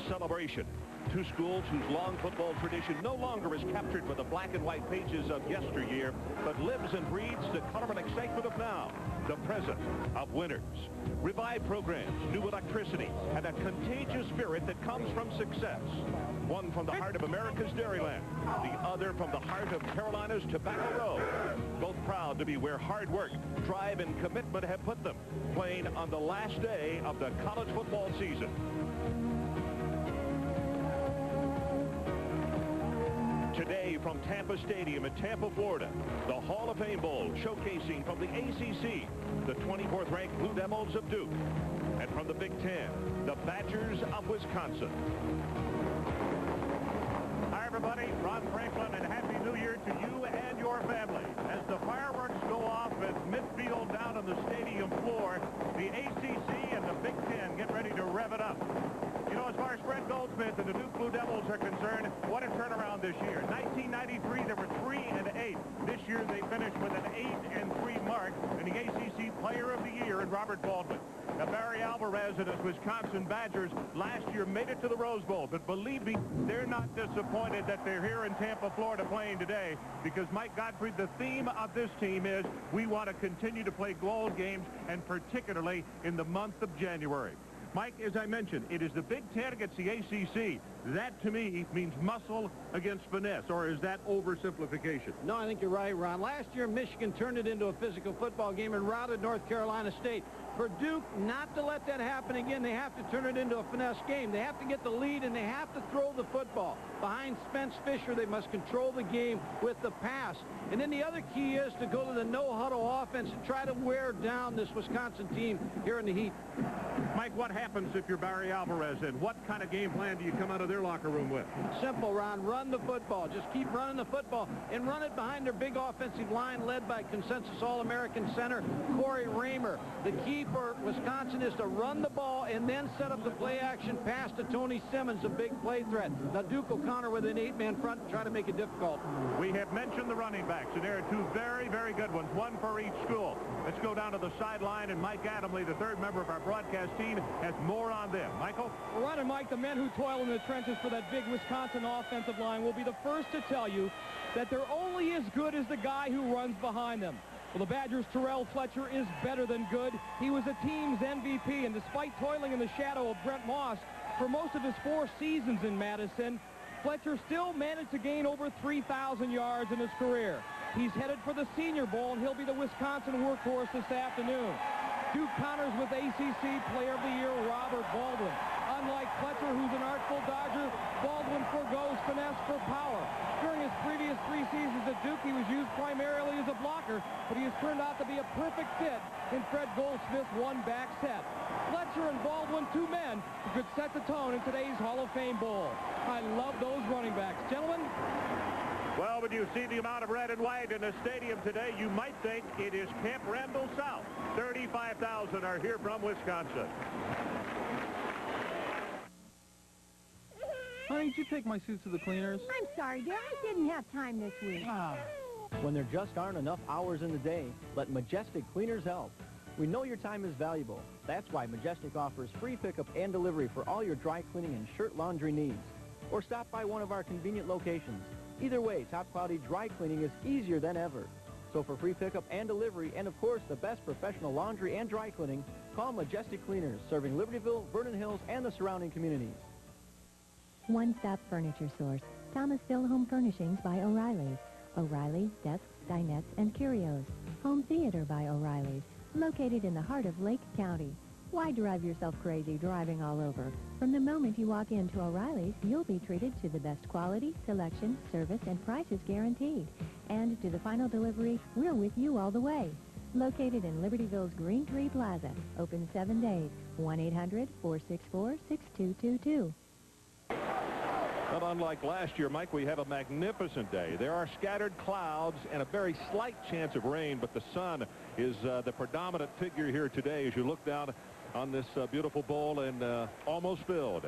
celebration. Two schools whose long football tradition no longer is captured by the black and white pages of yesteryear, but lives and breathes the color and excitement of now, the present of winners. Revived programs, new electricity, and a contagious spirit that comes from success. One from the heart of America's Dairyland, the other from the heart of Carolina's Tobacco Road. Both proud to be where hard work, drive, and commitment have put them, playing on the last day of the college football season. Today from Tampa Stadium in Tampa, Florida, the Hall of Fame Bowl showcasing from the ACC, the 24th ranked Blue Devils of Duke, and from the Big Ten, the Badgers of Wisconsin. Hi everybody, Ron Franklin, and Happy New Year to you and your family. As the fireworks go off at midfield down on the stadium floor, the ACC and the Big Ten get ready to rev it up. You know, as far as Fred Goldsmith and the Duke Blue Devils are concerned, what a turnaround this year. 1993, they were 3-8. This year, they finished with an 8-3 mark and the ACC Player of the Year in Robert Baldwin. Now, Barry Alvarez and his Wisconsin Badgers last year made it to the Rose Bowl, but believe me, they're not disappointed that they're here in Tampa, Florida playing today, because Mike Gottfried, the theme of this team is we want to continue to play gold games, and particularly in the month of January. Mike, as I mentioned, it is the Big Ten against the ACC. That, to me, means muscle against finesse, or is that oversimplification? No, I think you're right, Ron. Last year, Michigan turned it into a physical football game and routed North Carolina State. For Duke not to let that happen again, they have to turn it into a finesse game. They have to get the lead, and they have to throw the football. Behind Spence Fisher, they must control the game with the pass. And then the other key is to go to the no-huddle offense and try to wear down this Wisconsin team here in the heat. Mike, what happens if you're Barry Alvarez, and what kind of game plan do you come out of their locker room with? Simple, Ron. Run the football. Just keep running the football and run it behind their big offensive line led by consensus All-American center Corey Raymer. The key for Wisconsin is to run the ball and then set up the play-action pass to Tony Simmons, a big play threat. Now, Duke will counter with an 8-man front and try to make it difficult. We have mentioned the running backs, and there are two very, very good ones, one for each school. Let's go down to the sideline, and Mike Adamley, the third member of our broadcast team, has more on them. Michael? Well, Ron and Mike, the men who toil in the trenches for that big Wisconsin offensive line will be the first to tell you that they're only as good as the guy who runs behind them. Well, the Badgers' Terrell Fletcher is better than good. He was the team's MVP, and despite toiling in the shadow of Brent Moss for most of his 4 seasons in Madison, Fletcher still managed to gain over 3,000 yards in his career. He's headed for the Senior Bowl, and he'll be the Wisconsin workhorse this afternoon. Duke counters with ACC Player of the Year Robert Baldwin. Unlike Fletcher, who's an artful dodger, Baldwin forgoes finesse for power. During his previous 3 seasons at Duke, he was used primarily as a blocker, but he has turned out to be a perfect fit in Fred Goldsmith's one-back set. Fletcher and Baldwin, 2 men who could set the tone in today's Hall of Fame Bowl. I love those running backs. Gentlemen? Well, when you see the amount of red and white in the stadium today, you might think it is Camp Randall South. 35,000 are here from Wisconsin. Honey, did you take my suits to the cleaners? I'm sorry, dear. I didn't have time this week. When there just aren't enough hours in the day, let Majestic Cleaners help. We know your time is valuable. That's why Majestic offers free pickup and delivery for all your dry cleaning and shirt laundry needs. Or stop by one of our convenient locations. Either way, top quality dry cleaning is easier than ever. So for free pickup and delivery, and of course the best professional laundry and dry cleaning, call Majestic Cleaners, serving Libertyville, Vernon Hills, and the surrounding communities. One-stop furniture source. Thomasville Home Furnishings by O'Reilly's. O'Reilly, desks, dinettes, and curios. Home Theater by O'Reilly's, located in the heart of Lake County. Why drive yourself crazy driving all over? From the moment you walk into O'Reilly's, you'll be treated to the best quality, selection, service, and prices guaranteed. And to the final delivery, we're with you all the way. Located in Libertyville's Green Tree Plaza. Open 7 days. 1-800-464-6222. But unlike last year, Mike, we have a magnificent day. There are scattered clouds and a very slight chance of rain, but the sun is the predominant figure here today as you look down on this beautiful bowl and almost filled.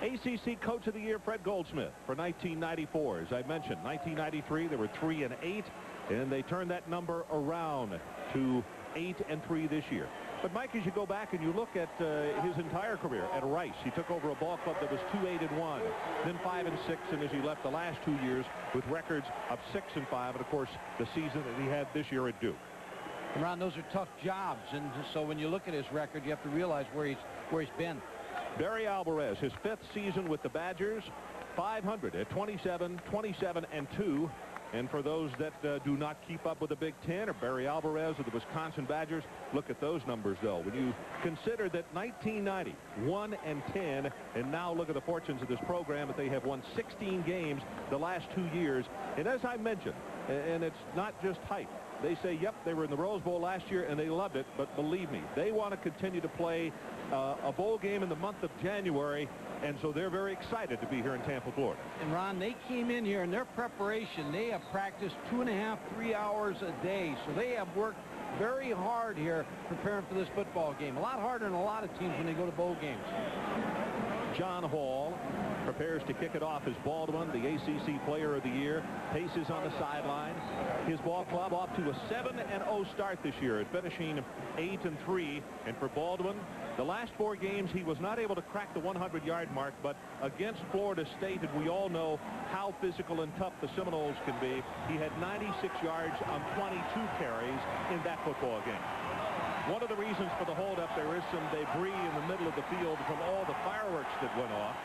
ACC Coach of the Year, Fred Goldsmith, for 1994. As I mentioned, 1993, they were 3-8, and they turned that number around to 8-3 this year. But, Mike, as you go back and you look at his entire career at Rice, he took over a ball club that was 2-8-1, then 5-6, and as he left the last 2 years with records of 6-5, and, of course, the season that he had this year at Duke. And Ron, those are tough jobs, and so when you look at his record, you have to realize where he's been. Barry Alvarez, his 5th season with the Badgers, 500 at 27-2. And for those that do not keep up with the Big Ten or Barry Alvarez or the Wisconsin Badgers, look at those numbers, though. When you consider that 1990, 1-10, and now look at the fortunes of this program, that they have won 16 games the last 2 years. And as I mentioned, and it's not just hype, they say, yep, they were in the Rose Bowl last year and they loved it, but believe me, they want to continue to play a bowl game in the month of January, and so they're very excited to be here in Tampa, Florida. And Ron, they came in here in their preparation. They have practiced 2.5, 3 hours a day, so they have worked very hard here preparing for this football game. A lot harder than a lot of teams when they go to bowl games. John Hall prepares to kick it off as Baldwin, the ACC Player of the Year, paces on the sideline. His ball club off to a 7-0 start this year, finishing 8-3. And for Baldwin, the last 4 games he was not able to crack the 100-yard mark, but against Florida State, and we all know how physical and tough the Seminoles can be, he had 96 yards on 22 carries in that football game. One of the reasons for the holdup, there is some debris in the middle of the field from all the fireworks that went off.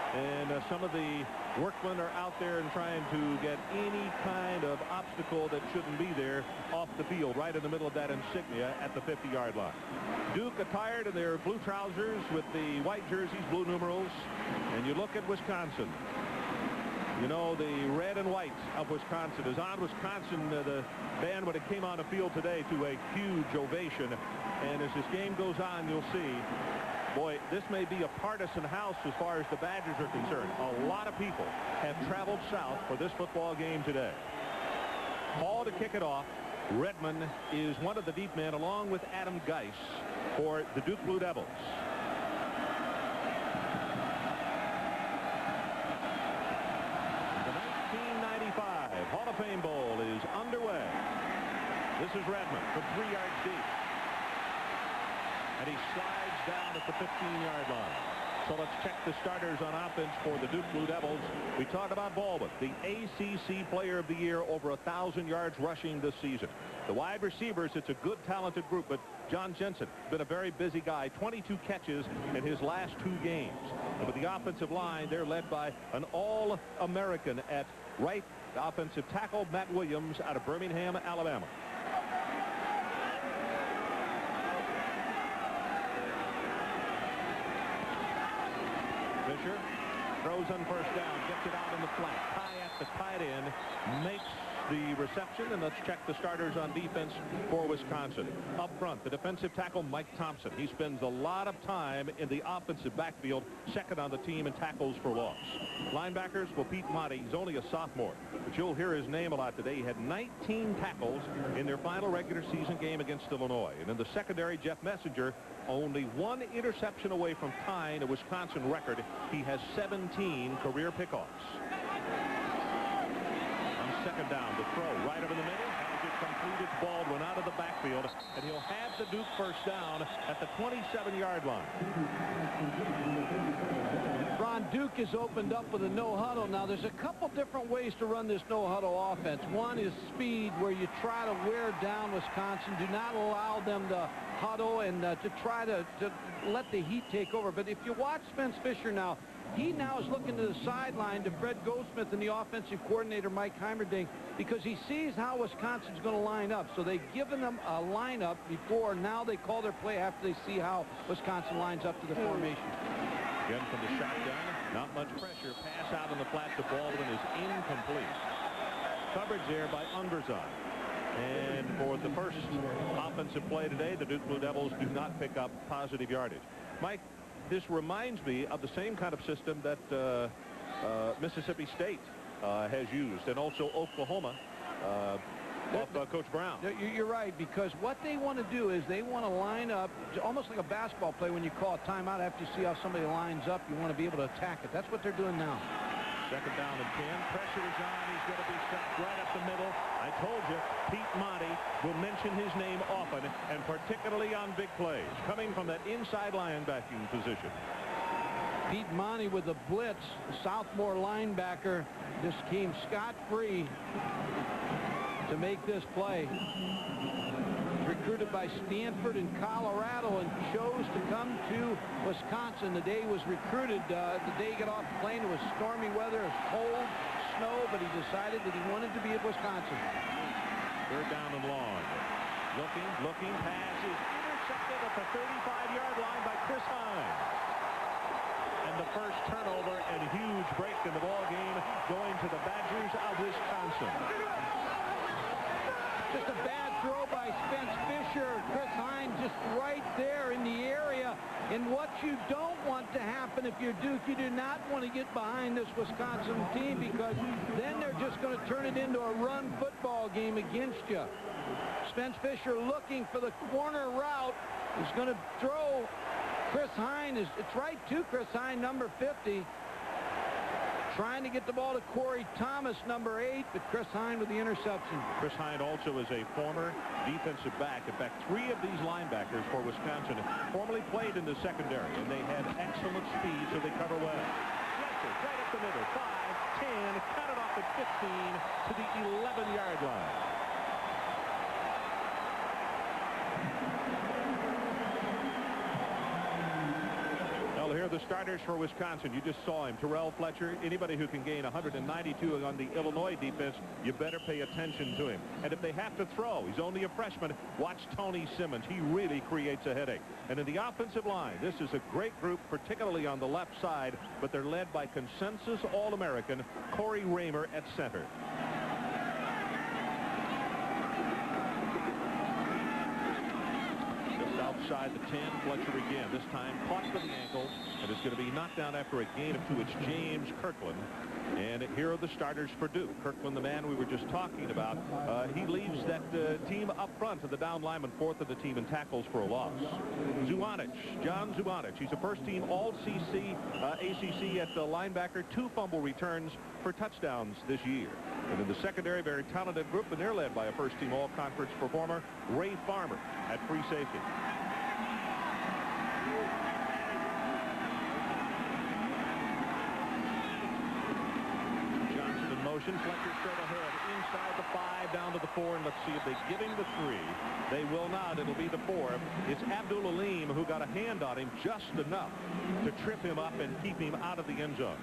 And some of the workmen are out there and trying to get any kind of obstacle that shouldn't be there off the field, right in the middle of that insignia at the 50-yard line. Duke attired in their blue trousers with the white jerseys, blue numerals. And you look at Wisconsin. You know, the red and white of Wisconsin is on Wisconsin. The band, when it came on the field today, to a huge ovation. And as this game goes on, you'll see, boy, this may be a partisan house as far as the Badgers are concerned. A lot of people have traveled south for this football game today. Hall to kick it off. Redmond is one of the deep men, along with Adam Geis, for the Duke Blue Devils. The 1995 Hall of Fame Bowl is underway. This is Redmond from 3 yards deep. And he slides down at the 15-yard line. So let's check the starters on offense for the Duke Blue Devils. We talked about Baldwin, the ACC Player of the Year, over 1,000 yards rushing this season. The wide receivers, it's a good, talented group, but John Jensen, been a very busy guy, 22 catches in his last 2 games. And with the offensive line, they're led by an All-American at right offensive tackle, Matt Williams, out of Birmingham, Alabama. Fisher throws on first down, gets it out in the flat. High at the tight end, makes the reception, and let's check the starters on defense for Wisconsin. Up front, the defensive tackle, Mike Thompson. He spends a lot of time in the offensive backfield, second on the team in tackles for loss. Linebackers, well, Pete Motti, he's only a sophomore, but you'll hear his name a lot today. He had 19 tackles in their final regular season game against Illinois. And in the secondary, Jeff Messenger, only 1 interception away from tying a Wisconsin record. He has 17 career pickoffs. On second down, the throw right over the middle. Has it completed. Baldwin out of the backfield, and he'll have the Duke first down at the 27-yard line. Ron, Duke is opened up with a no-huddle. Now, there's a couple different ways to run this no-huddle offense. One is speed, where you try to wear down Wisconsin. Do not allow them to huddle and to try to let the heat take over. But if you watch Spence Fisher now, he now is looking to the sideline to Fred Goldsmith and the offensive coordinator, Mike Heimerding, because he sees how Wisconsin's going to line up. So they've given them a lineup before. Now they call their play after they see how Wisconsin lines up to the formation. Again from the shotgun, not much pressure. Pass out on the flat to Baldwin is incomplete. Coverage there by Unverzon. And for the first offensive play today, the Duke Blue Devils do not pick up positive yardage. Mike, this reminds me of the same kind of system that Mississippi State has used, and also Oklahoma off Coach Brown. You're right, because what they want to do is they want to line up almost like a basketball play. When you call a timeout after you see how somebody lines up, you want to be able to attack it. That's what they're doing now. Second down and 10. Pressure is on. He's going to be set right up the middle. I told you, Pete Monty will mention his name often, and particularly on big plays, coming from that inside linebacking position. Pete Monty with the blitz. The sophomore linebacker just came scot-free to make this play. Recruited by Stanford in Colorado and chose to come to Wisconsin the day he was recruited. The day he got off the plane, it was stormy weather, it was cold, snow, but he decided that he wanted to be at Wisconsin. Third down and long. Looking, pass is intercepted at the 35-yard line by Chris Hines. And the first turnover and huge break in the ball game going to the Badgers of Wisconsin. Just a bad throw by Spence Fisher. Chris Hines just right there in the area. And what you don't want to happen if you're Duke, you do not want to get behind this Wisconsin team, because then they're just going to turn it into a run football game against you. Spence Fisher looking for the corner route. He's going to throw. Chris Hines, it's right to Chris Hines, number 50. Trying to get the ball to Corey Thomas, number 8, but Chris Hines with the interception. Chris Hines also is a former defensive back. In fact, 3 of these linebackers for Wisconsin formerly played in the secondary, and they had excellent speed, so they cover well. Fletcher, right up the middle, 5, 10, cut it off at 15 to the 11-yard line. Here are the starters for Wisconsin. You just saw him. Terrell Fletcher. Anybody who can gain 192 on the Illinois defense, you better pay attention to him. And if they have to throw, he's only a freshman. Watch Tony Simmons. He really creates a headache. And in the offensive line, this is a great group, particularly on the left side, but they're led by consensus All-American Corey Raymer at center. Outside the 10, Fletcher again, this time caught for the ankle, and is going to be knocked down after a gain of 2. It's James Kirkland. And here are the starters for Duke. Kirkland, the man we were just talking about, he leaves that team up front to the down lineman, 4th of the team in tackles for a loss. Zuanich, John Zuanich, he's a first-team All-CC, ACC at the linebacker, 2 fumble returns for touchdowns this year. And in the secondary, very talented group, and they're led by a first-team All-Conference performer, Ray Farmer, at free safety. Fletcher straight ahead, inside the 5, down to the 4, and let's see if they give him the 3. They will not. It'll be the 4. It's Abdul Alim who got a hand on him just enough to trip him up and keep him out of the end zone.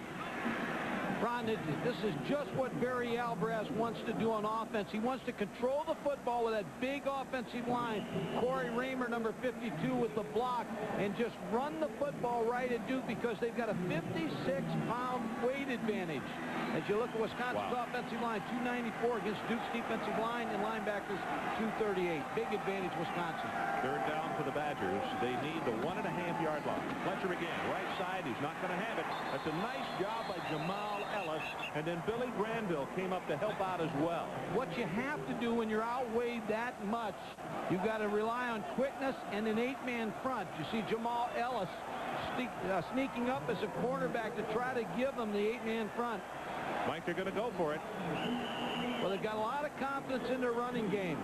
Ron, this is just what Barry Alvarez wants to do on offense. He wants to control the football with that big offensive line. Corey Raymer, number 52, with the block, and just run the football right at Duke, because they've got a 56-pound weight advantage. As you look at Wisconsin's offensive line, 294 against Duke's defensive line, and linebackers 238. Big advantage, Wisconsin. Third down for the Badgers. They need the 1.5-yard line. Fletcher again, right side. He's not going to have it. That's a nice job by Jamal Ellis, and then Billy Granville came up to help out as well. What you have to do when you're outweighed that much, you've got to rely on quickness and an 8-man front. You see Jamal Ellis sneaking up as a cornerback to try to give them the 8-man front. Mike, they're going to go for it. Well, they've got a lot of confidence in their running game.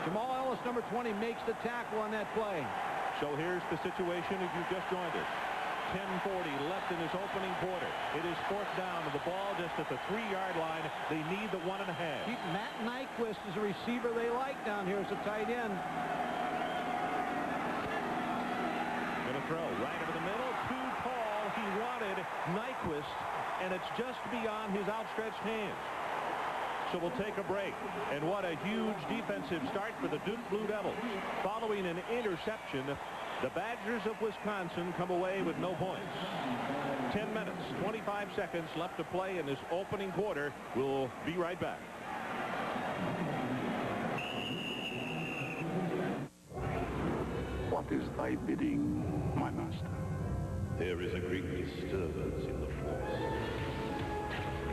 Jamal Ellis, number 20, makes the tackle on that play. So here's the situation if you've just joined us. 10:40 left in this opening quarter. It is 4th down, and the ball just at the 3-yard line. They need the 1.5. Matt Nyquist is a receiver they like down here as a tight end. Going to throw right over the middle. Too tall. He wanted Nyquist, and it's just beyond his outstretched hands. So we'll take a break. And what a huge defensive start for the Duke Blue Devils. Following an interception, the Badgers of Wisconsin come away with no points. 10 minutes, 25 seconds left to play in this opening quarter. We'll be right back. What is thy bidding, my master? There is a great disturbance in the force.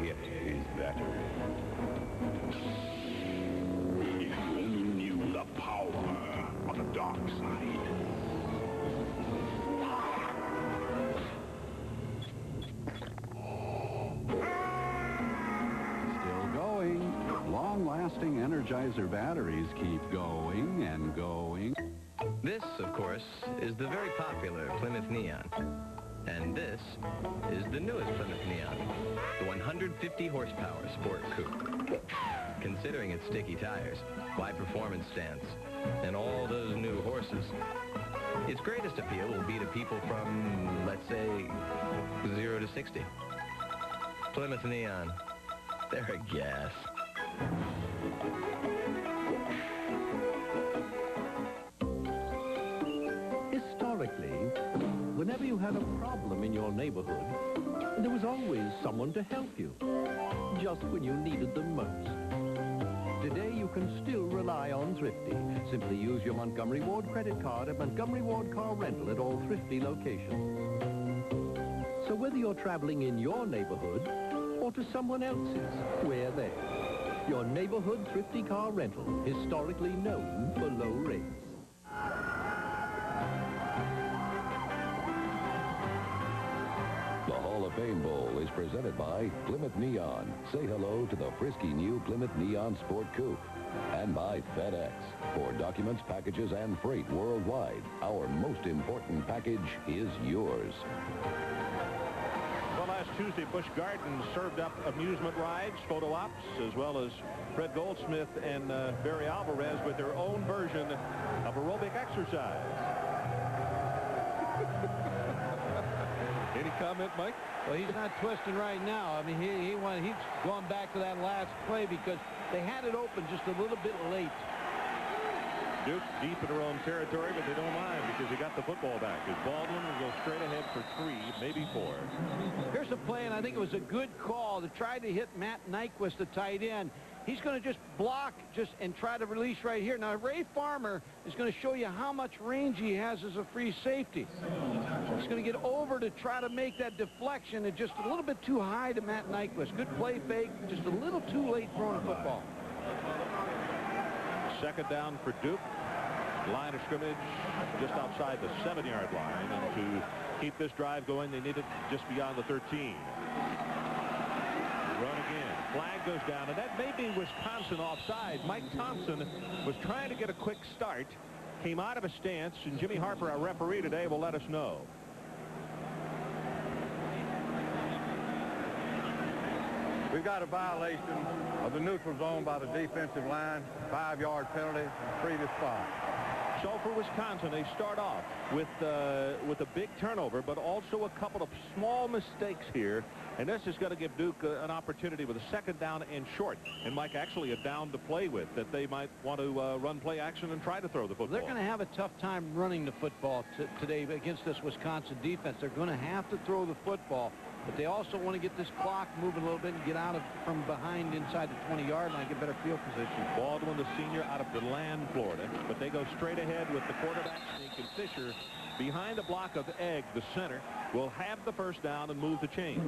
Yet is battery. If you only knew the power of the dark side. Energizer batteries keep going and going. This, of course, is the very popular Plymouth Neon. And this is the newest Plymouth Neon, the 150 horsepower Sport Coupe. Considering its sticky tires, wide performance stance, and all those new horses, its greatest appeal will be to people from, let's say, 0 to 60. Plymouth Neon, they're a gas. Historically, whenever you had a problem in your neighborhood, there was always someone to help you, just when you needed them most. Today, you can still rely on Thrifty. Simply use your Montgomery Ward credit card at Montgomery Ward Car Rental at all Thrifty locations. So whether you're traveling in your neighborhood or to someone else's, we're there. Your neighborhood Thrifty Car Rental, historically known for low rates. The Hall of Fame Bowl is presented by Plymouth Neon. Say hello to the frisky new Plymouth Neon Sport Coupe. And by FedEx. For documents, packages, and freight worldwide, our most important package is yours. Well, last Tuesday, Busch Gardens served up amusement rides, photo ops, as well as Fred Goldsmith and Barry Alvarez with their own version of aerobic exercise. Any comment, Mike? Well, he's not twisting right now. I mean, he's gone back to that last play because they had it open just a little bit late. Duke deep in their own territory, but they don't mind because they got the football back. As Baldwin will go straight ahead for 3, maybe 4. Here's a play, and I think it was a good call to try to hit Matt Nyquist, the tight end. He's going to just block and try to release right here. Now, Ray Farmer is going to show you how much range he has as a free safety. He's going to get over to try to make that deflection. It's just a little bit too high to Matt Nyquist. Good play fake, just a little too late throwing a football. Second down for Duke. Line of scrimmage just outside the 7-yard line. And to keep this drive going, they need it just beyond the 13. Run again. Flag goes down, and that may be Wisconsin offside. Mike Thompson was trying to get a quick start, came out of a stance, and Jimmy Harper, our referee today, will let us know. We've got a violation of the neutral zone by the defensive line, 5-yard penalty, previous spot. So for Wisconsin, they start off with a big turnover, but also a couple of small mistakes here. And this is going to give Duke an opportunity with a second down and short. And, Mike, actually a down to play with that they might want to run play action and try to throw the football. They're going to have a tough time running the football today against this Wisconsin defense. They're going to have to throw the football. But they also want to get this clock moving a little bit and get out from behind inside the 20-yard line, get better field position. Baldwin, the senior, out of DeLand, Florida. But they go straight ahead with the quarterback sneak, and Fisher, behind a block of Egg, the center, will have the first down and move the chains.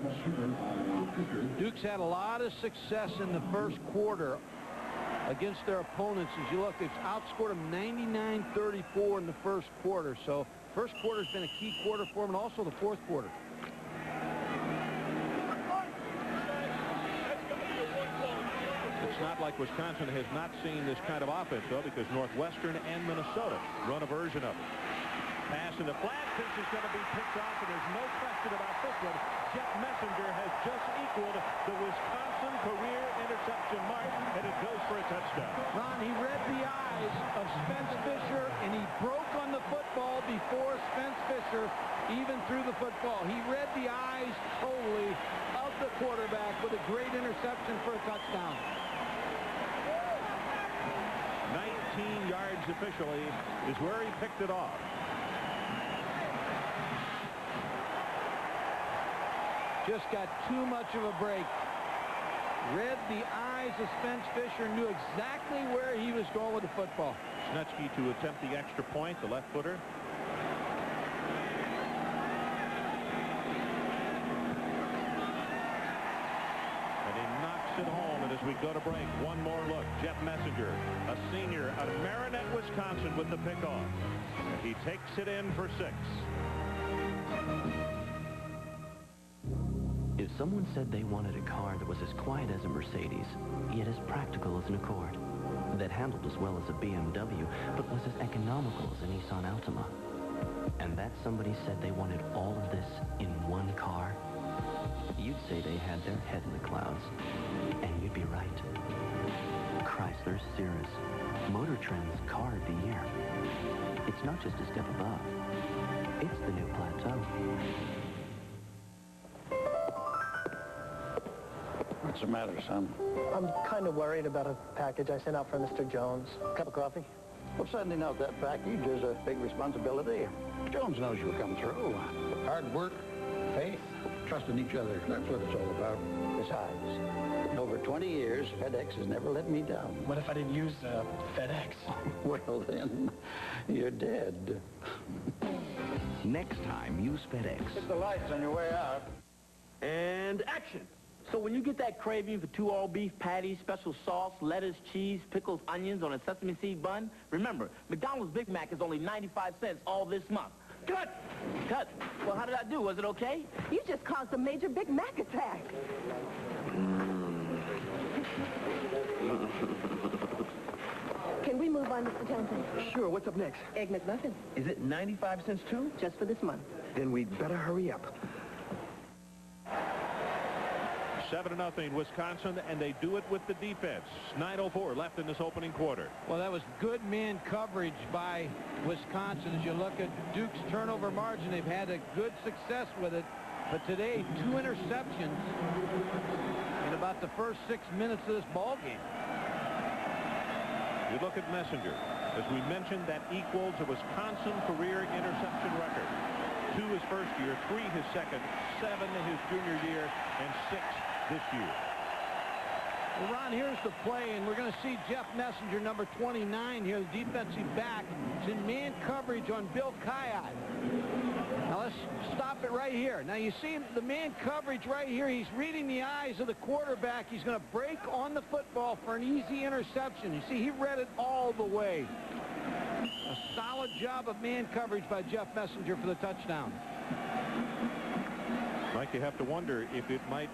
Duke's had a lot of success in the first quarter against their opponents. As you look, they've outscored them 99-34 in the first quarter. So first quarter's been a key quarter for them, and also the fourth quarter. It's not like Wisconsin has not seen this kind of offense, though, because Northwestern and Minnesota run a version of it. Pass in the flat. This is going to be picked off, and there's no question about this one. Jeff Messenger has just equaled the Wisconsin career interception mark, and it goes for a touchdown. Ron, he read the eyes of Spence Fisher, and he broke on the football before Spence Fisher even threw the football. He read the eyes totally of the quarterback with a great interception for a touchdown. 19 yards officially is where he picked it off. Just got too much of a break. Read the eyes of Spence Fisher, knew exactly where he was going with the football. Snetsky to attempt the extra point, the left footer. And he knocks it home, and as we go to break, one more look. Jeff Messenger, a senior out of Marinette, Wisconsin, with the pickoff. He takes it in for 6. If someone said they wanted a car that was as quiet as a Mercedes, yet as practical as an Accord, that handled as well as a BMW, but was as economical as a Nissan Altima. And that somebody said they wanted all of this in one car? You'd say they had their head in the clouds, and you'd be right. Chrysler Cirrus, Motor Trend's car of the year. It's not just a step above. It's the new plateau. What's the matter, son? I'm kind of worried about a package I sent out for Mr. Jones. Cup of coffee? Well, sending out that package is a big responsibility. Jones knows you'll come through. Hard work, faith, trusting each other. That's what it's all about. Besides, in over 20 years, FedEx has never let me down. What if I didn't use FedEx? Well, then, you're dead. Next time, use FedEx. Hit the lights on your way out. And action! So when you get that craving for 2 all-beef patties, special sauce, lettuce, cheese, pickles, onions on a sesame seed bun, remember, McDonald's Big Mac is only 95 cents all this month. Cut! Cut! Well, how did I do? Was it okay? You just caused a major Big Mac attack. Can we move on, Mr. Townsend? Sure. What's up next? Egg McMuffin. Is it 95 cents too? Just for this month. Then we'd better hurry up. 7-0 Wisconsin, and they do it with the defense. 9:04 left in this opening quarter. Well, that was good man coverage by Wisconsin. As you look at Duke's turnover margin, they've had a good success with it. But today, 2 interceptions in about the first 6 minutes of this ball game. You look at Messenger. As we mentioned, that equals a Wisconsin career interception record. 2 his first year, 3 his second, 7 his junior year, and 6 this year. Well, Ron, here's the play, and we're going to see Jeff Messenger, number 29 here, the defensive back. It's in man coverage on Bill Kayat. Now let's stop it right here. Now you see the man coverage right here. He's reading the eyes of the quarterback. He's going to break on the football for an easy interception. You see, he read it all the way. A solid job of man coverage by Jeff Messenger for the touchdown. Mike, you have to wonder if it might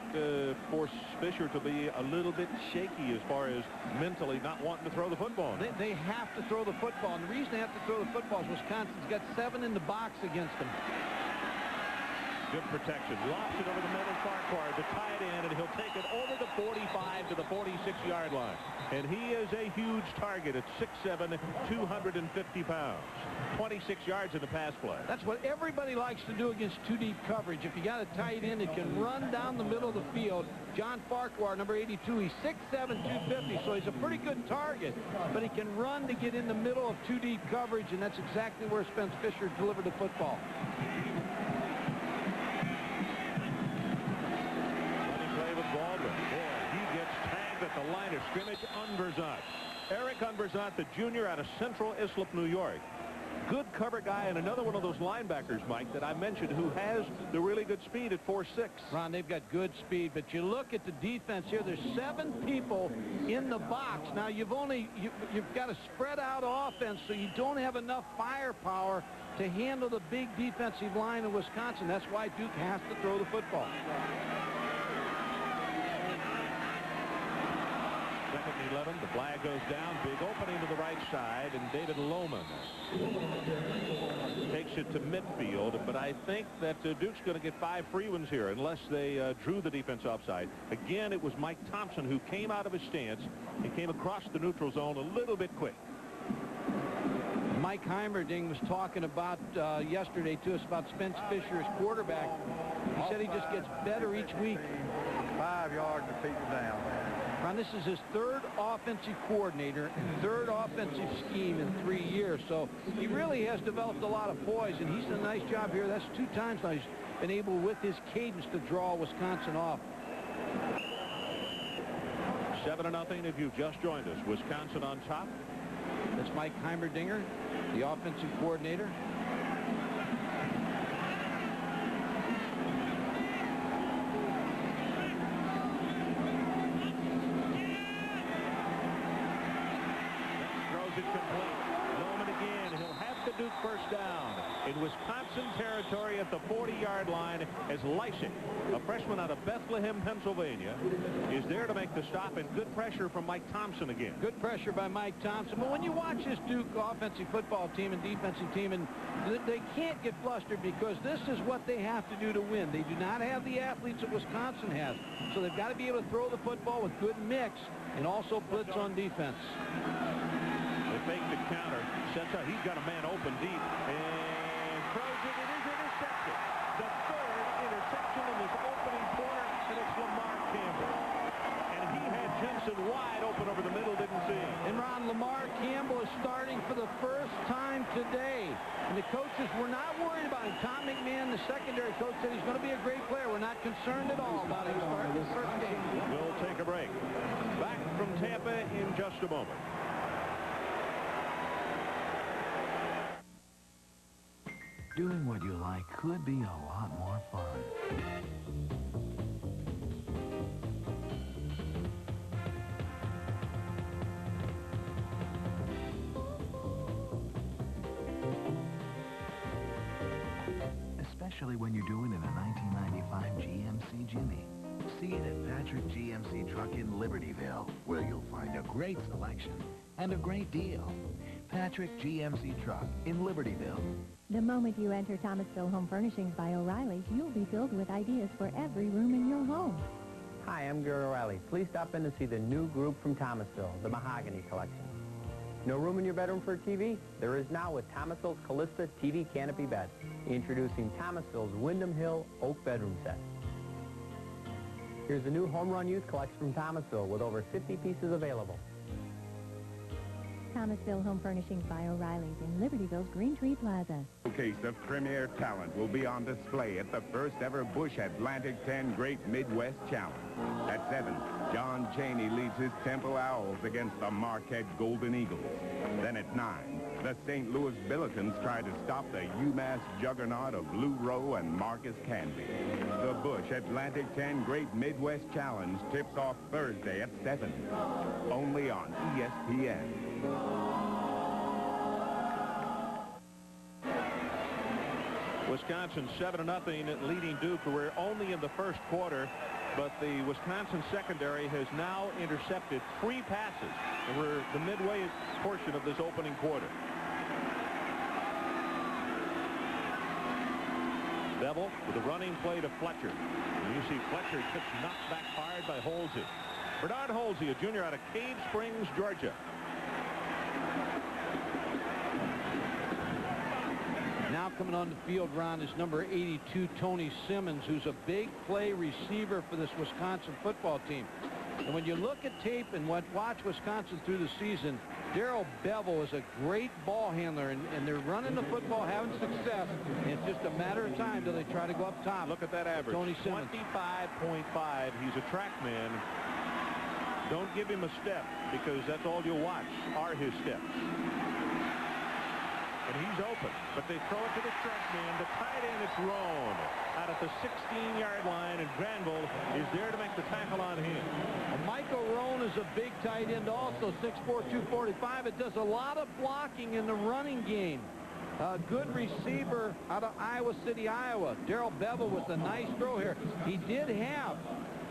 force Fisher to be a little bit shaky as far as mentally not wanting to throw the football. They have to throw the football, and the reason they have to throw the football is Wisconsin's got 7 in the box against them. Good protection. Lofts it over the middle, Farquhar, the tight end, and he'll take it over the 45 to the 46-yard line. And he is a huge target at 6'7", 250 pounds. 26 yards in the pass play. That's what everybody likes to do against 2-deep coverage. If you got a tight end that can run down the middle of the field, John Farquhar, number 82, he's 6'7", 250, so he's a pretty good target. But he can run to get in the middle of 2-deep coverage, and that's exactly where Spence Fisher delivered the football. Baldwin. Boy, he gets tagged at the line of scrimmage. Unverzant. Eric Unverzant, the junior out of Central Islip, New York. Good cover guy, and another one of those linebackers, Mike, that I mentioned, who has the really good speed at 4'6". Ron, they've got good speed, but you look at the defense here. There's 7 people in the box. Now, you've got a spread out offense, so you don't have enough firepower to handle the big defensive line of Wisconsin. That's why Duke has to throw the football. 2nd and 11. The flag goes down. Big opening to the right side, and David Lohman takes it to midfield. But I think that Duke's going to get 5 free ones here unless they drew the defense offside. Again, it was Mike Thompson who came out of his stance and came across the neutral zone a little bit quick. Mike Heimerding was talking about yesterday to us about Spence Fisher as quarterback. He said he just gets better each week. 5 yards to keep it down. Ron, this is his 3rd offensive coordinator and 3rd offensive scheme in 3 years. So he really has developed a lot of poise, and he's done a nice job here. That's 2 times now he's been able, with his cadence, to draw Wisconsin off. 7-0 if you've just joined us. Wisconsin on top. That's Mike Heimerdinger, the offensive coordinator. a Duke first down in Wisconsin territory at the 40-yard line as Lysick, a freshman out of Bethlehem, Pennsylvania, is there to make the stop, and good pressure from Mike Thompson again. Good pressure by Mike Thompson. But when you watch this Duke offensive football team and defensive team, and they can't get flustered because this is what they have to do to win. They do not have the athletes that Wisconsin has. So they've got to be able to throw the football with good mix and also blitz on defense. They fake the counter. Sets up. He's got a man open deep and throws it. It is intercepted. The third interception in this opening quarter, and it's Lamar Campbell. And he had Jensen wide open over the middle, didn't see him. And Ron, Lamar Campbell is starting for the first time today. And the coaches were not worried about him. Tom McMahon, the secondary coach, said he's going to be a great player. We're not concerned at all about him starting this first game. We'll take a break. Back from Tampa in just a moment. Doing what you like could be a lot more fun. Especially when you're doing it in a 1995 GMC Jimmy. See it at Patrick GMC Truck in Libertyville, where you'll find a great selection and a great deal. Patrick GMC Truck in Libertyville. The moment you enter Thomasville Home Furnishings by O'Reilly's, you'll be filled with ideas for every room in your home. Hi, I'm Gary O'Reilly. Please stop in to see the new group from Thomasville, the Mahogany Collection. No room in your bedroom for a TV? There is now with Thomasville's Callista TV Canopy Bed. Introducing Thomasville's Wyndham Hill Oak Bedroom Set. Here's the new Home Run Youth Collection from Thomasville with over 50 pieces available. Thomasville Home Furnishings by O'Reilly's in Libertyville's Green Tree Plaza. Showcase of premier talent will be on display at the first ever Busch Atlantic 10 Great Midwest Challenge. At 7, John Chaney leads his Temple Owls against the Marquette Golden Eagles. Then at 9, the St. Louis Billikens try to stop the UMass juggernaut of Lou Rowe and Marcus Canby. The Busch Atlantic 10 Great Midwest Challenge tips off Thursday at 7, only on ESPN. Wisconsin 7-0 leading Duke. We're only in the first quarter, but the Wisconsin secondary has now intercepted 3 passes. And we're the midway portion of this opening quarter. Bevel with a running play to Fletcher. And you see Fletcher gets knocked back hard by Holsey. Bernard Holsey, a junior out of Cave Springs, Georgia. Now coming on the field, Ron, is number 82, Tony Simmons, who's a big play receiver for this Wisconsin football team. And when you look at tape and watch Wisconsin through the season, Darrell Bevel is a great ball handler, and they're running the football, having success. And it's just a matter of time till they try to go up top. Look at that average. Tony Simmons. 25.5. He's a track man. Don't give him a step, because that's all you'll watch are his steps. And he's open, but they throw it to the track man. The tight end is Roan out at the 16-yard line, and Granville is there to make the tackle on him. Michael Roan is a big tight end also, 6'4", 245. It does a lot of blocking in the running game. A good receiver out of Iowa City, Iowa. Darrell Bevel with a nice throw here. He did have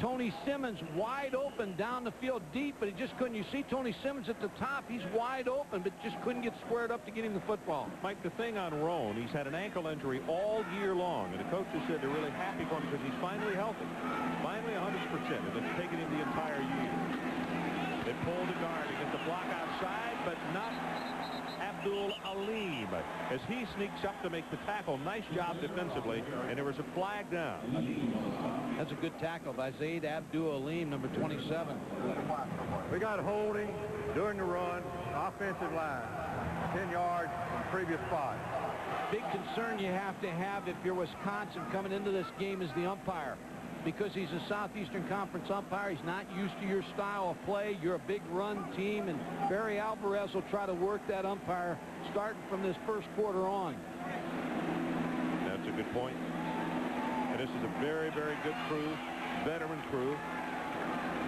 Tony Simmons wide open down the field deep, but he just couldn't. You see Tony Simmons at the top. He's wide open, but just couldn't get squared up to get him the football. Mike, the thing on Roan, he's had an ankle injury all year long, and the coaches said they're really happy for him because he's finally healthy. Finally 100%, and it's taken him the entire year. They pull the guard to get the block outside, but not Abdul Aleem as he sneaks up to make the tackle. Nice job defensively, and there was a flag down. That's a good tackle by Zaid Abdul Aleem, number 27. We got holding during the run, offensive line, 10 yards from previous spot. Big concern you have to have if you're Wisconsin coming into this game is the umpire. Because he's a Southeastern Conference umpire, he's not used to your style of play. You're a big run team, and Barry Alvarez will try to work that umpire starting from this first quarter on. That's a good point. And this is a very, very good crew, veteran crew.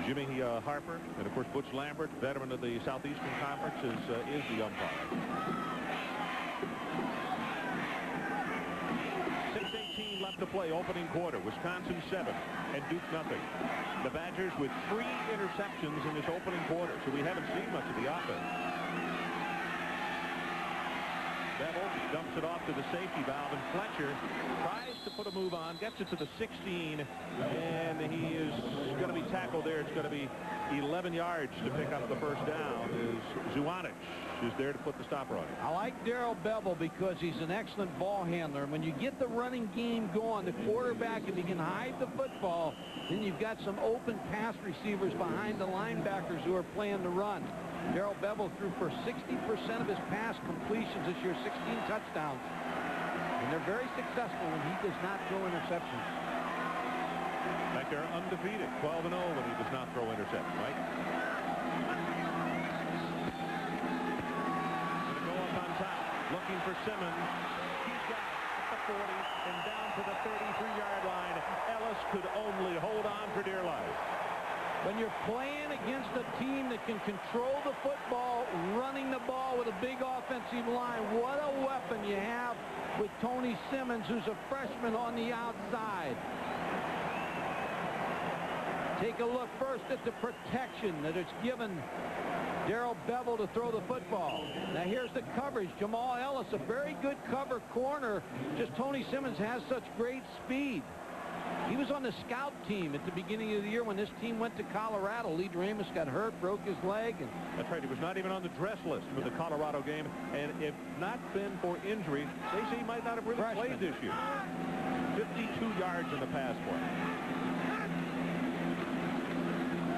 Jimmy Harper, and of course Butch Lambert, veteran of the Southeastern Conference, is the umpire. .6:18 left to play, opening quarter. Wisconsin 7 and Duke nothing. The Badgers with 3 interceptions in this opening quarter, so we haven't seen much of the offense. Bevel dumps it off to the safety valve, and Fletcher tries to put a move on, gets it to the 16, and he is going to be tackled there. It's going to be 11 yards to pick up the first down. As Zuanich is there to put the stopper on it. I like Terrell Bevel because he's an excellent ball handler. And when you get the running game going, the quarterback, if he can hide the football, then you've got some open pass receivers behind the linebackers who are playing the run. Terrell Bevel threw for 60% of his pass completions this year, 16 touchdowns. And they're very successful when he does not throw interceptions. In fact, they're undefeated, 12-0 when he does not throw interceptions, right? Going to go up on top, looking for Simmons. He's got it at the 40 and down to the 33-yard line. Ellis could only hold on for dear life. When you're playing against a team that can control the football, running the ball with a big offensive line, what a weapon you have with Tony Simmons, who's a freshman on the outside. Take a look first at the protection that it's given Terrell Bevel to throw the football. Now here's the coverage. Jamal Ellis, a very good cover corner. Just Tony Simmons has such great speed. He was on the scout team at the beginning of the year when this team went to Colorado. Lee Dramus got hurt, broke his leg. And that's right. He was not even on the dress list for the Colorado game. And if not been for injury, they say he might not have really played this year. 52 yards in the pass play.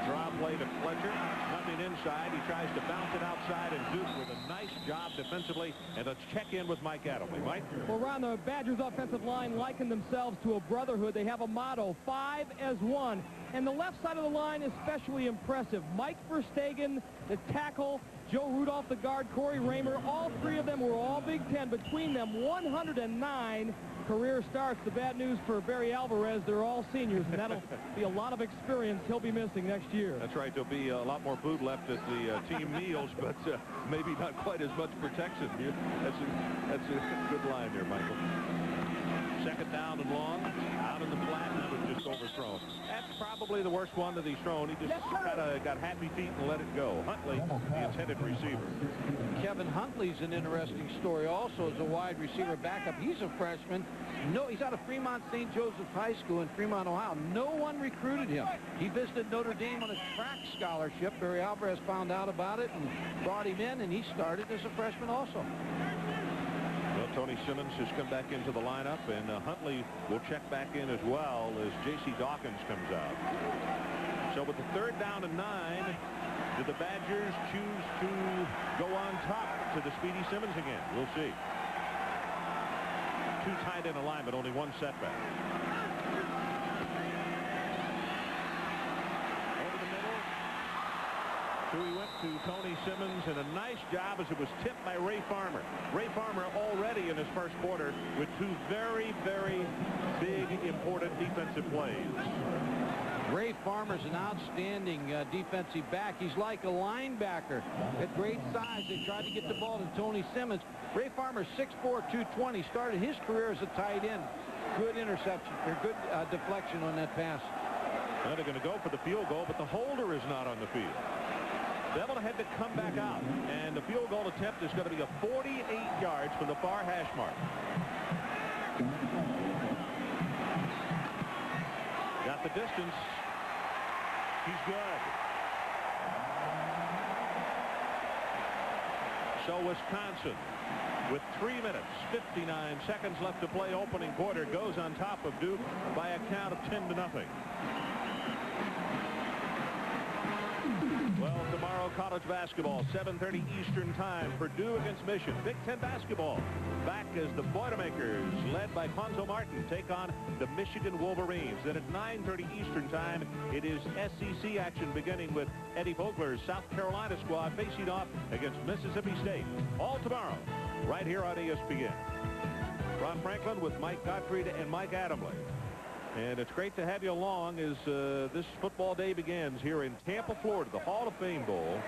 Draw play to Fletcher. Nothing inside. He tries to bounce it outside, and Duke with a nice job defensively. And let's check in with Mike Adamley. Mike? Well, Ron, the Badgers offensive line likened themselves to a brotherhood. They have a motto, 5 as 1. And the left side of the line is especially impressive. Mike Verstegen, the tackle, Joe Rudolph, the guard, Corey Raymer, all three of them were all Big Ten. Between them, 109 career starts. The bad news for Barry Alvarez, they're all seniors, and that'll be a lot of experience he'll be missing next year. That's right. There'll be a lot more food left at the team meals, but maybe not quite as much protection. That's a good line there, Michael. Second down and long, out in the flat, and it was just overthrown. That's probably the worst one that he's thrown. He just got happy feet and let it go. Huntley, the intended receiver. Kevin Huntley's an interesting story also as a wide receiver backup. He's a freshman. No, he's out of Fremont St. Joseph High School in Fremont, Ohio. No one recruited him. He visited Notre Dame on a track scholarship. Barry Alvarez found out about it and brought him in, and he started as a freshman also. Well, Tony Simmons has come back into the lineup, and Huntley will check back in as well as J.C. Dawkins comes out. So with the third down and 9, do the Badgers choose to go on top to the Speedy Simmons again? We'll see. Too tight in a line, but only one setback. Over the middle. So he went to Tony Simmons, and a nice job as it was tipped by Ray Farmer. Ray Farmer already in his first quarter with 2 very, very big, important defensive plays. Ray Farmer's an outstanding defensive back. He's like a linebacker at great size. They tried to get the ball to Tony Simmons. Ray Farmer, 6'4", 220, started his career as a tight end. Good interception, or good deflection on that pass. Now they're going to go for the field goal, but the holder is not on the field. Bevel had to come back out, and the field goal attempt is going to be a 48 yards from the far hash mark. Got the distance. He's good. So Wisconsin, with 3 minutes, 59 seconds left to play opening quarter, goes on top of Duke by a count of 10-0. Well, tomorrow, college basketball, 7:30 Eastern time. Purdue against Michigan. Big Ten basketball. Back as the Boilermakers, led by Ponzo Martin, take on the Michigan Wolverines. Then at 9:30 Eastern time, it is SEC action beginning with Eddie Vogler's South Carolina squad facing off against Mississippi State. All tomorrow, right here on ESPN. Ron Franklin with Mike Gottfried and Mike Adamley. And it's great to have you along as this football day begins here in Tampa, Florida, the Hall of Fame Bowl.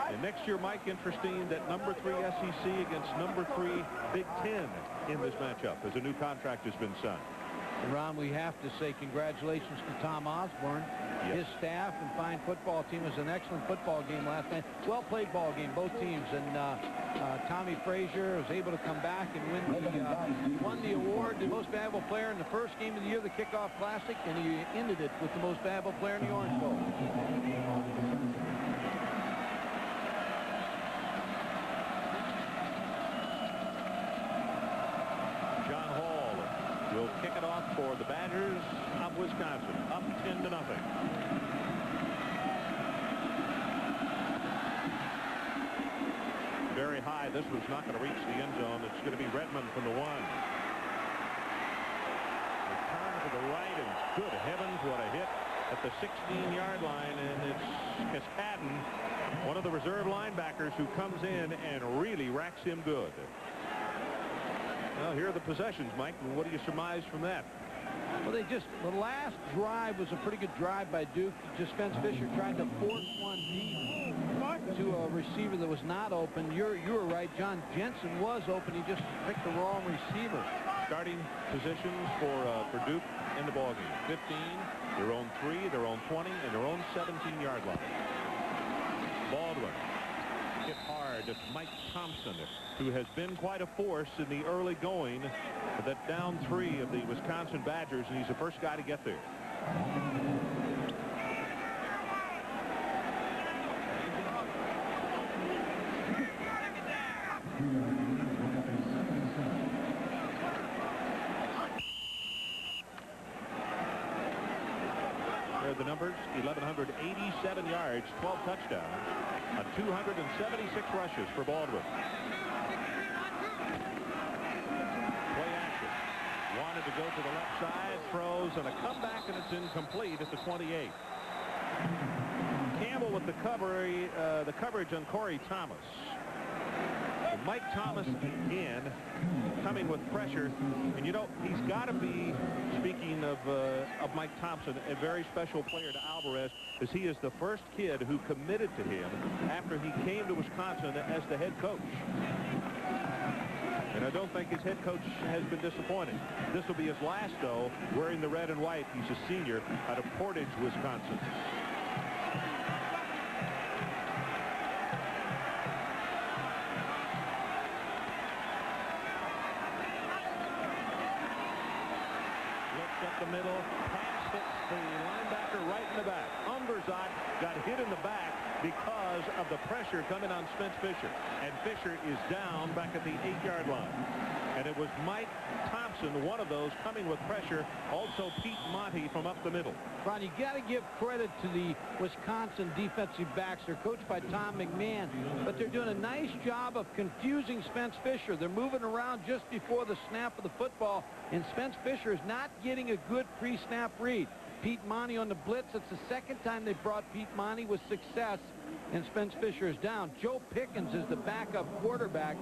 And next year, Mike, interesting that number 3 SEC against number 3 Big Ten in this matchup as a new contract has been signed. And Ron, we have to say congratulations to Tom Osborne, his staff, and fine football team. It was an excellent football game last night. Well-played ball game, both teams. And Tommy Frazier was able to come back and won the award, the most valuable player in the first game of the year, the Kickoff Classic, and he ended it with the most valuable player in the Orange Bowl. Will kick it off for the Badgers of Wisconsin, up 10-0. Very high. This one's not going to reach the end zone. It's going to be Redmond from the 1. Return to the right, and good heavens, what a hit at the 16-yard line. And it's Cascadden, one of the reserve linebackers, who comes in and really racks him good. Well, here are the possessions, Mike. What do you surmise from that? Well, the last drive was a pretty good drive by Duke. Just Spence Fisher tried to force one deep to a receiver that was not open. You were right. John Jensen was open. He just picked the wrong receiver. Starting positions for Duke in the ballgame. 15, their own 3, their own 20, and their own 17-yard line. Baldwin hit hard at Mike Thompson, who has been quite a force in the early going. That down 3 of the Wisconsin Badgers, and he's the first guy to get there. There are the numbers: 1,187 yards, 12 touchdowns, 276 rushes for Baldwin. Wanted to go to the left side, throws, and a comeback, and it's incomplete at the 28. Campbell with the coverage on Corey Thomas. And Mike Thomas again coming with pressure, and you know he's got to be, speaking of Mike Thompson, a very special player to Alvarez, as he is the first kid who committed to him after he came to Wisconsin as the head coach. And I don't think his head coach has been disappointed. This will be his last, though, wearing the red and white. He's a senior out of Portage, Wisconsin. Looks up the middle. Pass hits the linebacker right in the back. Umberzak got hit in the back because of the pressure coming on Spence Fisher. And Fisher is down back at the 8-yard line. And it was Mike Thompson, one of those, coming with pressure. Also Pete Monty from up the middle. Ron, you got to give credit to the Wisconsin defensive backs. They're coached by Tom McMahon, but they're doing a nice job of confusing Spence Fisher. They're moving around just before the snap of the football, and Spence Fisher is not getting a good pre-snap read. Pete Monty on the blitz. It's the second time they brought Pete Monty with success, and Spence Fisher is down. Joe Pickens is the backup quarterback.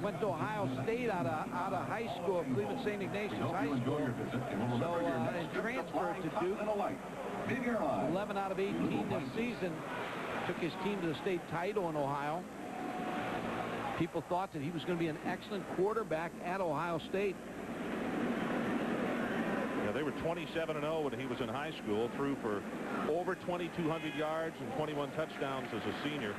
Went to Ohio State out of high school, Cleveland St. Ignatius High School. So and transferred to Duke. 11 out of 18 this season. Took his team to the state title in Ohio. People thought that he was going to be an excellent quarterback at Ohio State. They were 27-0 when he was in high school, threw for over 2,200 yards and 21 touchdowns as a senior.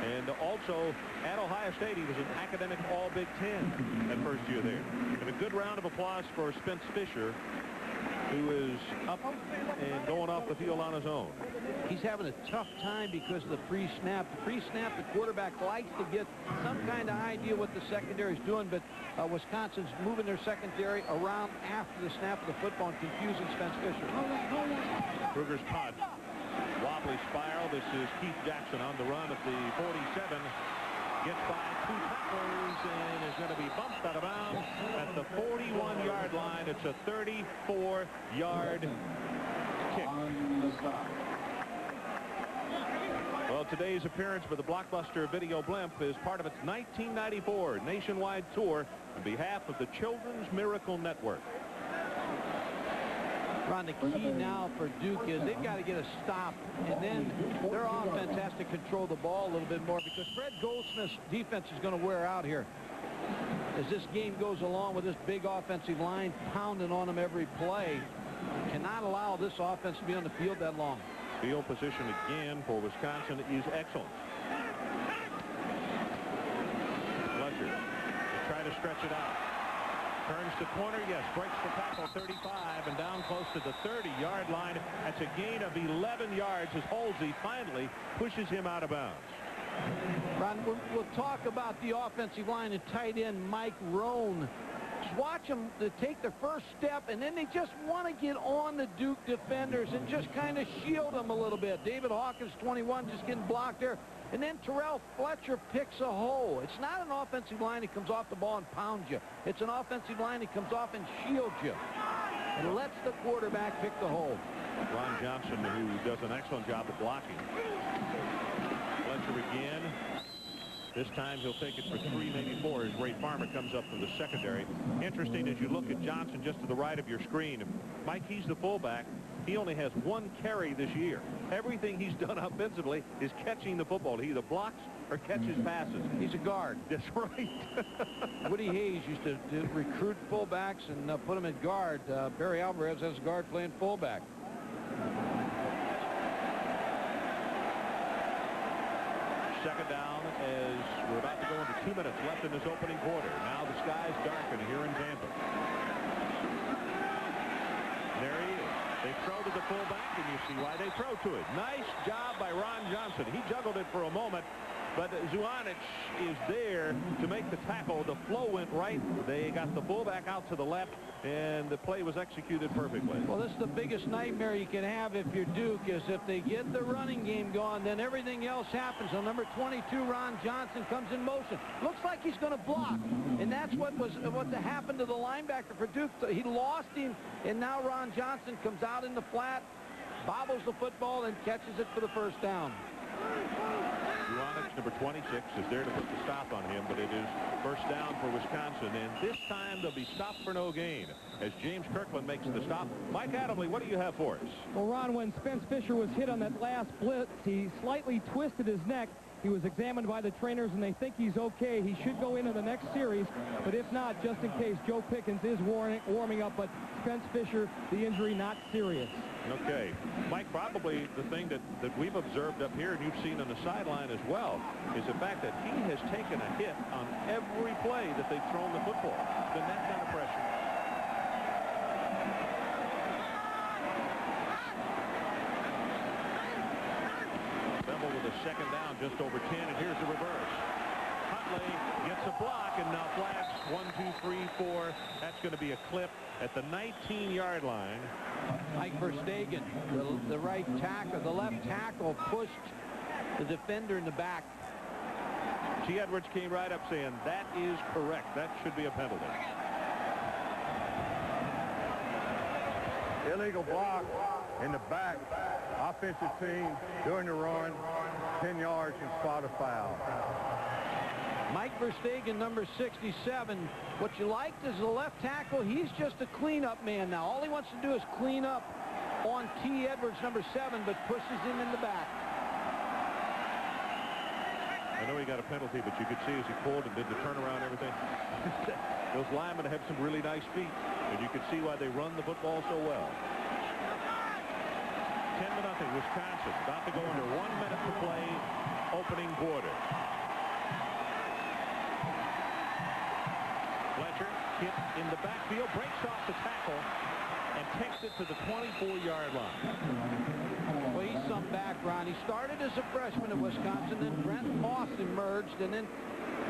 And also at Ohio State, he was an academic All-Big Ten that first year there. And a good round of applause for Spence Fisher, who is up and going off the field on his own. He's having a tough time because of the pre-snap. The pre-snap, the quarterback likes to get some kind of idea what the secondary is doing, but Wisconsin's moving their secondary around after the snap of the football and confusing Spence Fisher. Kruger's punt. Wobbly spiral. This is Keith Jackson on the run at the 47. Gets by 2 tacklers and is going to be bumped out of bounds at the 41-yard line. It's a 34-yard kick. Well, today's appearance for the Blockbuster Video Blimp is part of its 1994 nationwide tour on behalf of the Children's Miracle Network. Ron, the key now for Duke is they've got to get a stop, and then their offense has to control the ball a little bit more because Fred Goldsmith's defense is going to wear out here. As this game goes along with this big offensive line pounding on them every play, cannot allow this offense to be on the field that long. Field position again for Wisconsin is excellent. Fletcher to try to stretch it out. Turns the corner, yes, breaks the tackle 35 and down close to the 30-yard line. That's a gain of 11 yards as Halsey finally pushes him out of bounds. Ron, we'll talk about the offensive line and tight end Mike Rohn. Just watch them to take the first step, and then they just want to get on the Duke defenders and just kind of shield them a little bit. David Hawkins, 21, just getting blocked there. And then Terrell Fletcher picks a hole. It's not an offensive line that comes off the ball and pounds you. It's an offensive line that comes off and shields you and lets the quarterback pick the hole. Ron Johnson, who does an excellent job of blocking. Fletcher again. This time he'll take it for 3, maybe 4 as Ray Farmer comes up from the secondary. Interesting as you look at Johnson just to the right of your screen. Mike, he's the fullback. He only has 1 carry this year. Everything he's done offensively is catching the football. He either blocks or catches passes. He's a guard. That's right. Woody Hayes used to recruit fullbacks and put them at guard. Barry Alvarez has a guard playing fullback. Second down as we're about to go into 2 minutes left in this opening quarter. Now the skies darken here in Tampa. There he is. They throw to the fullback, and you see why they throw to it. Nice job by Ron Johnson. He juggled it for a moment, but Zuanich is there to make the tackle. The flow went right. They got the fullback out to the left, and the play was executed perfectly. Well, this is the biggest nightmare you can have if you're Duke, is if they get the running game going, then everything else happens. So number 22, Ron Johnson, comes in motion. Looks like he's going to block, and that's what happened to the linebacker for Duke. He lost him, and now Ron Johnson comes out in the flat, bobbles the football, and catches it for the first down. Zuanich, number 26, is there to put the stop on him, but it is first down for Wisconsin, and this time they'll be stopped for no gain as James Kirkland makes the stop. Mike Adamle, what do you have for us? Well, Ron, when Spence Fisher was hit on that last blitz, he slightly twisted his neck. He was examined by the trainers, and they think he's okay. He should go into the next series, but if not, just in case, Joe Pickens is warming up, but Spence Fisher, the injury not serious. Okay. Mike, probably the thing that we've observed up here, and you've seen on the sideline as well, is the fact that he has taken a hit on every play that they've thrown the football. It's been that kind of pressure. Bevell with a second down, just over 10, and here's the reverse. Huntley gets a block, and now flags 1, 2, 3, 4. That's going to be a clip at the 19-yard line. Mike Verstegen, the right tackle, the left tackle pushed the defender in the back. G. Edwards came right up saying, that is correct. That should be a penalty. Illegal block in the back. Offensive team during the run, 10 yards and spot a foul. Mike Verstegen, number 67. What you liked is the left tackle. He's just a cleanup man now. All he wants to do is clean up on T. Edwards, number 7, but pushes him in the back. I know he got a penalty, but you could see as he pulled and did the turnaround and everything. Those linemen have some really nice feet, and you could see why they run the football so well. 10-0, Wisconsin. About to go under 1 minute to play, opening quarter. Fletcher hit in the backfield, breaks off the tackle, and takes it to the 24-yard line. Well, he's some back, Ron. He started as a freshman at Wisconsin, then Brent Moss emerged, and then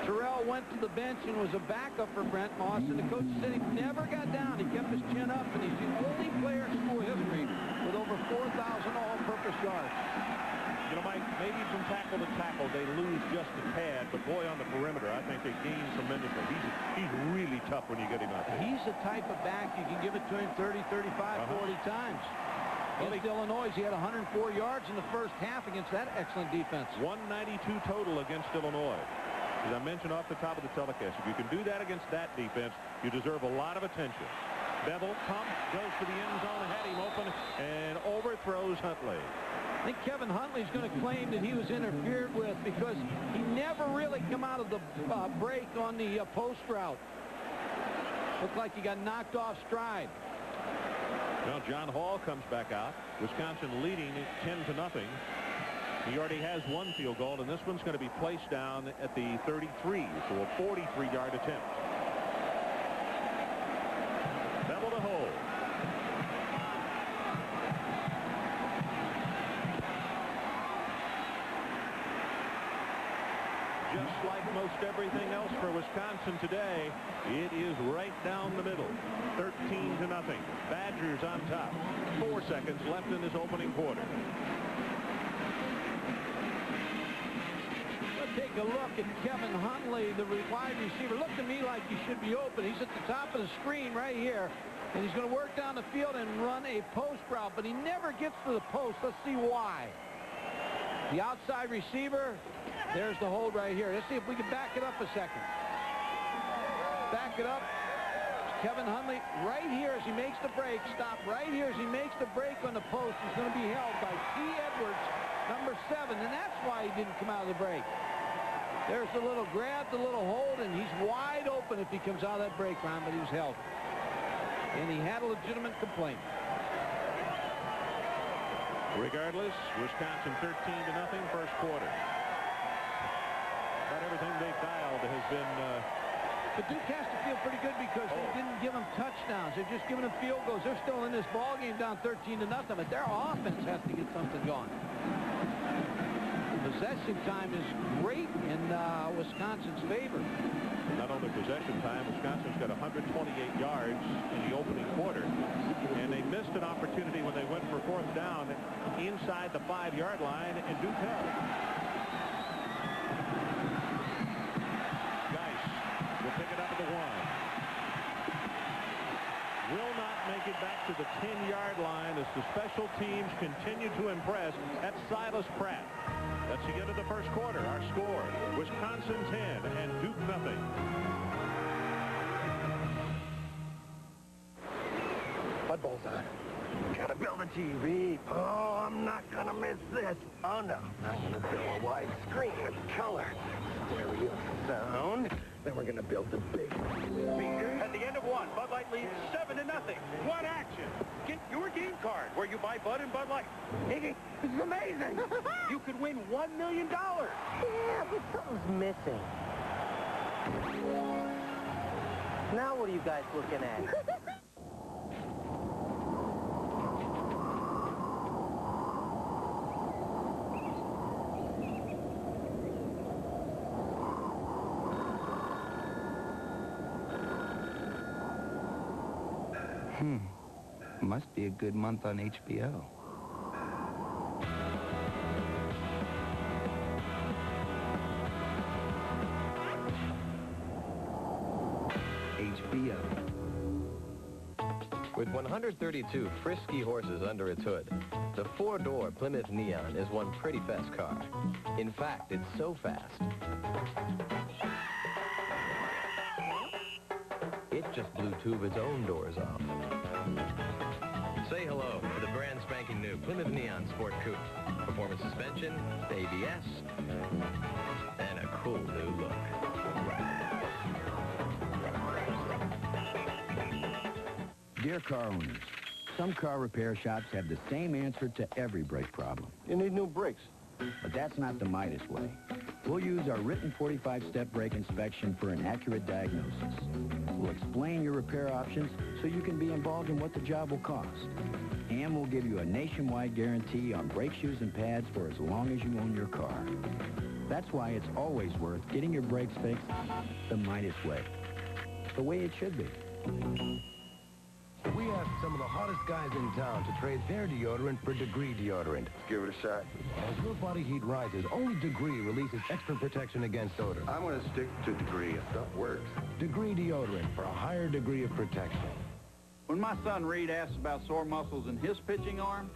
Terrell went to the bench and was a backup for Brent Moss, and the coach said he never got down. He kept his chin up, and he's the only player in school history with over 4,000 all-purpose yards. You know, Mike, maybe from tackle to tackle, they lose just a tad, but boy, on the perimeter, I think they gain tremendously. He's really tough when you get him out there. He's the type of back you can give it to him 30, 35, 40 times. Against Illinois, he had 104 yards in the first half against that excellent defense. 192 total against Illinois. As I mentioned off the top of the telecast, if you can do that against that defense, you deserve a lot of attention. Bevel pump, goes for the end zone, had him open, and overthrows Huntley. I think Kevin Huntley's going to claim that he was interfered with because he never really come out of the break on the post route. Looked like he got knocked off stride. Well, John Hall comes back out. Wisconsin leading 10-0. He already has one field goal, and this one's going to be placed down at the 33, so a 43-yard attempt. Bevel to hold. Just like most everything else for Wisconsin today, it is right down the middle. 13-0. Badgers on top. 4 seconds left in this opening quarter. Let's take a look at Kevin Huntley, the wide receiver. Looked to me like he should be open. He's at the top of the screen right here, and he's going to work down the field and run a post route, but he never gets to the post. Let's see why. The outside receiver, there's the hold right here. Let's see if we can back it up a second. Back it up. Kevin Huntley right here as he makes the break. Stop right here as he makes the break on the post. He's going to be held by T. Edwards, number 7, and that's why he didn't come out of the break. There's the little grab, the little hold, and he's wide open if he comes out of that break, Ron, but he was held. And he had a legitimate complaint. Regardless, Wisconsin 13-0 first quarter. About everything they've dialed has been... But Duke has to feel pretty good because they didn't give them touchdowns. They're just giving them field goals. They're still in this ball game down 13-0, but their offense has to get something going. Possession time is great in Wisconsin's favor. Not only possession time, Wisconsin's got 128 yards in the opening quarter. And they missed an opportunity when they went for 4th down inside the 5-yard line, and Duke held. Geis will pick it up at the 1. Will not make it back to the 10-yard line as the special teams continue to impress at Silas Pratt. That's the end of the first quarter. Our score, Wisconsin 10 and Duke 0. Football's on. Gotta build a TV. Oh, I'm not gonna miss this. Oh, no. I'm gonna build a wide screen with color. Stereo sound. Then we're gonna build the big speakers. At the end of 1, Bud Light leads 7-0. What action? Get your game card where you buy Bud and Bud Light. Iggy, this is amazing. You could win $1 million. Yeah, but something's missing. Now what are you guys looking at? Must be a good month on HBO. HBO. With 132 frisky horses under its hood, the 4-door Plymouth Neon is one pretty fast car. In fact, it's so fast, it just blew 2 of its own doors off. Say hello to the brand spanking new Plymouth Neon Sport Coupe. Performance suspension, ABS, and a cool new look. Dear car owners, some car repair shops have the same answer to every brake problem. You need new brakes. But that's not the Midas way. We'll use our written 45-step brake inspection for an accurate diagnosis. We'll explain your repair options so you can be involved in what the job will cost. And we'll give you a nationwide guarantee on brake shoes and pads for as long as you own your car. That's why it's always worth getting your brakes fixed the Midas way. The way it should be. We asked some of the hottest guys in town to trade their deodorant for Degree deodorant. Give it a shot. As your body heat rises, only Degree releases extra protection against odor. I'm going to stick to Degree. Stuff works. Degree deodorant for a higher degree of protection. When my son Reed asks about sore muscles in his pitching arm,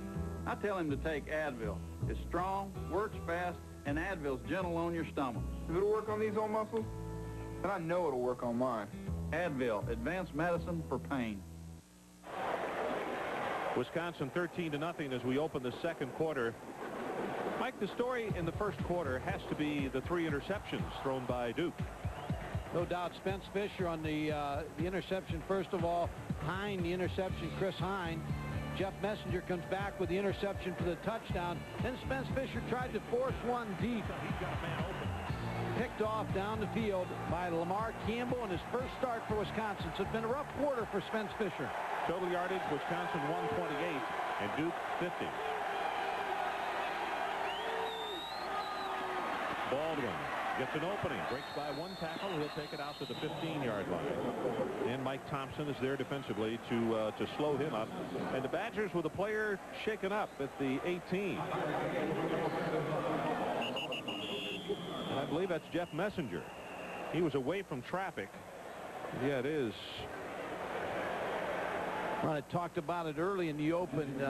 I tell him to take Advil. It's strong, works fast, and Advil's gentle on your stomach. If it'll work on these old muscles, then I know it'll work on mine. Advil, advanced medicine for pain. Wisconsin 13-0 as we open the second quarter. Mike, the story in the first quarter has to be the 3 interceptions thrown by Duke. No doubt. Spence Fisher on the interception. First of all, Hine, the interception, Chris Hine. Jeff Messenger comes back with the interception for the touchdown. Then Spence Fisher tried to force one deep. He's got a man open. Picked off down the field by Lamar Campbell in his first start for Wisconsin. So it's been a rough quarter for Spence Fisher. Total yardage, Wisconsin 128 and Duke 50. Baldwin gets an opening, breaks by 1 tackle. He'll take it out to the 15-yard line. And Mike Thompson is there defensively to slow him up. And the Badgers with a player shaken up at the 18. And I believe that's Jeff Messenger. He was away from traffic. Yeah, it is. Well, I talked about it early in the open.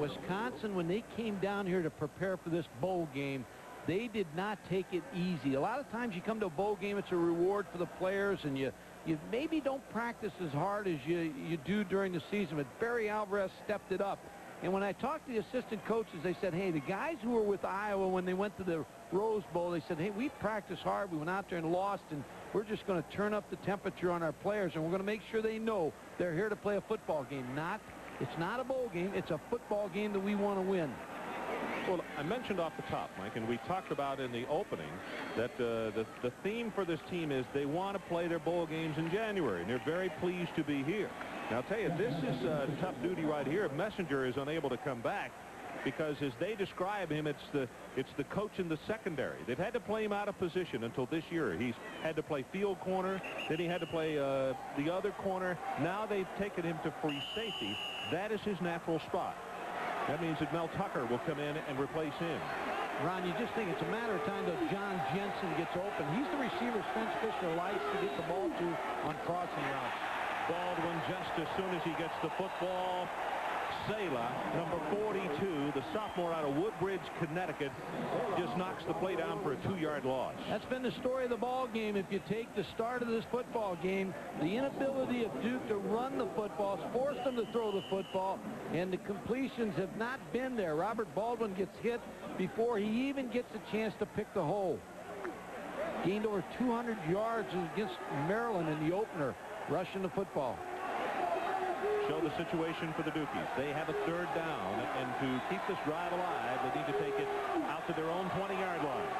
Wisconsin, when they came down here to prepare for this bowl game, they did not take it easy. A lot of times you come to a bowl game, it's a reward for the players, and you maybe don't practice as hard as you do during the season. But Barry Alvarez stepped it up. And when I talked to the assistant coaches, they said, hey, the guys who were with Iowa when they went to the Rose Bowl, they said, hey, we practiced hard. We went out there and lost, and we're just going to turn up the temperature on our players, and we're going to make sure they know they're here to play a football game. It's not a bowl game. It's a football game that we want to win. Well, I mentioned off the top, Mike, and we talked about in the opening that the theme for this team is they want to play their bowl games in January, and they're very pleased to be here. Now, I'll tell you, this is tough duty right here if Messenger is unable to come back, because as they describe him, it's the coach in the secondary. They've had to play him out of position until this year. He's had to play field corner, then he had to play the other corner. Now they've taken him to free safety. That is his natural spot. That means that Mel Tucker will come in and replace him. Ron, you just think it's a matter of time that John Jensen gets open. He's the receiver Spence Fisher likes to get the ball to on crossing routes. Baldwin, just as soon as he gets the football, Sala, number 42, the sophomore out of Woodbridge, Connecticut, just knocks the play down for a 2-yard loss. That's been the story of the ball game. If you take the start of this football game, the inability of Duke to run the football has forced them to throw the football, and the completions have not been there. Robert Baldwin gets hit before he even gets a chance to pick the hole. Gained over 200 yards against Maryland in the opener, rushing the football. Show the situation for the Dukies. They have a 3rd down, and to keep this drive alive, they need to take it out to their own 20-yard line.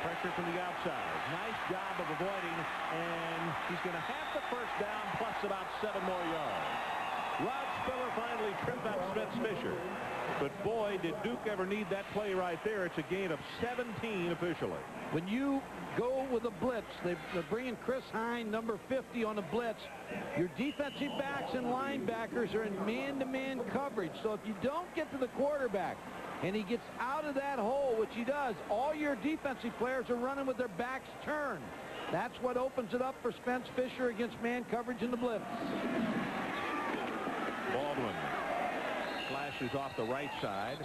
Pressure from the outside. Nice job of avoiding, and he's going to have the 1st down plus about 7 more yards. Rod Spiller finally tripped out Spence Fisher. But boy, did Duke ever need that play right there. It's a gain of 17 officially. When you go with a blitz, they're bringing Chris Hine, number 50, on the blitz. Your defensive backs and linebackers are in man-to-man coverage. So if you don't get to the quarterback and he gets out of that hole, which he does, all your defensive players are running with their backs turned. That's what opens it up for Spence Fisher against man coverage in the blitz. Baldwin flashes off the right side.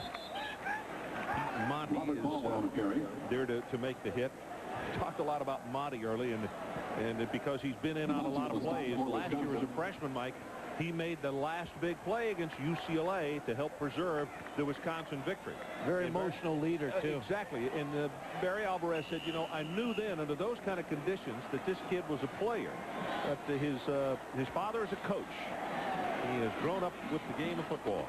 Monty is there to make the hit. Talked a lot about Monty early, and because he's been in on a lot of plays. Last year as a freshman, Mike, he made the last big play against UCLA to help preserve the Wisconsin victory. Very emotional leader, too. Exactly. And Barry Alvarez said, you know, I knew then under those kind of conditions that this kid was a player. But his father is a coach. He has grown up with the game of football.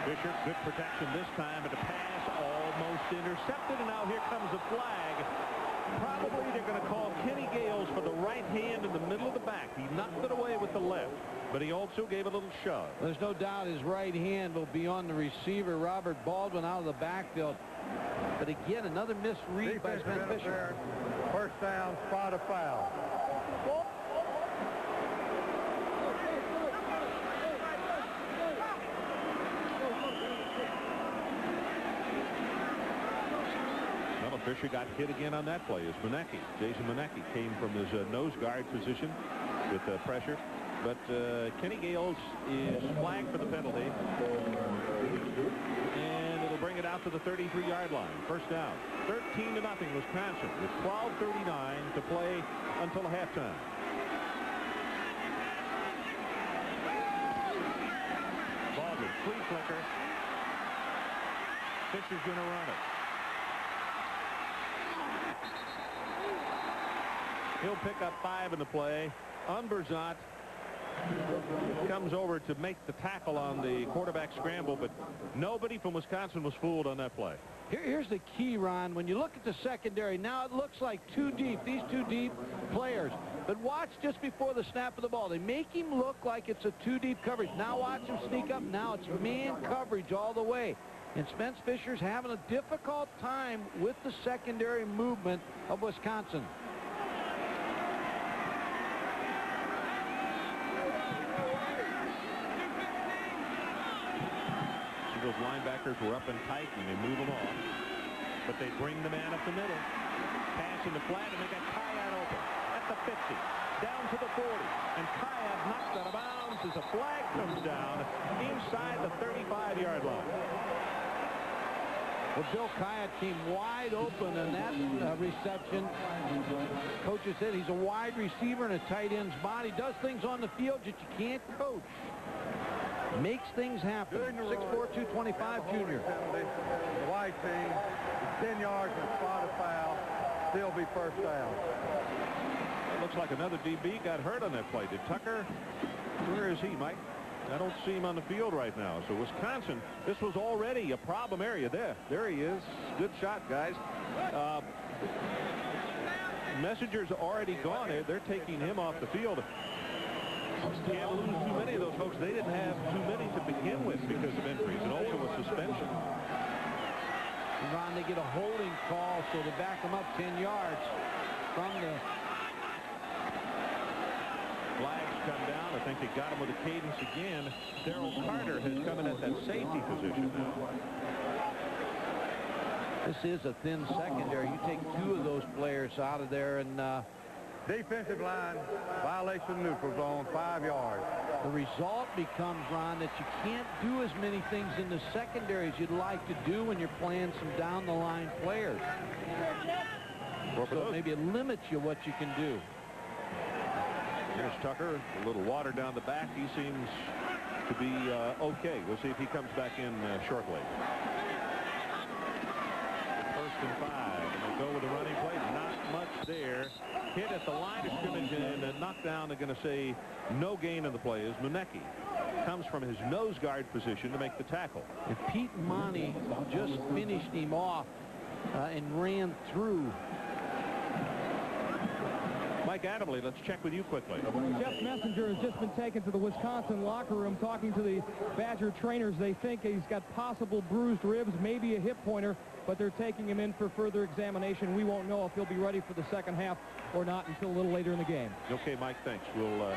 Fisher, good protection this time, but the pass almost intercepted, and now here comes a flag. Probably they're going to call Kenny Gales for the right hand in the middle of the back. He knocked it away with the left, but he also gave a little shove. There's no doubt his right hand will be on the receiver, Robert Baldwin, out of the backfield. But again, another misread by Spence Fisher. 1st down, spot a foul. Fisher got hit again on that play as Jason Manecki came from his nose guard position with pressure. But Kenny Gales is flagged for the penalty. And it'll bring it out to the 33-yard line. First down. 13-0 Wisconsin with 12:39 to play until halftime. Baldwin, flea flicker. Fisher's going to run it. He'll pick up 5 in the play. Unberzot comes over to make the tackle on the quarterback scramble, but nobody from Wisconsin was fooled on that play. Here's the key, Ron. When you look at the secondary, now it looks like too deep, these two deep players. But watch just before the snap of the ball. They make him look like it's a too deep coverage. Now watch him sneak up. Now it's man coverage all the way. And Spence Fisher's having a difficult time with the secondary movement of Wisconsin. Those linebackers were up and tight, and they move them off. But they bring the man up the middle. Pass in the flat, and they got Kayat open. At the 50, down to the 40. And Kayat knocked out of bounds as a flag comes down inside the 35-yard line. Well, Bill Kayat came wide open in that reception. Coaches said he's a wide receiver in a tight end's body. Does things on the field that you can't coach. Makes things happen. 6'4", 225 junior. The white team, 10 yards and spot a foul. Still be first down. It looks like another DB got hurt on that play. Did Tucker? Where is he, Mike? I don't see him on the field right now. So Wisconsin, this was already a problem area. There he is. Good shot, guys. Messenger's already gone. They're taking him off the field. Can't lose too many of those folks. They didn't have too many to begin with because of injuries and also with suspension. And Ron, they get a holding call, so they back them up 10 yards from the... Flags come down. I think they got him with a cadence again. Terrell Carter has come in at that safety position now. This is a thin secondary. You take 2 of those players out of there and... defensive line, violation neutral zone, 5 yards. The result becomes, Ron, that you can't do as many things in the secondary as you'd like to do when you're playing some down-the-line players. So maybe it limits you what you can do. Here's Tucker, a little water down the back. He seems to be okay. We'll see if he comes back in shortly. 1st and 5, and they go with a running play. Not much there. Hit at the line of scrimmage and knocked down. They're going to say no gain in the play as Munecki comes from his nose guard position to make the tackle. And Pete Monty just finished him off and ran through. Mike Adamley, let's check with you quickly. Jeff Messenger has just been taken to the Wisconsin locker room talking to the Badger trainers. They think he's got possible bruised ribs, maybe a hip pointer, but they're taking him in for further examination. We won't know if he'll be ready for the second half or not until a little later in the game. Okay, Mike, thanks. We'll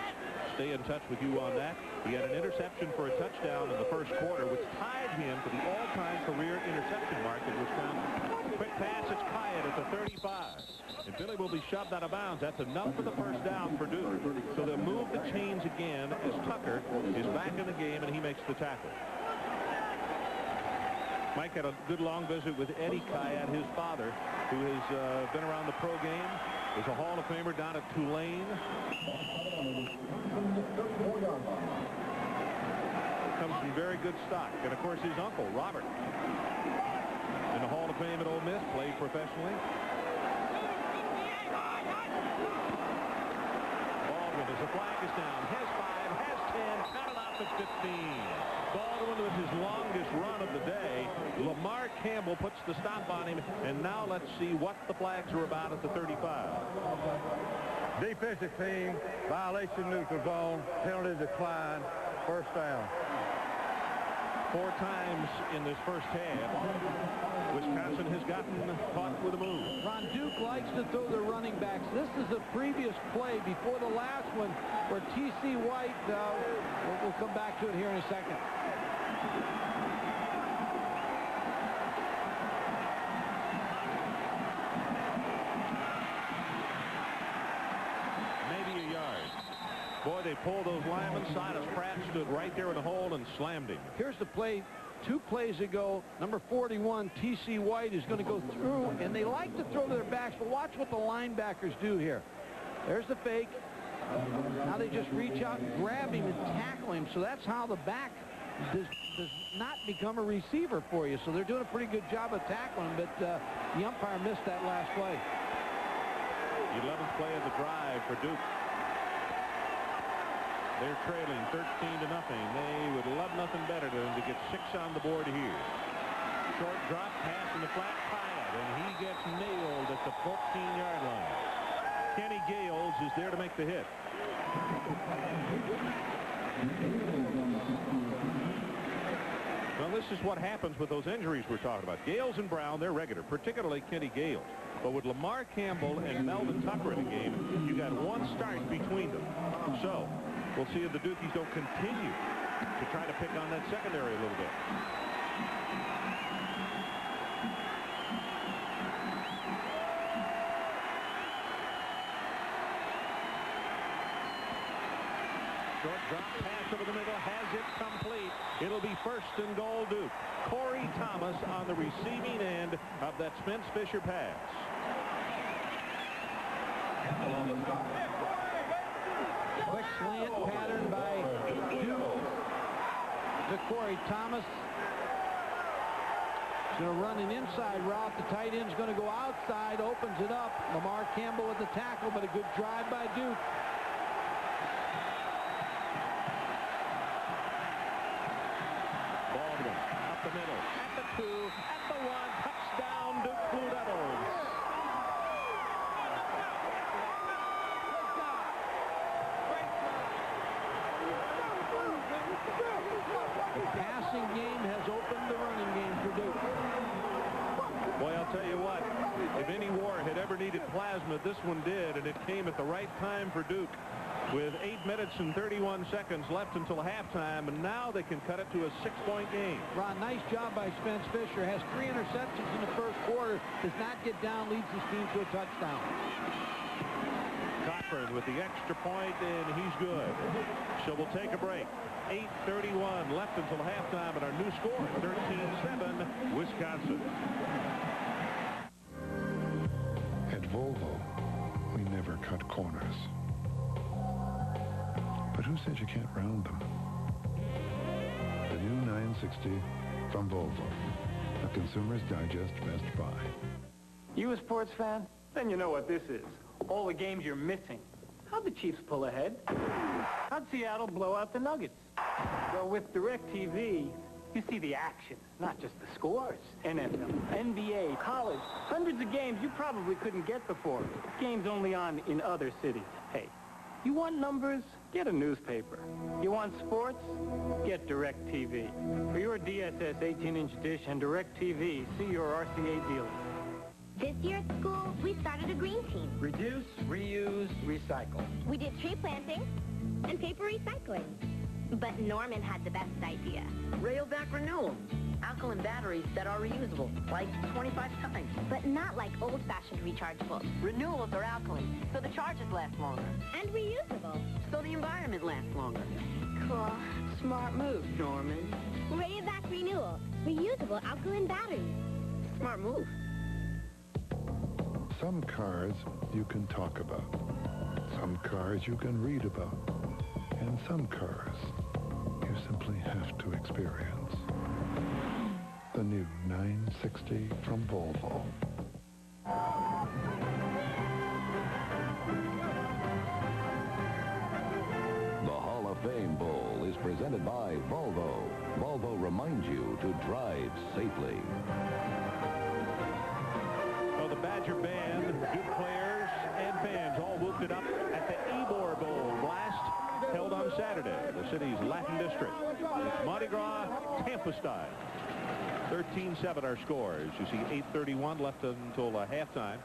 stay in touch with you on that. He had an interception for a touchdown in the first quarter, which tied him to the all-time career interception mark in Wisconsin. Quick pass, it's Kayat at the 35. And Billy will be shoved out of bounds. That's enough for the first down for Duke. So they'll move the chains again as Tucker is back in the game and he makes the tackle. Mike had a good long visit with Eddie Kayat, his father, who has been around the pro game. Is a Hall of Famer down at Tulane. Comes from very good stock. And, of course, his uncle, Robert, in the Hall of Fame at Ole Miss, played professionally. Baldwin, as the flag is down, has 5, has 10, counted off at 15. Baldwin with his longest run of the day. Lamar Campbell puts the stop on him, and now let's see what the flags are about at the 35. Defensive team, violation neutral zone, penalty decline, first down. 4 times in this first half, Wisconsin has gotten caught with a move. Ron, Duke likes to throw their running backs. This is a previous play before the last one where T.C. White, we'll come back to it here in a second. Maybe a yard. Boy, they pulled those linemen. Silas Pratt stood right there in the hole and slammed him. Here's the play. 2 plays ago, number 41, T.C. White, is going to go through, and they like to throw to their backs, but watch what the linebackers do here. There's the fake. Now they just reach out and grab him and tackle him, so that's how the back does not become a receiver for you. So they're doing a pretty good job of tackling him, but the umpire missed that last play. 11th play of the drive for Duke. They're trailing 13-0. They would love nothing better than to get 6 on the board here. Short drop pass in the flat Pyatt, and he gets nailed at the 14-yard line. Kenny Gales is there to make the hit. Well, this is what happens with those injuries we're talking about. Gales and Brown, they're regular, particularly Kenny Gales. But with Lamar Campbell and Melvin Tucker in the game, you got one start between them. So we'll see if the Dukies don't continue to try to pick on that secondary a little bit. Short drop pass over the middle, has it complete. It'll be 1st and goal Duke. Corey Thomas on the receiving end of that Spence Fisher pass. Quick slant pattern by Duke to Corey Thomas. He's going to run an inside route. The tight end's going to go outside, opens it up. Lamar Campbell with the tackle, but a good drive by Duke. Baldwin up the middle, at the 2, at the 1, touchdown Duke Blue Devils. The passing game has opened the running game for Duke. Boy, I'll tell you what, if any war had ever needed plasma, this one did, and it came at the right time for Duke. With 8 minutes and 31 seconds left until halftime, and now they can cut it to a 6-point game. Ron, nice job by Spence Fisher. Has 3 interceptions in the first quarter. Does not get down, leads his team to a touchdown. Cochran with the extra point, and he's good. So we'll take a break. 8:31 left until halftime, and our new score, 13-7, Wisconsin. At Volvo, we never cut corners. But who said you can't round them? The new 960 from Volvo, a Consumer's Digest Best Buy. You a sports fan? Then you know what this is. All the games you're missing. How'd the Chiefs pull ahead? How'd Seattle blow out the Nuggets? Well, with DirecTV, you see the action, not just the scores. NFL, NBA, college, hundreds of games you probably couldn't get before. Games only on in other cities. Hey, you want numbers? Get a newspaper. You want sports? Get DirecTV. For your DSS 18-inch dish and DirecTV, see your RCA dealer. This year at school, we started a green team. Reduce, reuse, recycle. We did tree planting and paper recycling. But Norman had the best idea. Railback renewal. Alkaline batteries that are reusable, like 25 times. But not like old-fashioned rechargeables. Renewables are alkaline, so the charges last longer. And reusable. So the environment lasts longer. Cool. Smart move, Norman. Railback renewal. Reusable alkaline batteries. Smart move. Some cars you can talk about. Some cars you can read about. And some cars you simply have to experience. The new 960 from Volvo. The Hall of Fame Bowl is presented by Volvo. Volvo reminds you to drive safely. Well, the Badger Band, Duke players and fans all whooped it up at the Ybor Bowl blast held on Saturday, the city's Latin district. It's Mardi Gras, Tampa style. 13-7 our scores. You see 8:31 left until halftime.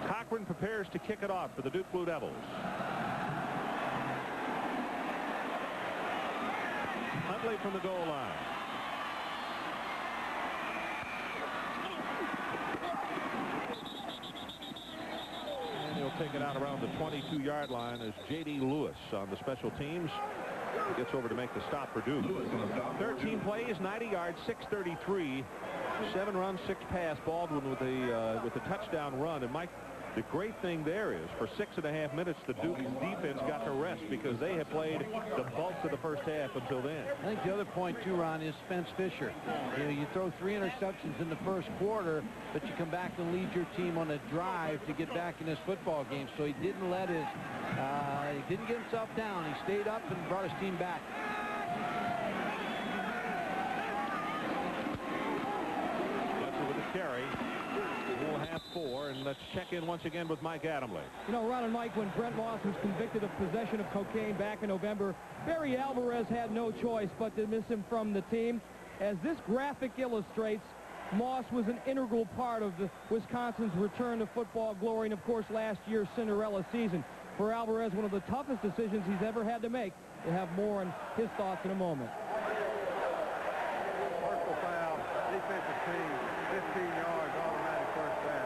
Cochran prepares to kick it off for the Duke Blue Devils. Huntley from the goal line. And he'll take it out around the 22-yard line as J.D. Lewis on the special teams. Gets over to make the stop for Duke. 13 plays, 90 yards, 633. 7 runs, 6 pass. Baldwin with the touchdown run. And Mike, the great thing there is for 6.5 minutes the Duke defense got to rest because they had played the bulk of the first half until then. I think the other point too, Ron, is Spence Fisher. You know, you throw 3 interceptions in the first quarter, but you come back and lead your team on a drive to get back in this football game. So he didn't let his he didn't get himself down. He stayed up and brought his team back. Fletcher with the carry. We'll have 4, and let's check in once again with Mike Adamle. You know, Ron and Mike, when Brent Moss was convicted of possession of cocaine back in November, Barry Alvarez had no choice but to dismiss him from the team. As this graphic illustrates, Moss was an integral part of Wisconsin's return to football glory and, of course, last year's Cinderella season. For Alvarez, one of the toughest decisions he's ever had to make. We'll have more on his thoughts in a moment. Personal foul, defensive team, 15 yards, automatic first down.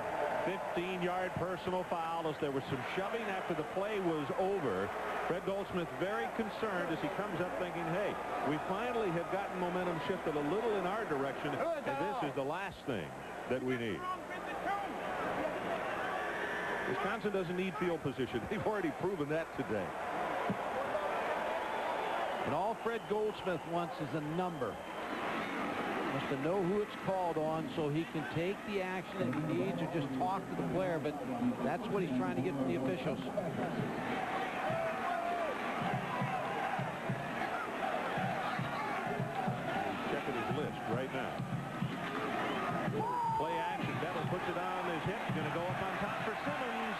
15-yard personal foul as there was some shoving after the play was over. Fred Goldsmith very concerned as he comes up thinking, hey, we finally have gotten momentum shifted a little in our direction, and this is the last thing that we need. Wisconsin doesn't need field position. They've already proven that today. And all Fred Goldsmith wants is a number. Wants to know who it's called on so he can take the action that he needs or just talk to the player, but that's what he's trying to get from the officials. Checking his list right now. Play action. Devil puts it on his hip. Going to go up on top for Simmons.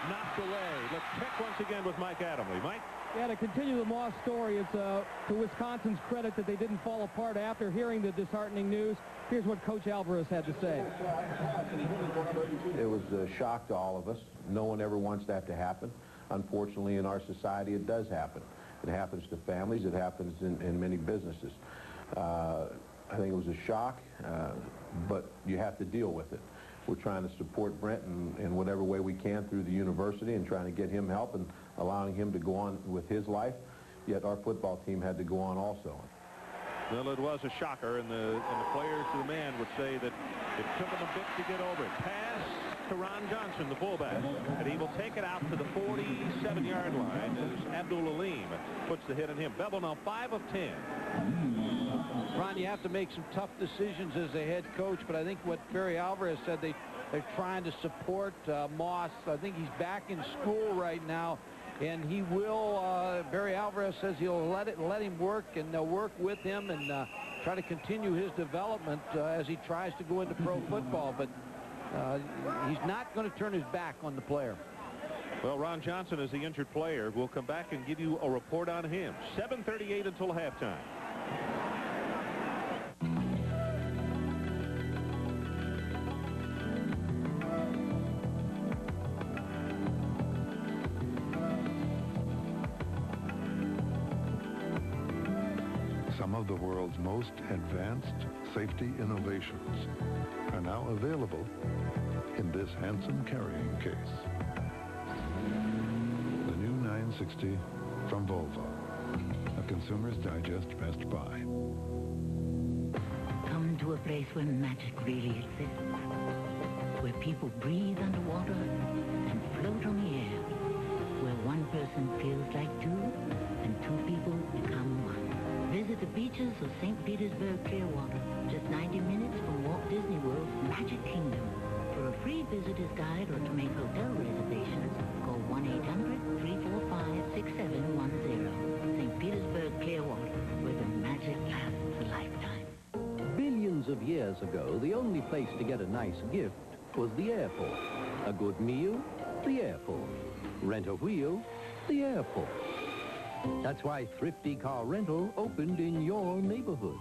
Knocked away. Let's check once again with Mike Adamle. Mike? Yeah, to continue the Moss story, it's to Wisconsin's credit that they didn't fall apart after hearing the disheartening news. Here's what Coach Alvarez had to say. It was a shock to all of us. No one ever wants that to happen. Unfortunately, in our society, it does happen. It happens to families. It happens in many businesses. I think it was a shock, but you have to deal with it. We're trying to support Brent in whatever way we can through the university and trying to get him help and allowing him to go on with his life. Yet our football team had to go on also. Well, it was a shocker, and the players to the man would say that it took him a bit to get over it. Pass to Ron Johnson, the fullback, and he will take it out to the 47-yard line as Abdul Aleem puts the hit on him. Bevel now 5 of 10. Ron, you have to make some tough decisions as a head coach, but I think what Barry Alvarez said, they're trying to support Moss. I think he's back in school right now, and he will, Barry Alvarez says he'll let him work, and they'll work with him and try to continue his development as he tries to go into pro football, but he's not going to turn his back on the player. Well, Ron Johnson is the injured player. We'll come back and give you a report on him. 7:38 until halftime. Some of the world's most advanced safety innovations are now available in this handsome carrying case. The new 960 from Volvo, a Consumer's Digest Best Buy. Come to a place where magic really exists, where people breathe underwater and float on the air, where one person feels like two and two people become one. Visit the beaches of St. Petersburg, Clearwater, just 90 minutes from Walt Disney World's Magic Kingdom. For a free visitor's guide or to make hotel reservations, call 1-800-345-6710. St. Petersburg, Clearwater, where the magic lasts a lifetime. Billions of years ago, the only place to get a nice gift was the airport. A good meal? The airport. Rent a wheel? The airport. That's why Thrifty Car Rental opened in your neighborhood.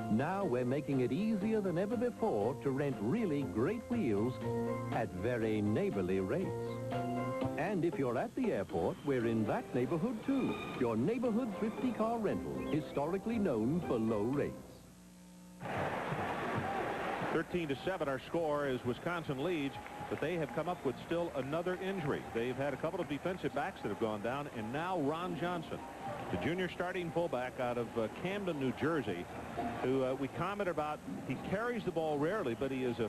Now we're making it easier than ever before to rent really great wheels at very neighborly rates. And if you're at the airport, we're in that neighborhood too. Your neighborhood Thrifty Car Rental, historically known for low rates. 13-7 our score as Wisconsin leads, but they have come up with still another injury. They've had a couple of defensive backs that have gone down, and now Ron Johnson, the junior starting fullback out of Camden, New Jersey, who we commented about. He carries the ball rarely, but he's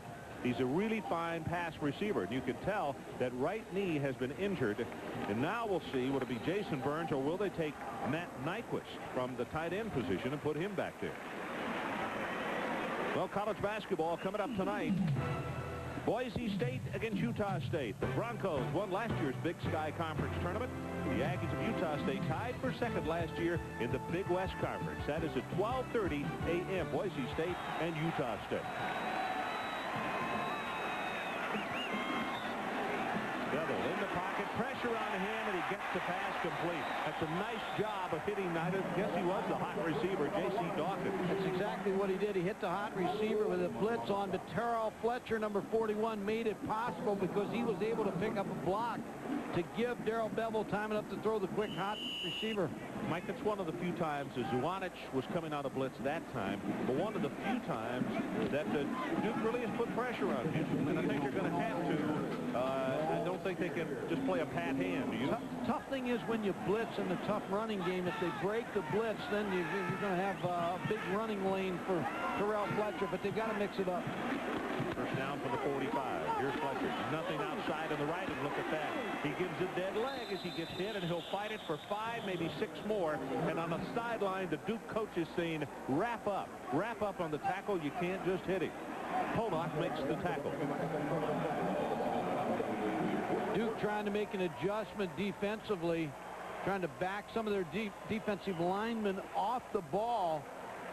a really fine pass receiver, and you can tell that right knee has been injured. And now we'll see, will it be Jason Burns, or will they take Matt Nyquist from the tight end position and put him back there? Well, college basketball coming up tonight. Boise State against Utah State. The Broncos won last year's Big Sky Conference tournament. The Aggies of Utah State tied for second last year in the Big West Conference. That is at 12:30 a.m. Boise State and Utah State. Bevel in the pocket, pressure on him, and he gets the pass complete. That's a nice job of hitting, I guess he was the hot receiver, J.C. Dawkins. That's exactly what he did. He hit the hot receiver with a blitz on, but Terrell Fletcher, number 41, made it possible because he was able to pick up a block to give Darrell Bevel time enough to throw the quick hot receiver. Mike, it's one of the few times as Zuanich was coming out of blitz that time, but one of the few times that Duke really has put pressure on him, and I think they're going to have to. I don't think they can just play a pat hand, do you? Tough thing is when you blitz in the tough running game, if they break the blitz, then you're going to have a big running lane for Terrell Fletcher, but they've got to mix it up. First down from the 45. Here's Fletcher. Nothing outside on the right, and look at that. He gives a dead leg as he gets hit, and he'll fight it for 5, maybe 6 more. And on the sideline, the Duke coach is saying, wrap up. Wrap up on the tackle. You can't just hit him. Pollock makes the tackle. Duke trying to make an adjustment defensively, trying to back some of their defensive linemen off the ball,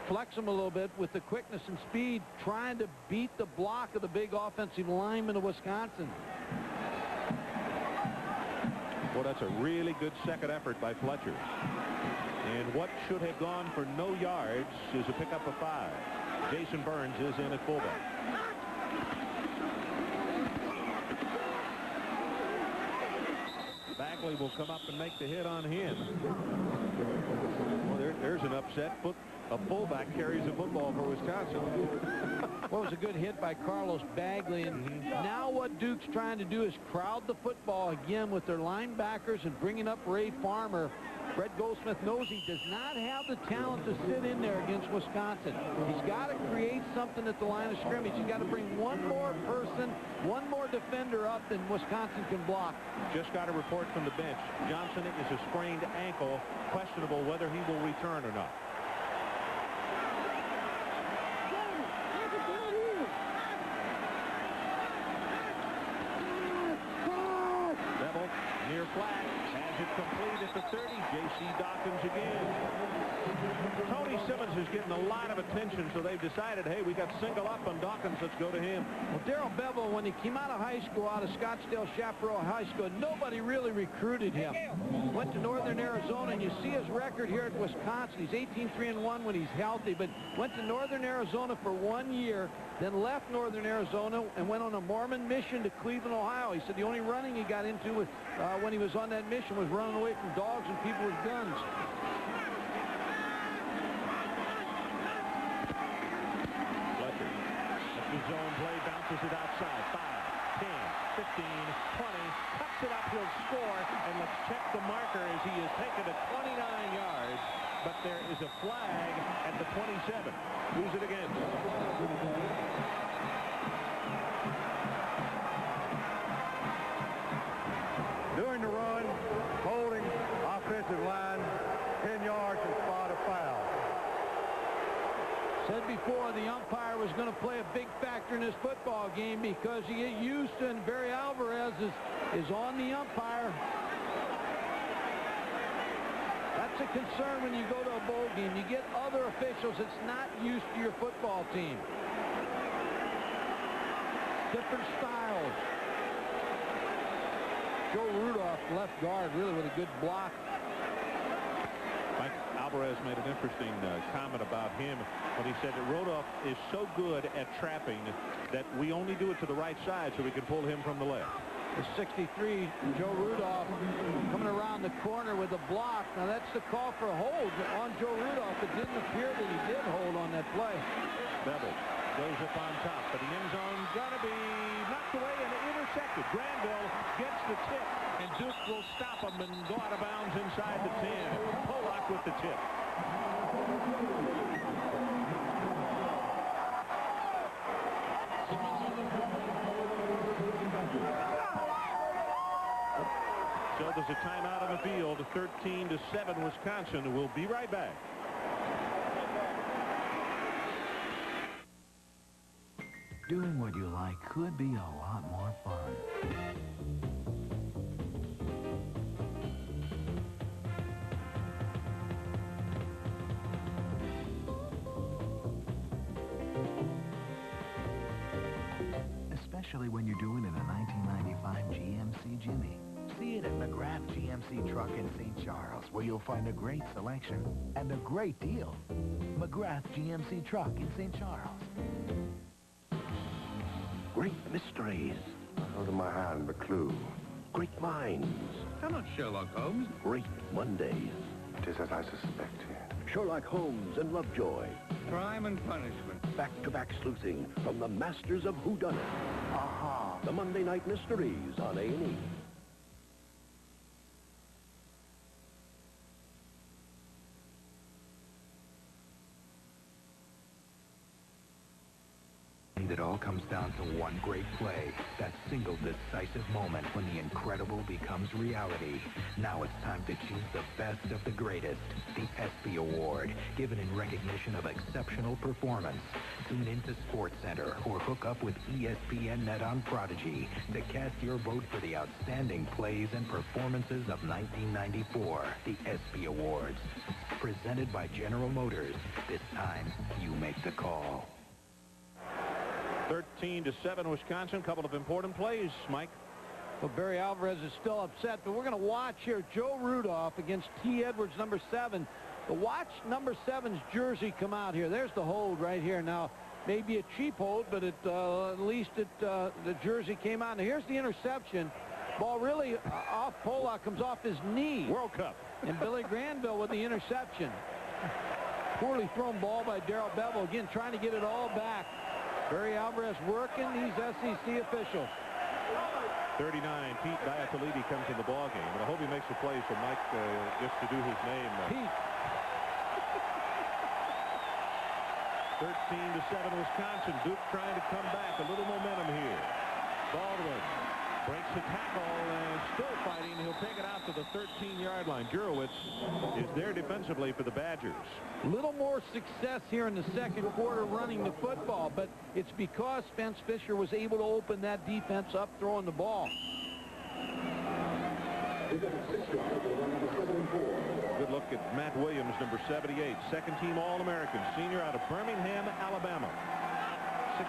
flex them a little bit with the quickness and speed, trying to beat the block of the big offensive lineman of Wisconsin. Well, that's a really good second effort by Fletcher. And what should have gone for no yards is a pickup of 5. Jason Burns is in at fullback. Bagley will come up and make the hit on him. Well, there's an upset. A fullback carries the football for Wisconsin. Well, it was a good hit by Carlos Bagley. And now what Duke's trying to do is crowd the football again with their linebackers and bringing up Ray Farmer. Brett Goldsmith knows he does not have the talent to sit in there against Wisconsin. He's got to create something at the line of scrimmage. He's got to bring one more person, one more defender up than Wisconsin can block. Just got a report from the bench. Johnson is a sprained ankle, questionable whether he will return or not. Bevel near flag. Has it complete at the 30. J.C. Dawkins again. Tony Simmons is getting a lot of attention, so they've decided, hey, we got single up on Dawkins. Let's go to him. Well, Darrell Bevel, when he came out of high school, out of Scottsdale Chaparral High School, nobody really recruited him. Went to Northern Arizona, and you see his record here at Wisconsin. He's 18-3-1 when he's healthy, but went to Northern Arizona for 1 year, then left Northern Arizona and went on a Mormon mission to Cleveland, Ohio. He said the only running he got into was, when he was on that mission was running away from dogs and people with guns. Fletcher, that's the zone play, bounces it outside. 5, 10, 15, 20, cuts it up, he'll score, and let's check the marker as he is taken to 29 yards, but there is a flag at the 27. Who's it against? During the run, holding offensive line, 10 yards and spot a foul. Said before, the umpire was going to play a big factor in this football game because Houston, Barry Alvarez is on the umpire. That's a concern when you go to a bowl game. You get other officials that's not used to your football team. Different styles. Joe Rudolph, left guard, really with a good block. Mike Alvarez made an interesting comment about him when he said that Rudolph is so good at trapping that we only do it to the right side so we can pull him from the left. The 63, Joe Rudolph, coming around the corner with a block. Now that's the call for a hold on Joe Rudolph. It didn't appear that he did hold on that play. Bevel goes up on top, but the end zone's going to be knocked away and intercepted. Granville gets the tip, and Duke will stop him and go out of bounds inside the 10. Pollock with the tip. So there's a timeout on the field. 13-7 Wisconsin. We'll be right back. Doing what you like could be a lot more fun. Especially when you're doing it in a 1995 GMC Jimmy. See it at McGrath GMC Truck in St. Charles, where you'll find a great selection and a great deal. McGrath GMC Truck in St. Charles. Great mysteries. Hold in my hand the clue. Great minds. Hello, Sherlock Holmes. Great Mondays. It is as I suspected. Sherlock Holmes and Lovejoy. Crime and punishment. Back-to-back sleuthing from the masters of whodunit. Aha! The Monday Night Mysteries on A&E. It all comes down to one great play, that single decisive moment when the incredible becomes reality. Now it's time to choose the best of the greatest, the ESPY Award, given in recognition of exceptional performance. Tune into SportsCenter or hook up with ESPN Net on Prodigy to cast your vote for the outstanding plays and performances of 1994, the ESPY Awards. Presented by General Motors. This time, you make the call. 13-7 Wisconsin. Couple of important plays, Mike. Well, Barry Alvarez is still upset, but we're going to watch here Joe Rudolph against T. Edwards, number 7. But watch number 7's jersey come out here. There's the hold right here. Now, maybe a cheap hold, but at least the jersey came out. Now, here's the interception. Ball really off Pollock, comes off his knee. World Cup. And Billy Granville with the interception. Poorly thrown ball by Darrell Bevel. Again, trying to get it all back. Barry Alvarez working these SEC officials. 39, Pete Diatalidi comes in the ballgame, and I hope he makes a play for Mike just to do his name. Pete. 13-7 Wisconsin. Duke trying to come back. A little momentum here. Baldwin breaks the tackle and still fighting. He'll take it out to the 13-yard line. Jurowitz is there defensively for the Badgers. Little more success here in the second quarter running the football, but it's because Spence Fisher was able to open that defense up throwing the ball. Good look at Matt Williams, number 78, second-team All-American, senior out of Birmingham, Alabama. 6'5",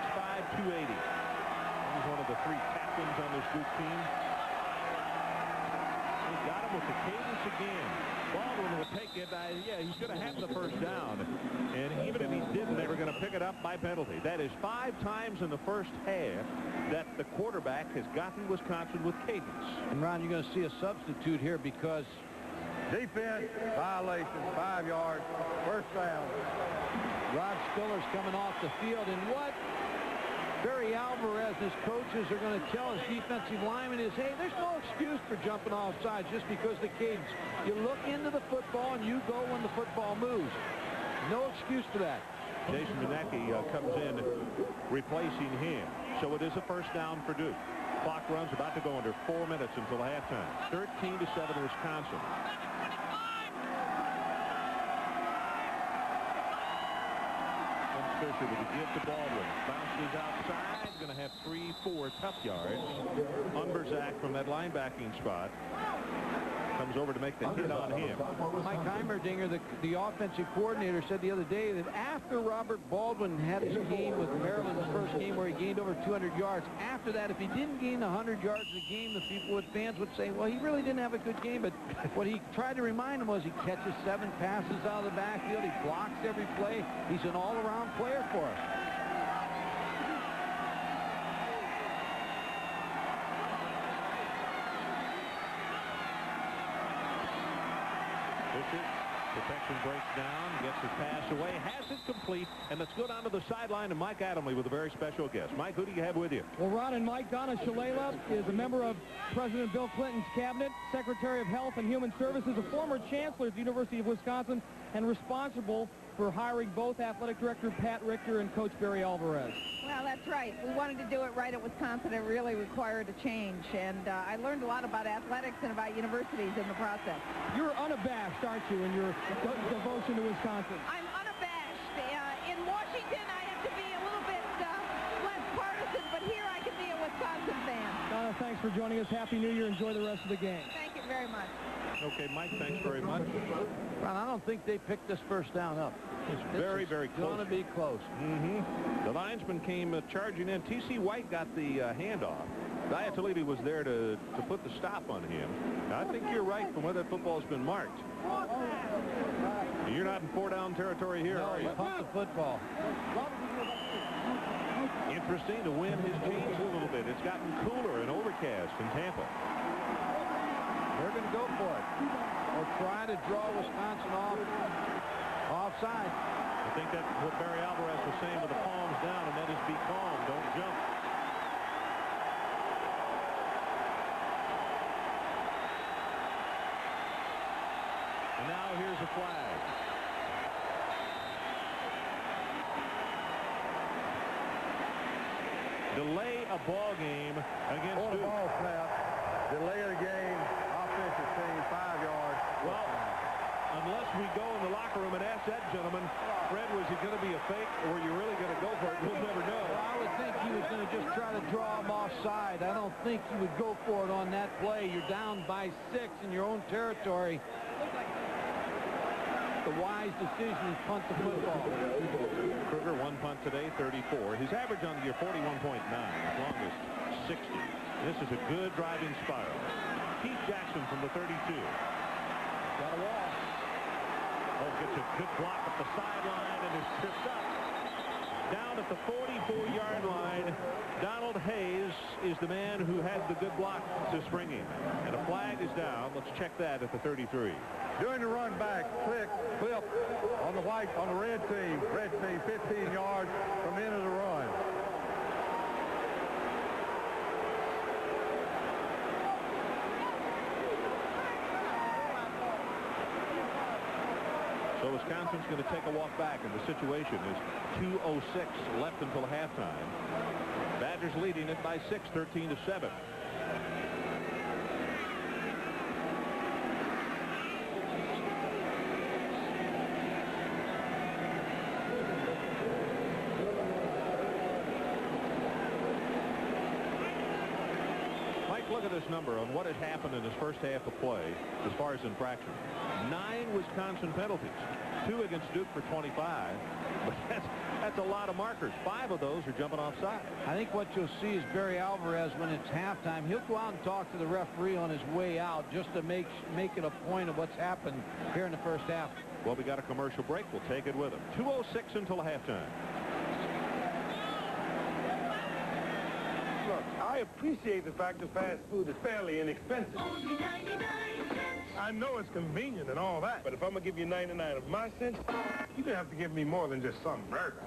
280. He's one of the 3 captains on this Duke team. He got him with the cadence again. Baldwin will take it. Yeah, he's going to have the first down. And even if he didn't, they were going to pick it up by penalty. That is 5 times in the first half that the quarterback has gotten Wisconsin with cadence. And, Ron, you're going to see a substitute here because... Defense, violation, 5 yards, first down. Rod Spiller's coming off the field. And what Barry Alvarez and his coaches are going to tell his defensive lineman is, hey, there's no excuse for jumping off sides just because the cadence. You look into the football and you go when the football moves. No excuse for that. Jason Manecki comes in replacing him. So it is a first down for Duke. Clock runs about to go under 4 minutes until halftime. 13-7 Wisconsin. Fisher with a give to Baldwin. Bounces outside. Going to have 3-4 tough yards. Unberzak from that linebacking spot comes over to make the hit on him. Mike Heimerdinger, the offensive coordinator, said the other day that after Robert Baldwin had his game with Maryland, his first game where he gained over 200 yards, after that, if he didn't gain 100 yards a game, fans would say, well, he really didn't have a good game. But what he tried to remind him was he catches 7 passes out of the backfield. He blocks every play. He's an all-around player for us. Protection breaks down, gets his pass away, has it complete, and let's go down to the sideline to Mike Adamle with a very special guest. Mike, who do you have with you? Well, Ron and Mike, Donna Shalala is a member of President Bill Clinton's cabinet, Secretary of Health and Human Services, a former chancellor at the University of Wisconsin, and responsible for hiring both athletic director Pat Richter and coach Barry Alvarez. Well, that's right. We wanted to do it right at Wisconsin. It really required a change, and I learned a lot about athletics and about universities in the process. You're unabashed, aren't you, in your devotion to Wisconsin? I'm unabashed. In Washington, I have to be a little bit less partisan, but here I can be a Wisconsin fan. Donna, thanks for joining us. Happy New Year. Enjoy the rest of the game. Thank you very much. Okay, Mike, thanks very much. Ron, I don't think they picked this first down up. It's very, very close. It's going to be close. The linesman came charging in. T.C. White got the handoff. Diatalibi was there to put the stop on him. Now, I think you're right from where that football's been marked. You're not in four-down territory here, are you? Pump the football. Interesting. The wind has changed a little bit. It's gotten cooler and overcast in Tampa. They're going to go for it. Or try to draw Wisconsin offside. I think that's what Barry Alvarez was saying with the palms down, and that is be calm, don't jump. And now here's a flag. Delay a ball game against Duke. Ball snap. Delay of the game. Offensive team, 5 yards. Well, unless we go in the locker room and ask that gentleman, Fred, was it going to be a fake or were you really going to go for it? We'll never know. Well, I would think he was going to just try to draw him offside. I don't think you would go for it on that play. You're down by 6 in your own territory. The wise decision is punt the football. Kruger, 1 punt today, 34. His average on the year, 41.9. His longest, 60. This is a good driving spiral. Keith Jackson from the 32. Got a wall. Oh, gets a good block at the sideline and is tripped up. Down at the 44-yard line, Donald Hayes is the man who had the good block to spring him. And a flag is down. Let's check that at the 33. Doing the run back, clip on the red team. Red team, 15 yards from the end of the run. So Wisconsin's going to take a walk back, and the situation is 2:06 left until halftime. Badgers leading it by 6, 13-7. Mike, look at this number on what has happened in his first half of play as far as infractions. 9 Wisconsin penalties, 2 against Duke for 25, but that's a lot of markers. 5 of those are jumping offside. I think what you'll see is Barry Alvarez, when it's halftime, he'll go out and talk to the referee on his way out just to make it a point of what's happened here in the first half. Well, we got a commercial break. We'll take it with him. 2:06 until halftime. Look, I appreciate the fact that fast food is fairly inexpensive. I know it's convenient and all that, but if I'm going to give you 99 of my cents, you're going to have to give me more than just some burger.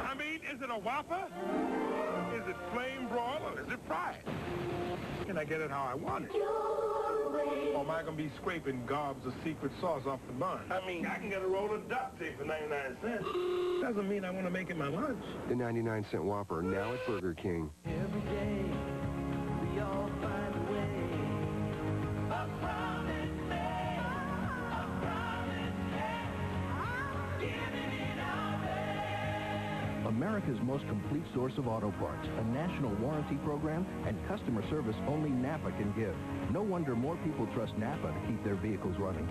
I mean, is it a Whopper? Is it flame broil or is it fried? Can I get it how I want it? Or am I going to be scraping gobs of secret sauce off the bun? I mean, I can get a roll of duct tape for 99 cents. Doesn't mean I want to make it my lunch. The 99-cent Whopper, now at Burger King. Every day, we all find a way. A promise made, a promise made. I'm giving it all back. America's most complete source of auto parts, a national warranty program, and customer service only Napa can give. No wonder more people trust Napa to keep their vehicles running.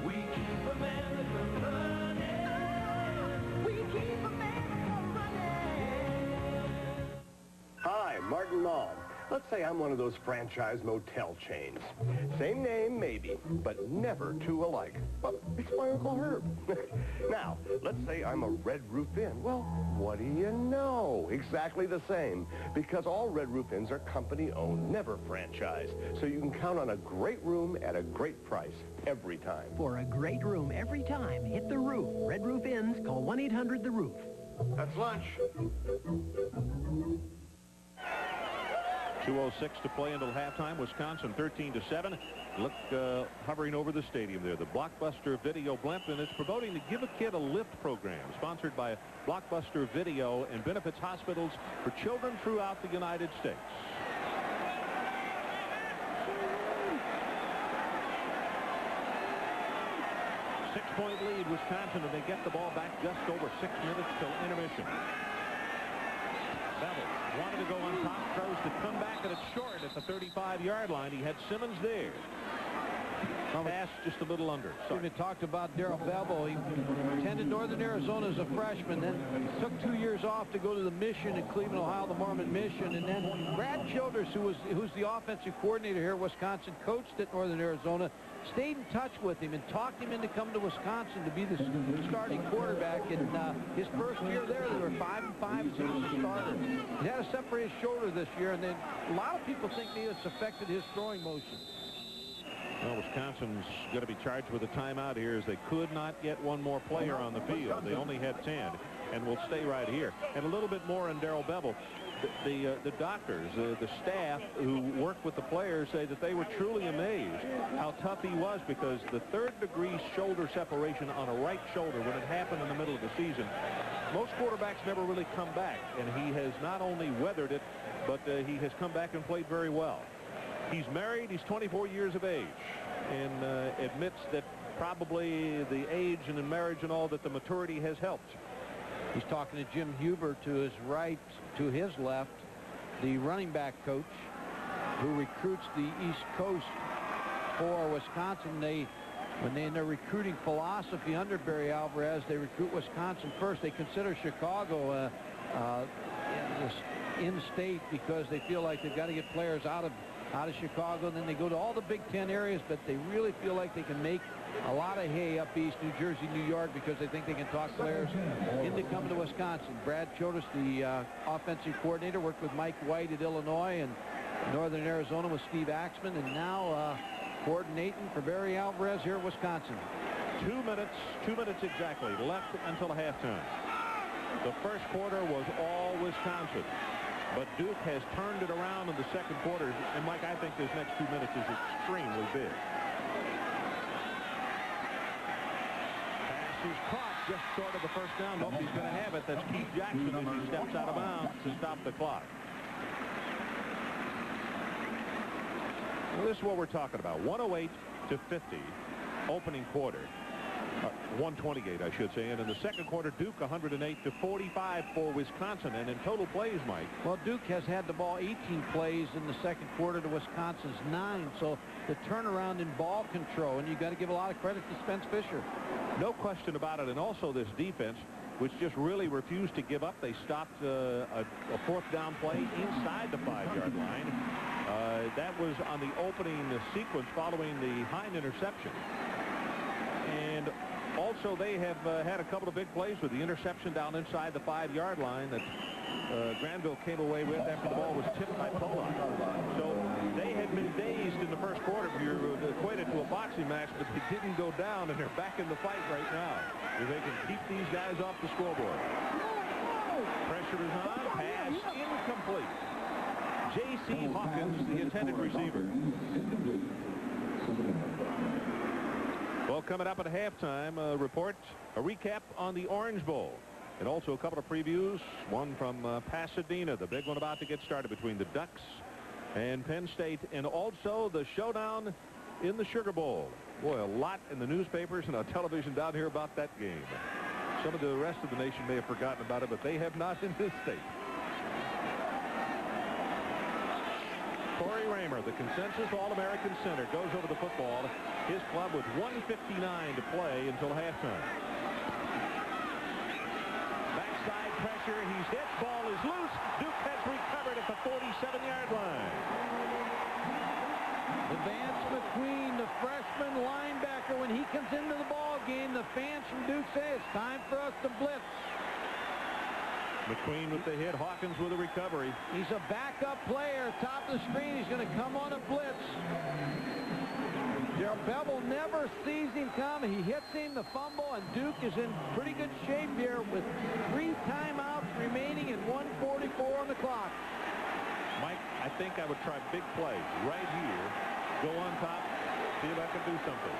We keep America running. We keep America running. Hi, Martin Long. Let's say I'm one of those franchise motel chains. Same name, maybe, but never two alike. Well, it's my Uncle Herb. Now, let's say I'm a Red Roof Inn. Well, what do you know? Exactly the same. Because all Red Roof Inns are company-owned, never franchised. So you can count on a great room at a great price every time. For a great room every time, hit the roof. Red Roof Inns, call 1-800-THE-ROOF. That's lunch. 2:06 to play until halftime. Wisconsin 13-7. Look, hovering over the stadium there. The Blockbuster Video blimp, and it's promoting the Give a Kid a Lift program, sponsored by Blockbuster Video and benefits hospitals for children throughout the United States. Six-point lead, Wisconsin, and they get the ball back just over 6 minutes till intermission. Bevel wanted to go on top, throws the comeback, and it's short at the 35-yard line. He had Simmons there. Pass just a little under. We talked about Terrell Fletcher. He attended Northern Arizona as a freshman, then took 2 years off to go to the Mission in Cleveland, Ohio, the Mormon Mission, and then Brad Childers, who's the offensive coordinator here at Wisconsin, coached at Northern Arizona, stayed in touch with him and talked him into coming to Wisconsin to be the starting quarterback. In his first year there, they were 5-5 as a starter. He had a separate shoulder this year, and then a lot of people think it's affected his throwing motion. Well, Wisconsin's going to be charged with a timeout here as they could not get one more player on the field. They only had 10, and will stay right here. And a little bit more on Darrell Bevel. The doctors, the staff who work with the players say that they were truly amazed how tough he was, because the third-degree shoulder separation on a right shoulder, when it happened in the middle of the season, most quarterbacks never really come back, and he has not only weathered it, but he has come back and played very well. He's married. He's 24 years of age, and admits that probably the age and the marriage and all, that the maturity has helped. He's talking to Jim Huber to his right, to his left, the running back coach who recruits the East Coast for Wisconsin. When in their recruiting philosophy under Barry Alvarez, they recruit Wisconsin first. They consider Chicago in-state because they feel like they've got to get players out of Chicago, and then they go to all the Big Ten areas, but they really feel like they can make a lot of hay up east, New Jersey, New York, because they think they can talk players into coming to Wisconsin. Brad Childers, the offensive coordinator, worked with Mike White at Illinois and Northern Arizona with Steve Axman, and now coordinating for Barry Alvarez here at Wisconsin. 2 minutes exactly left until halftime. The first quarter was all Wisconsin, but Duke has turned it around in the second quarter, and Mike, I think this next 2 minutes is extremely big. Pass is caught just short of the first down. Nobody's going to have it. That's Keith Jackson as he steps out of bounds to stop the clock. Well, this is what we're talking about. 108 to 50, opening quarter. 128, I should say. And in the second quarter, Duke 108 to 45 for Wisconsin. And in total plays, Mike. Well, Duke has had the ball 18 plays in the second quarter to Wisconsin's 9. So the turnaround in ball control, and you got to give a lot of credit to Spence Fisher. No question about it. And also this defense, which just really refused to give up. They stopped a fourth down play inside the 5-yard line. That was on the opening sequence following the Hine interception. And also they have had a couple of big plays with the interception down inside the 5-yard line that Granville came away with after the ball was tipped by Pollock. So they had been dazed in the first quarter, if you're equated to a boxing match, but they didn't go down, and they're back in the fight right now. If they can keep these guys off the scoreboard. Pressure is on. Pass incomplete. J.C. Hawkins, the intended receiver. Well, coming up at halftime, a recap on the Orange Bowl. And also a couple of previews, one from Pasadena, the big one about to get started between the Ducks and Penn State, and also the showdown in the Sugar Bowl. Boy, a lot in the newspapers and on television down here about that game. Some of the rest of the nation may have forgotten about it, but they have not in this state. Corey Raymer, the consensus All-American center, goes over the football. His club with 1:59 to play until halftime. Backside pressure. He's hit. Ball is loose. Duke has recovered at the 47-yard line. Vance McQueen, the freshman linebacker, when he comes into the ball game, the fans from Duke say it's time for us to blitz. McQueen with the hit, Hawkins with a recovery. He's a backup player, top of the screen. He's going to come on a blitz. Darrell Bevel never sees him come. He hits him, the fumble, and Duke is in pretty good shape here with 3 timeouts remaining and 1:44 on the clock. Mike, I think I would try big play right here. Go on top, see if I can do something.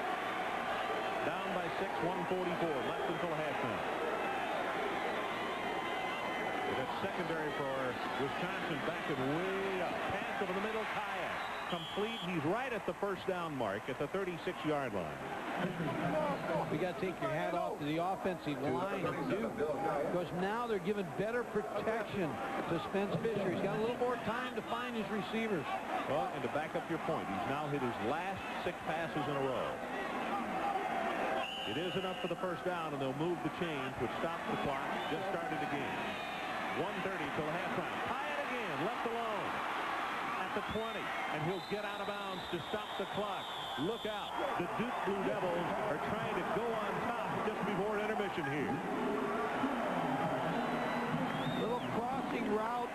Down by 6, 1:44, left until halftime. That's secondary for Wisconsin, backing way up. Pass over the middle, Kaya. Complete. He's right at the first down mark at the 36-yard line. We got to take your hat off to the offensive line of Duke, because now they're giving better protection to Spence Fisher. He's got a little more time to find his receivers. Well, and to back up your point, he's now hit his last 6 passes in a row. It is enough for the first down, and they'll move the chains, which stops the clock. Just started the game. 1:30 till halftime. Hyatt again, left alone at the 20, and he'll get out of bounds to stop the clock. Look out. The Duke Blue Devils are trying to go on top just before intermission here. Little crossing route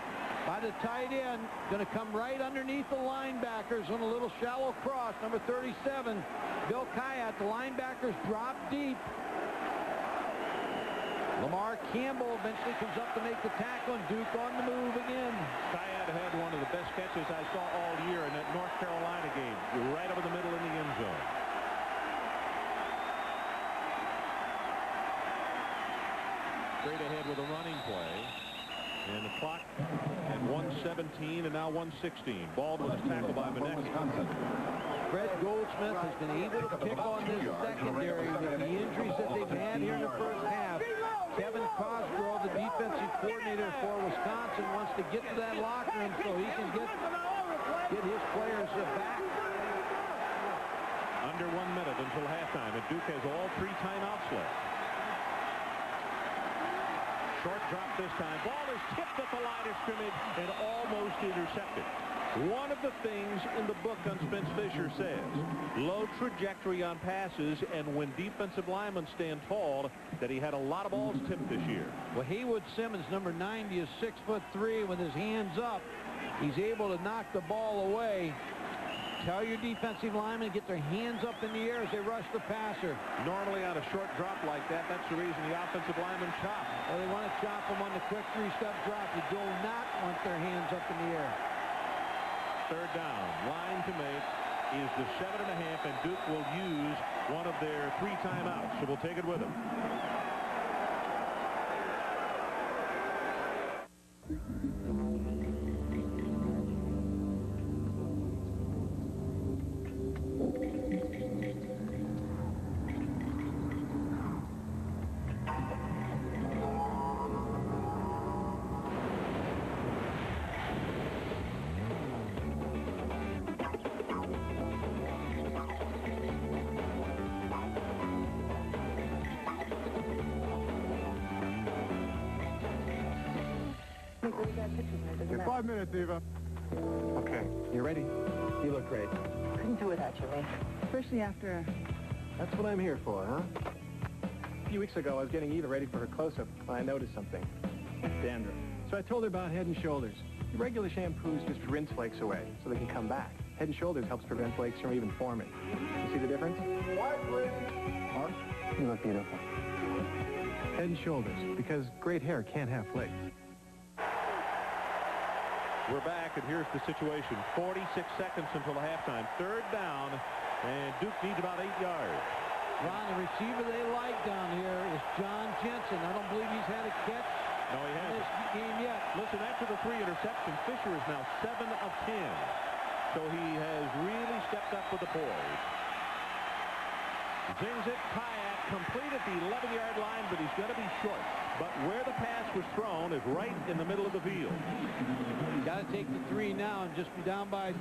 by the tight end. Going to come right underneath the linebackers on a little shallow cross. Number 37, Bill Kayat. The linebackers drop deep. Lamar Campbell eventually comes up to make the tackle, and Duke on the move again. Kayat had one of the best catches I saw all year in that North Carolina game. Right over the middle in the end zone. Straight ahead with a running play. And the clock at 1:17 and now 1:16. Baldwin is tackled by Benetti. Fred Goldsmith has been able to pick on this secondary with the injuries that they've had here in the first half. Kevin Cosgrove, the defensive coordinator for Wisconsin, wants to get to that locker room so he can get his players back. Under 1 minute until halftime, and Duke has all 3 timeouts left. Short drop this time. Ball is tipped at the line of scrimmage and almost intercepted. One of the things in the book on Spence Fisher says, low trajectory on passes, and when defensive linemen stand tall, that he had a lot of balls tipped this year. Well, Haywood Simmons, number 90, is 6'3", with his hands up. He's able to knock the ball away. Tell your defensive linemen to get their hands up in the air as they rush the passer. Normally on a short drop like that, that's the reason the offensive linemen chop. Well, they want to chop them on the quick 3-step drop. You do not want their hands up in the air. Third down. Line to make is the 7.5, and Duke will use one of their 3 timeouts, so we'll take it with them. You're 5 minutes, Eva. Okay, you ready? You look great. Couldn't do without you, Lee. Especially after That's what I'm here for, huh? A few weeks ago, I was getting Eva ready for her close-up when I noticed something. Dandruff. So I told her about Head & Shoulders. The regular shampoos just rinse flakes away so they can come back. Head & Shoulders helps prevent flakes from even forming. You see the difference? Mark, you look beautiful. Head & Shoulders, because great hair can't have flakes. We're back, and here's the situation. 46 seconds until the halftime. Third down, and Duke needs about 8 yards. Ron, the receiver they like down here is John Jensen. I don't believe he's had a catch in this game yet. Listen, after the 3 interceptions, Fisher is now 7 of 10. So he has really stepped up with the poise. Zings it, Kayak, complete at the 11-yard line, but he's going to be short. But where the pass was thrown is right in the middle of the field. Got to take the 3 now and just be down by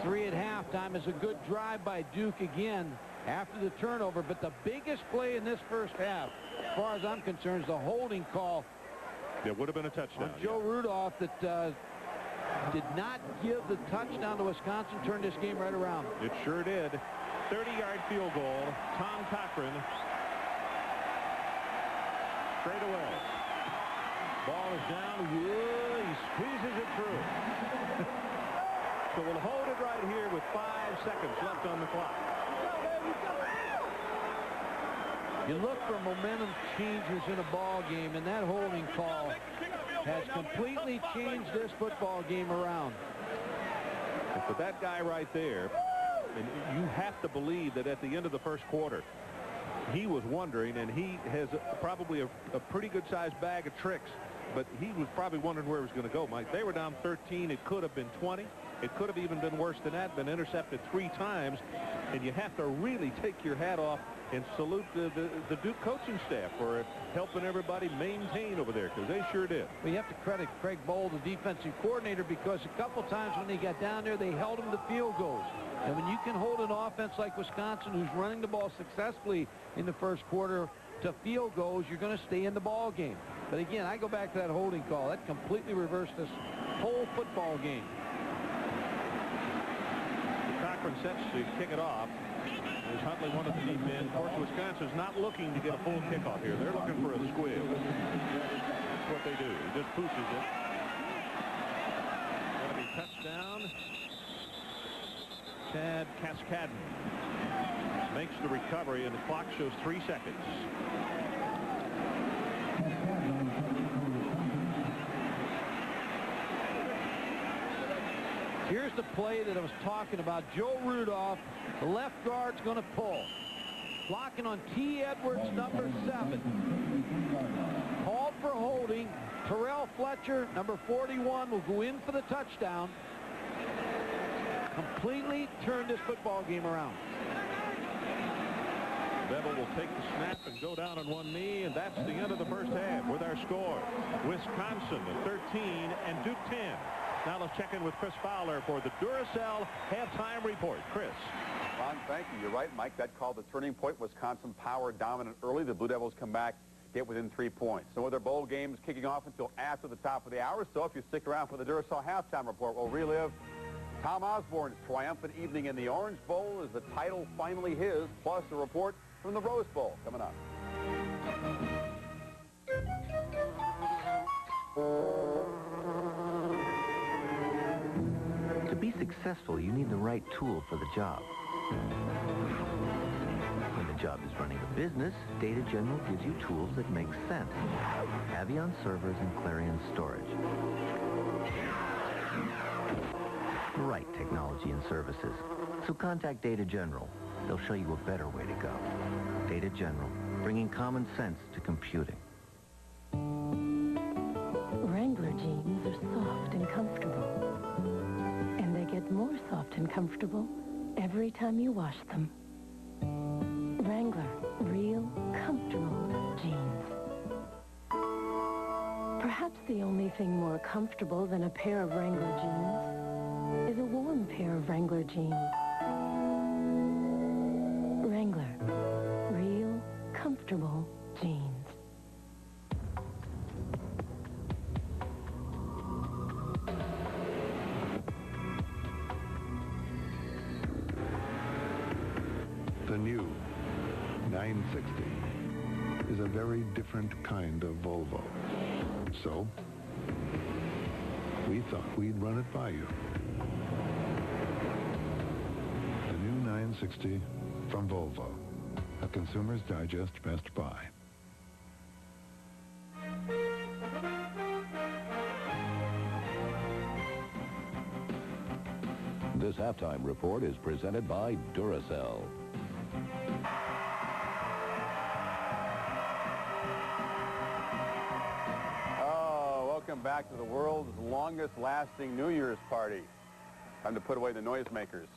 3 at halftime. Is a good drive by Duke again after the turnover. But the biggest play in this first half, as far as I'm concerned, is the holding call. It would have been a touchdown. On Joe Rudolph that did not give the touchdown to Wisconsin, turned this game right around. It sure did. 30-yard field goal. Tom Cochran. Straight away. Ball is down. Whoa, he squeezes it through. So we'll hold it right here with 5 seconds left on the clock. You look for momentum changes in a ball game, and that holding call has completely changed this football game around. But that guy right there, and you have to believe that at the end of the first quarter, he was wondering, and he has probably a pretty good-sized bag of tricks, but he was probably wondering where it was going to go, Mike. They were down 13. It could have been 20. It could have even been worse than that, been intercepted 3 times, and you have to really take your hat off and salute the Duke coaching staff for helping everybody maintain over there, because they sure did. We have to credit Craig Bohl, the defensive coordinator, because a couple times when they got down there, they held them to field goals. And when you can hold an offense like Wisconsin, who's running the ball successfully in the first quarter, to field goals, you're going to stay in the ball game. But again, I go back to that holding call. That completely reversed this whole football game. Cochran sets to kick it off. As Huntley wanted the deep end. Of course, Wisconsin's not looking to get a full kickoff here. They're looking for a squib. That's what they do. He just pushes it. Going to be touchdown. Chad Cascadden makes the recovery, and the clock shows 3 seconds. Here's the play that I was talking about. Joe Rudolph, the left guard's going to pull. Blocking on T. Edwards, number 7. Called for holding. Terrell Fletcher, number 41, will go in for the touchdown. Completely turned this football game around. Bevel will take the snap and go down on one knee, and that's the end of the first half with our score. Wisconsin 13 and Duke 10. Now let's check in with Chris Fowler for the Duracell halftime report. Chris. Ron, thank you. You're right, Mike. That called the turning point. Wisconsin power dominant early. The Blue Devils come back, get within 3 points. No other bowl games kicking off until after the top of the hour. So if you stick around for the Duracell halftime report, we'll relive Tom Osborne's triumphant evening in the Orange Bowl. Is the title finally his? Plus a report from the Rose Bowl coming up. To be successful, you need the right tool for the job. When the job is running a business, Data General gives you tools that make sense. Avion servers and Clarion storage. The right technology and services. So contact Data General. They'll show you a better way to go. Data General, bringing common sense to computing. Wrangler jeans are soft and comfortable. And they get more soft and comfortable every time you wash them. Wrangler, real, comfortable jeans. Perhaps the only thing more comfortable than a pair of Wrangler jeans is a warm pair of Wrangler jeans. Wrangler, real, comfortable jeans. The new 960 is a very different kind of Volvo. So, we thought we'd run it by you. The new 960 from Volvo, a Consumer's Digest Best Buy. This halftime report is presented by Duracell. Welcome back to the world's longest-lasting New Year's party. Time to put away the noisemakers.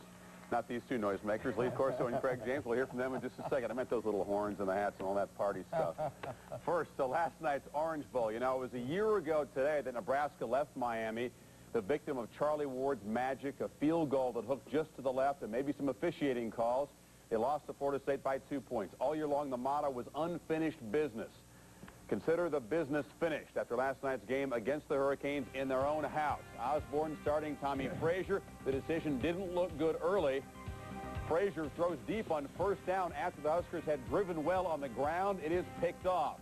Not these two noisemakers, Lee Corso and Craig James. We'll hear from them in just a second. I meant those little horns and the hats and all that party stuff. First, last night's Orange Bowl. You know, it was a year ago today that Nebraska left Miami, the victim of Charlie Ward's magic, a field goal that hooked just to the left, and maybe some officiating calls. They lost to Florida State by 2 points. All year long, the motto was unfinished business. consider the business finished after last night's game against the Hurricanes in their own house. Osborne starting Tommy Frazier. The decision didn't look good early. Frazier throws deep on first down after the Huskers had driven well on the ground. It is picked off.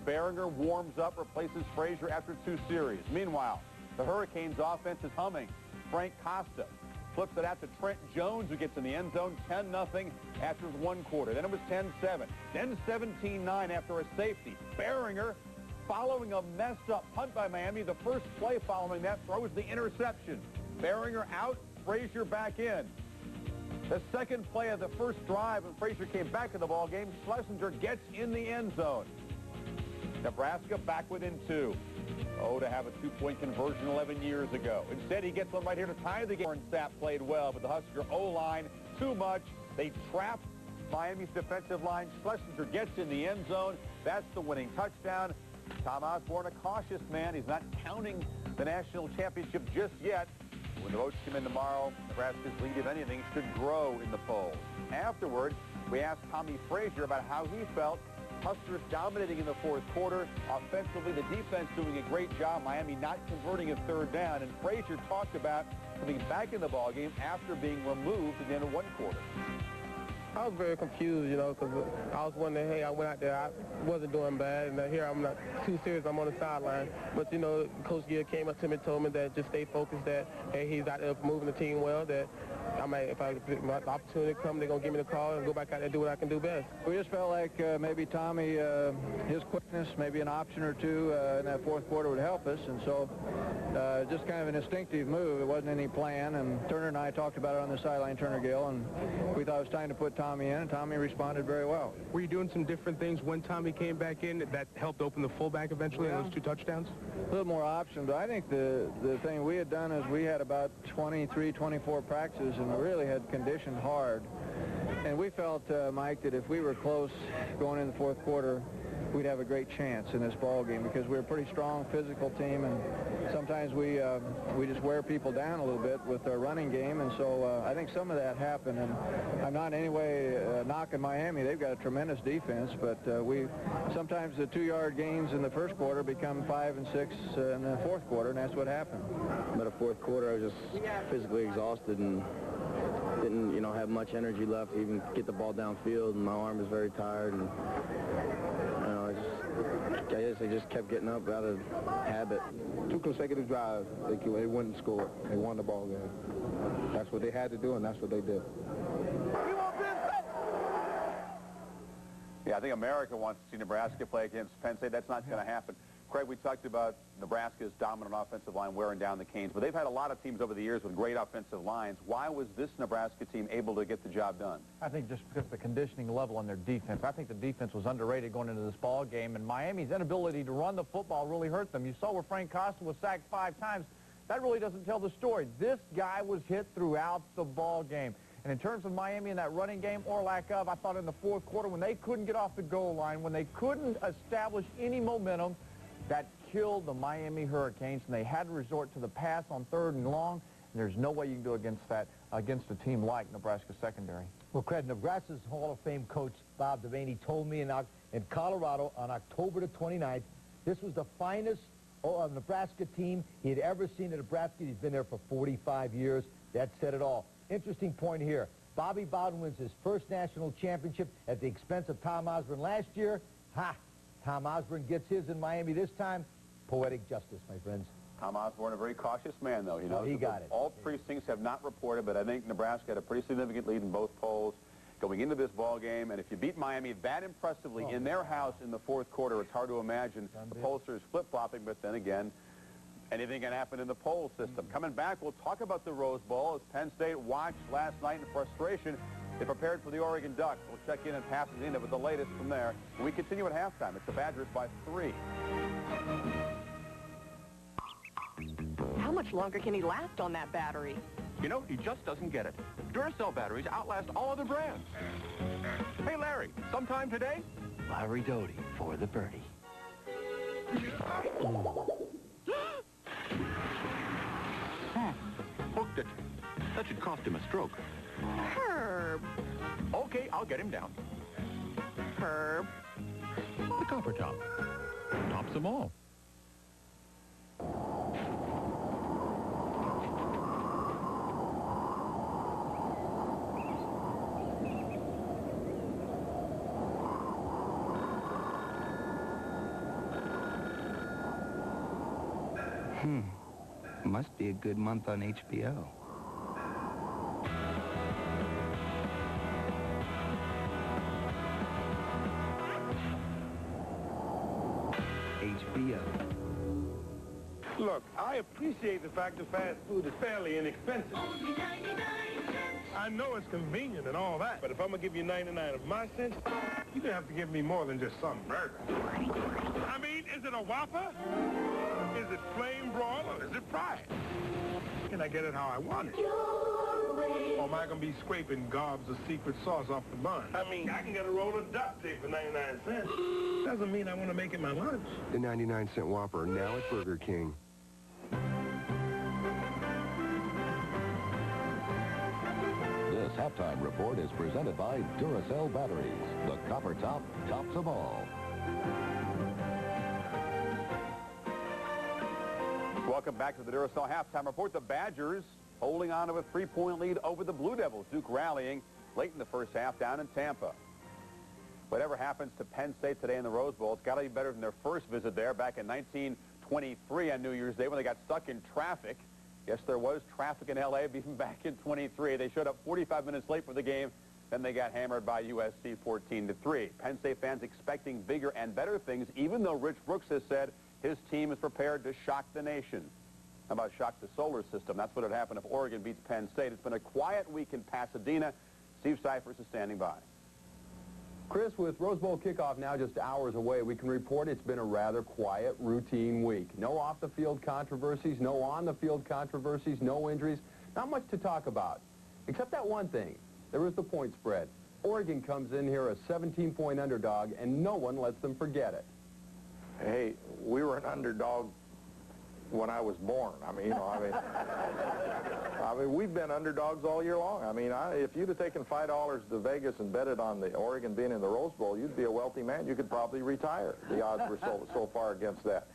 Behringer warms up, replaces Frazier after 2 series. Meanwhile, the Hurricanes offense is humming. Frank Costa flips it out to Trent Jones, who gets in the end zone, 10-0 after 1 quarter. Then it was 10-7. Then 17-9 after a safety. Behringer, following a messed-up punt by Miami, the first play following that throws the interception. Behringer out, Frazier back in. The second play of the first drive, when Frazier came back to the ball game, Schlesinger gets in the end zone. Nebraska back within 2. Oh, to have a 2-point conversion 11 years ago. Instead, he gets one right here to tie the game. Sapp played well, but the Husker O-line, too much. They trap Miami's defensive line. Schlesinger gets in the end zone. That's the winning touchdown. Tom Osborne, a cautious man. He's not counting the national championship just yet. When the votes come in tomorrow, Nebraska's lead, if anything, should grow in the polls. Afterward, we asked Tommy Frazier about how he felt. Huskers dominating in the 4th quarter. Offensively, the defense doing a great job. Miami not converting a 3rd down. And Frazier talked about coming back in the ballgame after being removed at the end of 1 quarter. I was very confused, you know, because I was wondering, hey, I went out there, I wasn't doing bad, and here I'm not too serious, I'm on the sideline. But, you know, Coach Gill came up to me and told me that just stay focused, that, hey, he's out there moving the team well, that I might, if my opportunity comes, they're going to give me the call and go back out there and do what I can do best. We just felt like maybe Tommy, his quickness, maybe an option or two in that 4th quarter would help us, and so just kind of an instinctive move. It wasn't any plan, and Turner and I talked about it on the sideline, Turner Gill, and we thought it was time to put Tommy in, and Tommy responded very well. Were you doing some different things when Tommy came back in that helped open the fullback eventually in those 2 touchdowns? A little more options, but I think the thing we had done is we had about 23, 24 practices, and we really had conditioned hard. And we felt, Mike, that if we were close going into the 4th quarter, we'd have a great chance in this ball game because we're a pretty strong physical team, and sometimes we just wear people down a little bit with our running game, and so I think some of that happened. And I'm not in any way knocking Miami. They've got a tremendous defense, but sometimes the 2-yard gains in the 1st quarter become 5 and 6 in the 4th quarter, and that's what happened. By the 4th quarter, I was just physically exhausted and didn't, you know, have much energy left to even get the ball downfield, and my arm was very tired, and I guess they just kept getting up out of habit. 2 consecutive drives, they went and scored. They won the ball game. That's what they had to do, and that's what they did. Yeah, I think America wants to see Nebraska play against Penn State. That's not going to happen. Craig, we talked about Nebraska's dominant offensive line wearing down the Canes, but they've had a lot of teams over the years with great offensive lines. Why was this Nebraska team able to get the job done? I think just because of the conditioning level on their defense. I think the defense was underrated going into this ball game, and Miami's inability to run the football really hurt them. You saw where Frank Costa was sacked 5 times. That really doesn't tell the story. This guy was hit throughout the ball game. And in terms of Miami and that running game, or lack of, I thought in the 4th quarter when they couldn't get off the goal line, when they couldn't establish any momentum, that killed the Miami Hurricanes, and they had to resort to the pass on 3rd and long, and there's no way you can do against that, against a team like Nebraska secondary. Well, Craig, Nebraska's Hall of Fame coach, Bob Devaney, told me in Colorado on October the 29th, this was the finest Nebraska team he had ever seen at Nebraska. He's been there for 45 years. That said it all. Interesting point here. Bobby Bowden wins his first national championship at the expense of Tom Osborne last year. Ha! Tom Osborne gets his in Miami this time. Poetic justice, my friends. Tom Osborne, a very cautious man, though. You know, he got it. All precincts have not reported, but I think Nebraska had a pretty significant lead in both polls going into this ball game. And if you beat Miami that impressively in their house in the 4th quarter, it's hard to imagine the pollsters flip-flopping. But then again, anything can happen in the poll system. Coming back, we'll talk about the Rose Bowl as Penn State watched last night in frustration. They prepared for the Oregon Ducks. We'll check in and Pasadena with the latest from there. And we continue at halftime. It's the Badgers by 3. How much longer can he last on that battery? You know, he just doesn't get it. Duracell batteries outlast all other brands. Hey, Larry, sometime today? Larry Doty for the birdie. Hooked it. That should cost him a stroke. Herb. Okay, I'll get him down. Herb. The copper top. tops them all. Must be a good month on HBO. HBO. Look, I appreciate the fact that fast food is fairly inexpensive. I know it's convenient and all that, but if I'm going to give you 99 of my cents, you're going to have to give me more than just some burger. I mean, is it a Whopper? Is it plain broil or is it fried? Can I get it how I want it? Or am I going to be scraping gobs of secret sauce off the bun? I mean, I can get a roll of duct tape for 99 cents. Doesn't mean I want to make it my lunch. The 99-cent Whopper, now at Burger King. This halftime report is presented by Duracell batteries. The copper top tops them all. Welcome back to the Duracell halftime report. The Badgers holding on to a 3-point lead over the Blue Devils. Duke rallying late in the first half down in Tampa. Whatever happens to Penn State today in the Rose Bowl, it's got to be better than their first visit there back in 1923 on New Year's Day when they got stuck in traffic. Yes, there was traffic in L.A. even back in 23. They showed up 45 minutes late for the game. Then they got hammered by USC 14-3. Penn State fans expecting bigger and better things, even though Rich Brooks has said his team is prepared to shock the nation. How about shock the solar system? That's what would happen if Oregon beats Penn State. It's been a quiet week in Pasadena. Steve Cyphers is standing by. Chris, with Rose Bowl kickoff now just hours away, we can report it's been a rather quiet, routine week. No off-the-field controversies, no on-the-field controversies, no injuries. Not much to talk about, except that one thing. There was the point spread. Oregon comes in here a 17-point underdog, and no one lets them forget it. Hey, we were an underdog when I was born. I mean, I mean, we've been underdogs all year long. I mean, if you'd have taken $5 to Vegas and betted on the Oregon being in the Rose Bowl, you'd be a wealthy man. You could probably retire. The odds were so far against that.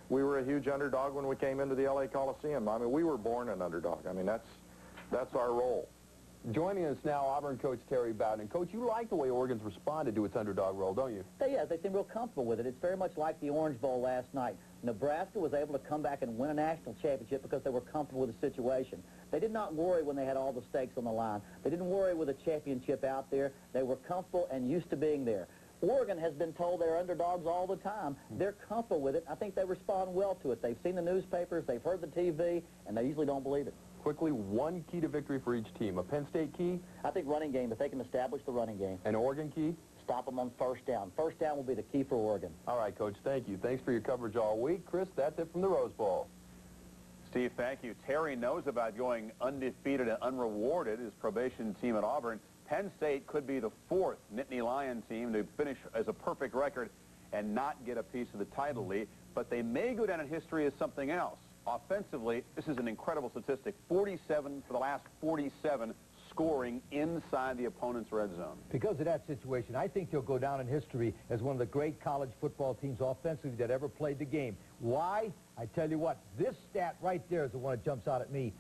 We were a huge underdog when we came into the L.A. Coliseum. I mean, we were born an underdog. I mean, that's our role. Joining us now, Auburn coach Terry Bowden. Coach, you like the way Oregon's responded to its underdog role, don't you? Yeah, they seem real comfortable with it. It's very much like the Orange Bowl last night. Nebraska was able to come back and win a national championship because they were comfortable with the situation. They did not worry when they had all the stakes on the line. They didn't worry with a championship out there. They were comfortable and used to being there. Oregon has been told they're underdogs all the time. They're comfortable with it. I think they respond well to it. They've seen the newspapers, they've heard the TV, and they usually don't believe it. Quickly, one key to victory for each team. A Penn State key? I think running game, if they can establish the running game. An Oregon key? Stop them on first down. First down will be the key for Oregon. All right, Coach, thank you. Thanks for your coverage all week. Chris, that's it from the Rose Bowl. Steve, thank you. Terry knows about going undefeated and unrewarded, his probation team at Auburn. Penn State could be the fourth Nittany Lion team to finish as a perfect record and not get a piece of the title lead, but they may go down in history as something else. Offensively, this is an incredible statistic. 47 for the last 47 scoring inside the opponent's red zone. Because of that situation, I think they'll go down in history as one of the great college football teams offensively that ever played the game. Why? I tell you what, this stat right there is the one that jumps out at me.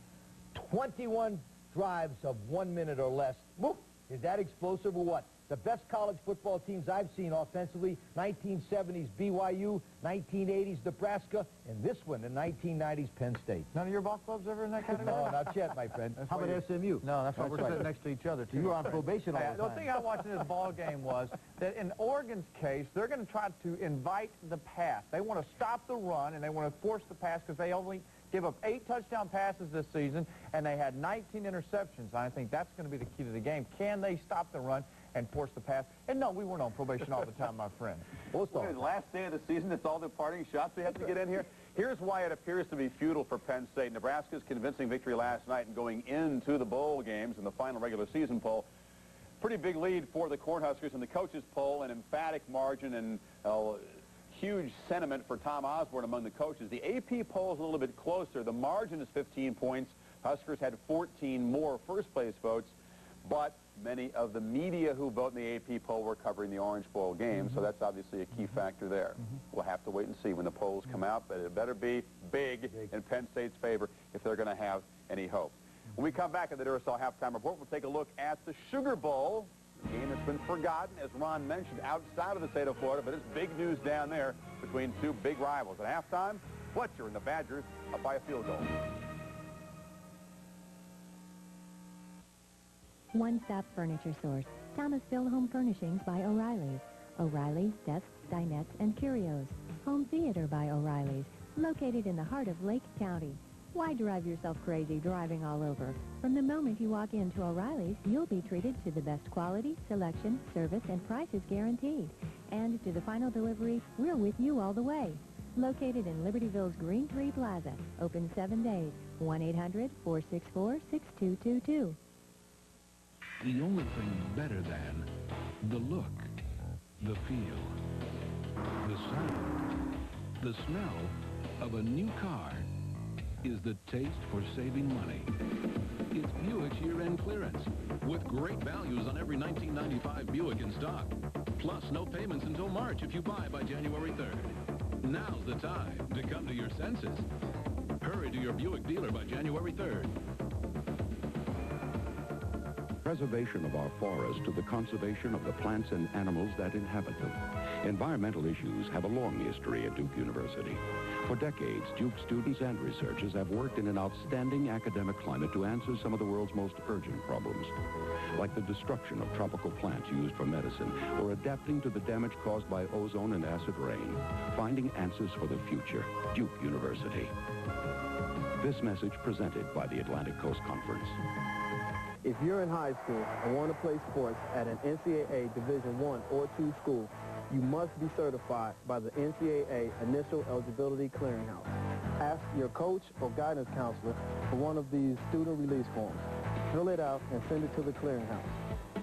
21 drives of 1 minute or less. Woo! Is that explosive or what? The best college football teams I've seen offensively, 1970s BYU, 1980s Nebraska, and this one, the 1990s Penn State. None of your ball clubs ever in that category? No, not yet, my friend. That's How why about SMU? No, that's why we're right. sitting next to each other, too. You were on probation all the time. The thing I watched in this ball game was that in Oregon's case, they're going to try to invite the pass. They want to stop the run, and they want to force the pass because they only give up 8 touchdown passes this season, and they had 19 interceptions. I think that's going to be the key to the game. Can they stop the run and force the pass? And no, we weren't on probation all the time, my friend. Last day of the season, it's all the parting shots we have to get in here. Here's why it appears to be futile for Penn State. Nebraska's convincing victory last night and going into the bowl games in the final regular season poll. Pretty big lead for the Cornhuskers in the coaches poll, an emphatic margin and huge sentiment for Tom Osborne among the coaches. The AP poll is a little bit closer. The margin is 15 points. Huskers had 14 more first-place votes. but many of the media who vote in the AP poll were covering the Orange Bowl game, so that's obviously a key factor there. We'll have to wait and see when the polls come out, but it better be big in Penn State's favor if they're going to have any hope. When we come back at the Duracell Halftime Report, we'll take a look at the Sugar Bowl, a game that's been forgotten, as Ron mentioned, outside of the state of Florida, but it's big news down there between two big rivals. At halftime, Fletcher and the Badgers up by a field goal. One-stop furniture source. Thomasville Home Furnishings by O'Reilly's. O'Reilly's Desks, Dinettes, and Curios. Home Theater by O'Reilly's, located in the heart of Lake County. Why drive yourself crazy driving all over? From the moment you walk into O'Reilly's, you'll be treated to the best quality, selection, service, and prices guaranteed. And to the final delivery, we're with you all the way. Located in Libertyville's Green Tree Plaza. Open 7 days. 1-800-464-6222. The only thing better than the look, the feel, the sound, the smell of a new car is the taste for saving money. It's Buick's year-end clearance with great values on every 1995 Buick in stock. Plus no payments until March if you buy by January 3rd. Now's the time to come to your senses. Hurry to your Buick dealer by January 3rd. Preservation of our forests to the conservation of the plants and animals that inhabit them. Environmental issues have a long history at Duke University. For decades, Duke students and researchers have worked in an outstanding academic climate to answer some of the world's most urgent problems, like the destruction of tropical plants used for medicine or adapting to the damage caused by ozone and acid rain. Finding answers for the future. Duke University. This message presented by the Atlantic Coast Conference. If you're in high school and want to play sports at an NCAA Division I or II school, you must be certified by the NCAA Initial Eligibility Clearinghouse. Ask your coach or guidance counselor for one of these student release forms. Fill it out and send it to the clearinghouse.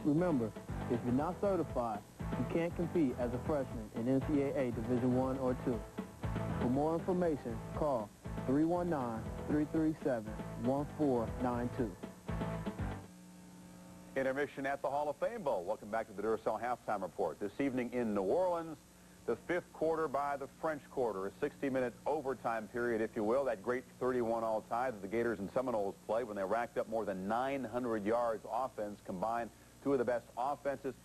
Remember, if you're not certified, you can't compete as a freshman in NCAA Division I or II. For more information, call 319-337-1492. Intermission at the Hall of Fame Bowl. Welcome back to the Duracell Halftime Report. This evening in New Orleans, the fifth quarter by the French Quarter, a 60-minute overtime period, if you will, that great 31-all tie that the Gators and Seminoles played when they racked up more than 900 yards offense combined, two of the best offenses.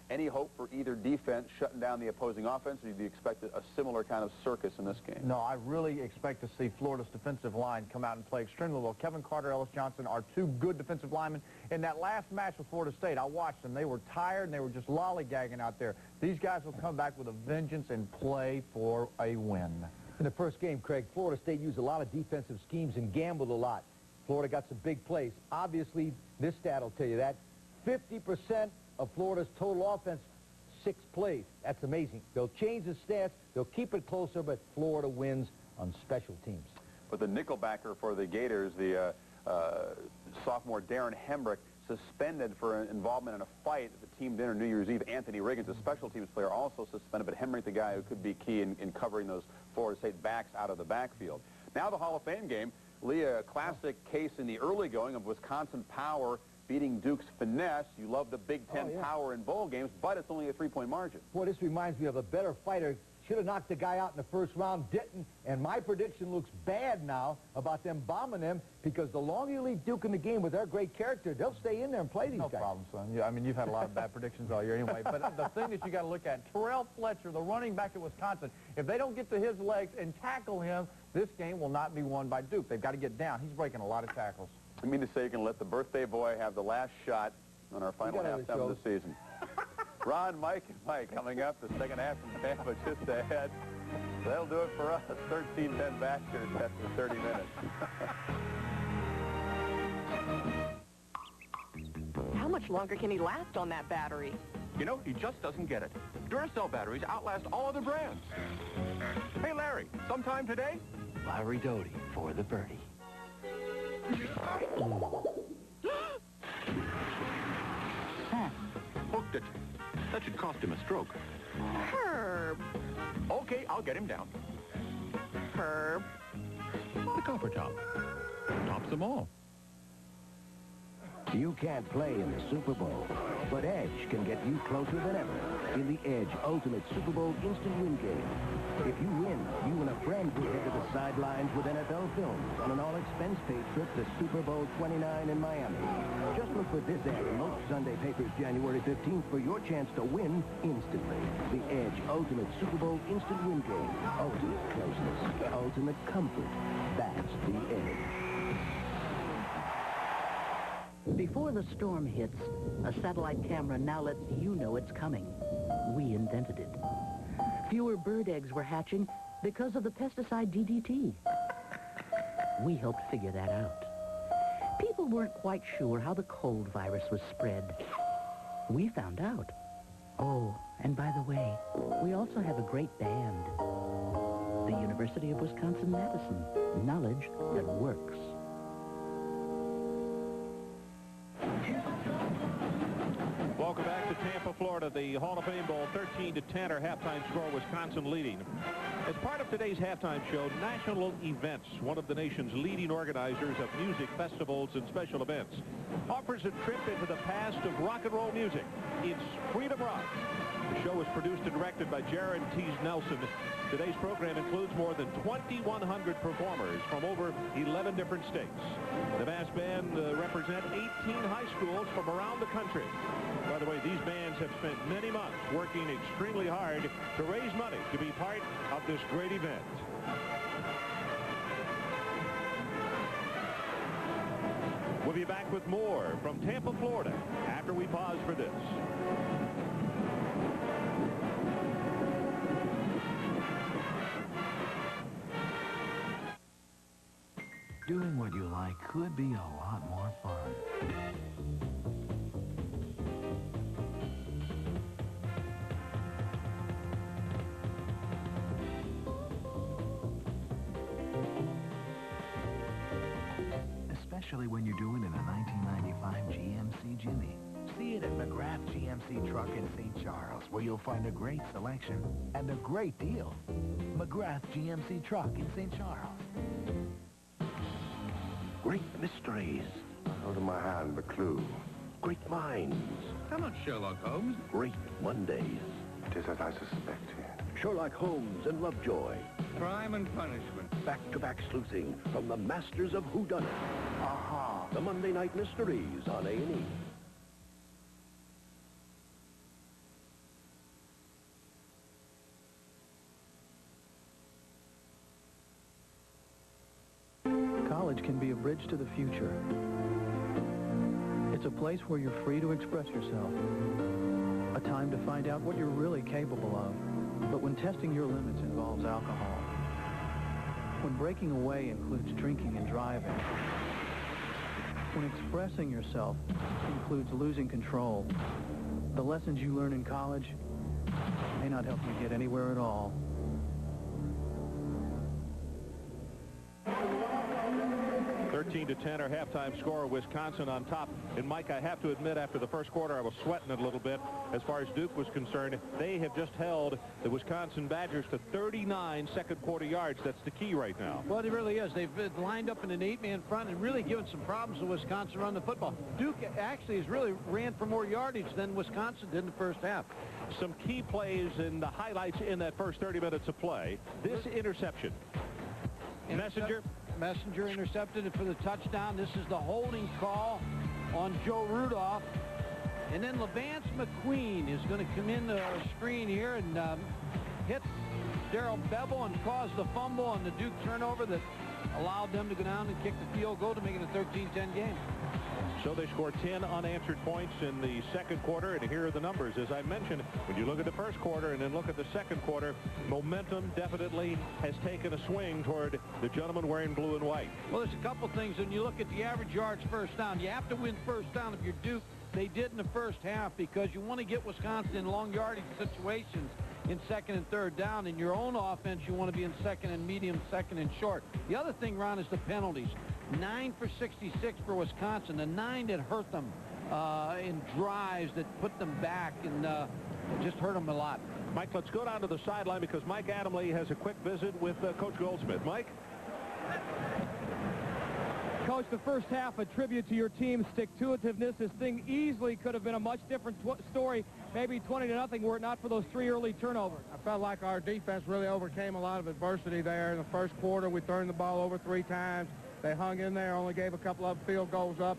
Any hope for either defense shutting down the opposing offense, or do you expect a similar kind of circus in this game? No, I really expect to see Florida's defensive line come out and play extremely well. Kevin Carter, Ellis Johnson are two good defensive linemen. In that last match with Florida State, I watched them. They were tired, and they were just lollygagging out there. These guys will come back with a vengeance and play for a win. In the first game, Craig, Florida State used a lot of defensive schemes and gambled a lot. Florida got some big plays. Obviously, this stat will tell you that. 50% of Florida's total offense, 6 plays. That's amazing. They'll change the stats. They'll keep it closer, but Florida wins on special teams. But the nickelbacker for the Gators, the sophomore Darren Hembrick, suspended for involvement in a fight at the team dinner New Year's Eve. Anthony Riggins, a special teams player, also suspended, but Hembrick, the guy who could be key in covering those Florida State backs out of the backfield. Now the Hall of Fame game. Lee, a classic case in the early going of Wisconsin power beating Duke's finesse. You love the Big Ten power in bowl games, but it's only a 3-point margin. Boy, this reminds me of a better fighter. Should have knocked the guy out in the first round, didn't. And my prediction looks bad now about them bombing them, because the longer you leave Duke in the game with their great character, they'll stay in there and play these guys. No problem, son. Yeah, I mean, you've had a lot of bad predictions all year anyway. But the thing that you got to look at, Terrell Fletcher, the running back at Wisconsin, if they don't get to his legs and tackle him, this game will not be won by Duke. They've got to get down. He's breaking a lot of tackles. I mean to say you can let the birthday boy have the last shot on our final halftime of the season. Ron, Mike, and Mike coming up. The second half from Tampa just ahead. So that'll do it for us. 13-10 Badgers after 30 minutes. How much longer can he last on that battery? You know, he just doesn't get it. Duracell batteries outlast all other brands. Hey, Larry, sometime today? Larry Doty for the birdie. Hooked it. That should cost him a stroke. Herb. Okay, I'll get him down. Herb. The copper top. Tops them all. You can't play in the Super Bowl, but Edge can get you closer than ever in the Edge Ultimate Super Bowl Instant Win Game. If you win, you and a friend will head to the sidelines with NFL Films on an all-expense-paid trip to Super Bowl 29 in Miami. Just look for this ad in most Sunday papers January 15th for your chance to win instantly. The Edge Ultimate Super Bowl Instant Win Game. Ultimate closeness. Ultimate comfort. That's the Edge. Before the storm hits, a satellite camera now lets you know it's coming. We invented it. Fewer bird eggs were hatching because of the pesticide DDT. We helped figure that out. People weren't quite sure how the cold virus was spread. We found out. Oh, and by the way, we also have a great band. The University of Wisconsin-Madison. Knowledge that works. Welcome back to Tampa, Florida. The Hall of Fame Bowl, 13-10, our halftime score, Wisconsin leading. As part of today's halftime show, National Events, one of the nation's leading organizers of music festivals and special events, offers a trip into the past of rock and roll music. It's Freedom Rock. The show is produced and directed by Jared T. Nelson. Today's program includes more than 2,100 performers from over 11 different states. The mass band represent 18 high schools from around the country. By the way, these bands have spent many months working extremely hard to raise money to be part of this great event. We'll be back with more from Tampa, Florida, after we pause for this. Doing what you like could be a lot more fun. Especially when you're doing it in a 1995 GMC Jimmy. See it at McGrath GMC Truck in St. Charles, where you'll find a great selection and a great deal. McGrath GMC Truck in St. Charles. Great mysteries. Hold in my hand the clue. Great minds. Come on, Sherlock Holmes. Great Mondays. It is as I suspected. Sherlock Holmes and Lovejoy. Crime and punishment. Back-to-back sleuthing from the masters of whodunit. Aha! The Monday Night Mysteries on A&E. College can be a bridge to the future. It's a place where you're free to express yourself. A time to find out what you're really capable of. But when testing your limits involves alcohol. When breaking away includes drinking and driving. When expressing yourself includes losing control. The lessons you learn in college may not help you get anywhere at all. 13-10, our halftime score, Wisconsin on top. And Mike, I have to admit, after the first quarter, I was sweating it a little bit. As far as Duke was concerned, they have just held the Wisconsin Badgers to 39 second quarter yards. That's the key right now. Well, it really is. They've been lined up in an 8-man front and really given some problems to Wisconsin run the football. Duke actually has really ran for more yardage than Wisconsin did in the first half. Some key plays and the highlights in that first 30 minutes of play. This interception. Messenger intercepted it for the touchdown. This is the holding call on Joe Rudolph. And then Levance McQueen is going to come in the screen here and hit Darrell Bevel and cause the fumble on the Duke turnover that allowed them to go down and kick the field goal to make it a 13-10 game. So they scored 10 unanswered points in the second quarter, and here are the numbers. As I mentioned, when you look at the first quarter and then look at the second quarter, momentum definitely has taken a swing toward the gentleman wearing blue and white. Well, there's a couple things. When you look at the average yards first down, you have to win first down if you're Duke. They did in the first half because you want to get Wisconsin in long yardage situations in second and third down. In your own offense, you want to be in second and medium, second and short. The other thing, Ron, is the penalties. 9 for 66 for Wisconsin. The 9 that hurt them in drives that put them back and just hurt them a lot. Mike, let's go down to the sideline because Mike Adamle has a quick visit with Coach Goldsmith. Mike? Coach, the first half, a tribute to your team's stick-to-itiveness. This thing easily could have been a much different story, maybe 20-0 were it not for those 3 early turnovers. I felt like our defense really overcame a lot of adversity there. In the first quarter, we turned the ball over 3 times. They hung in there, only gave a couple of field goals up,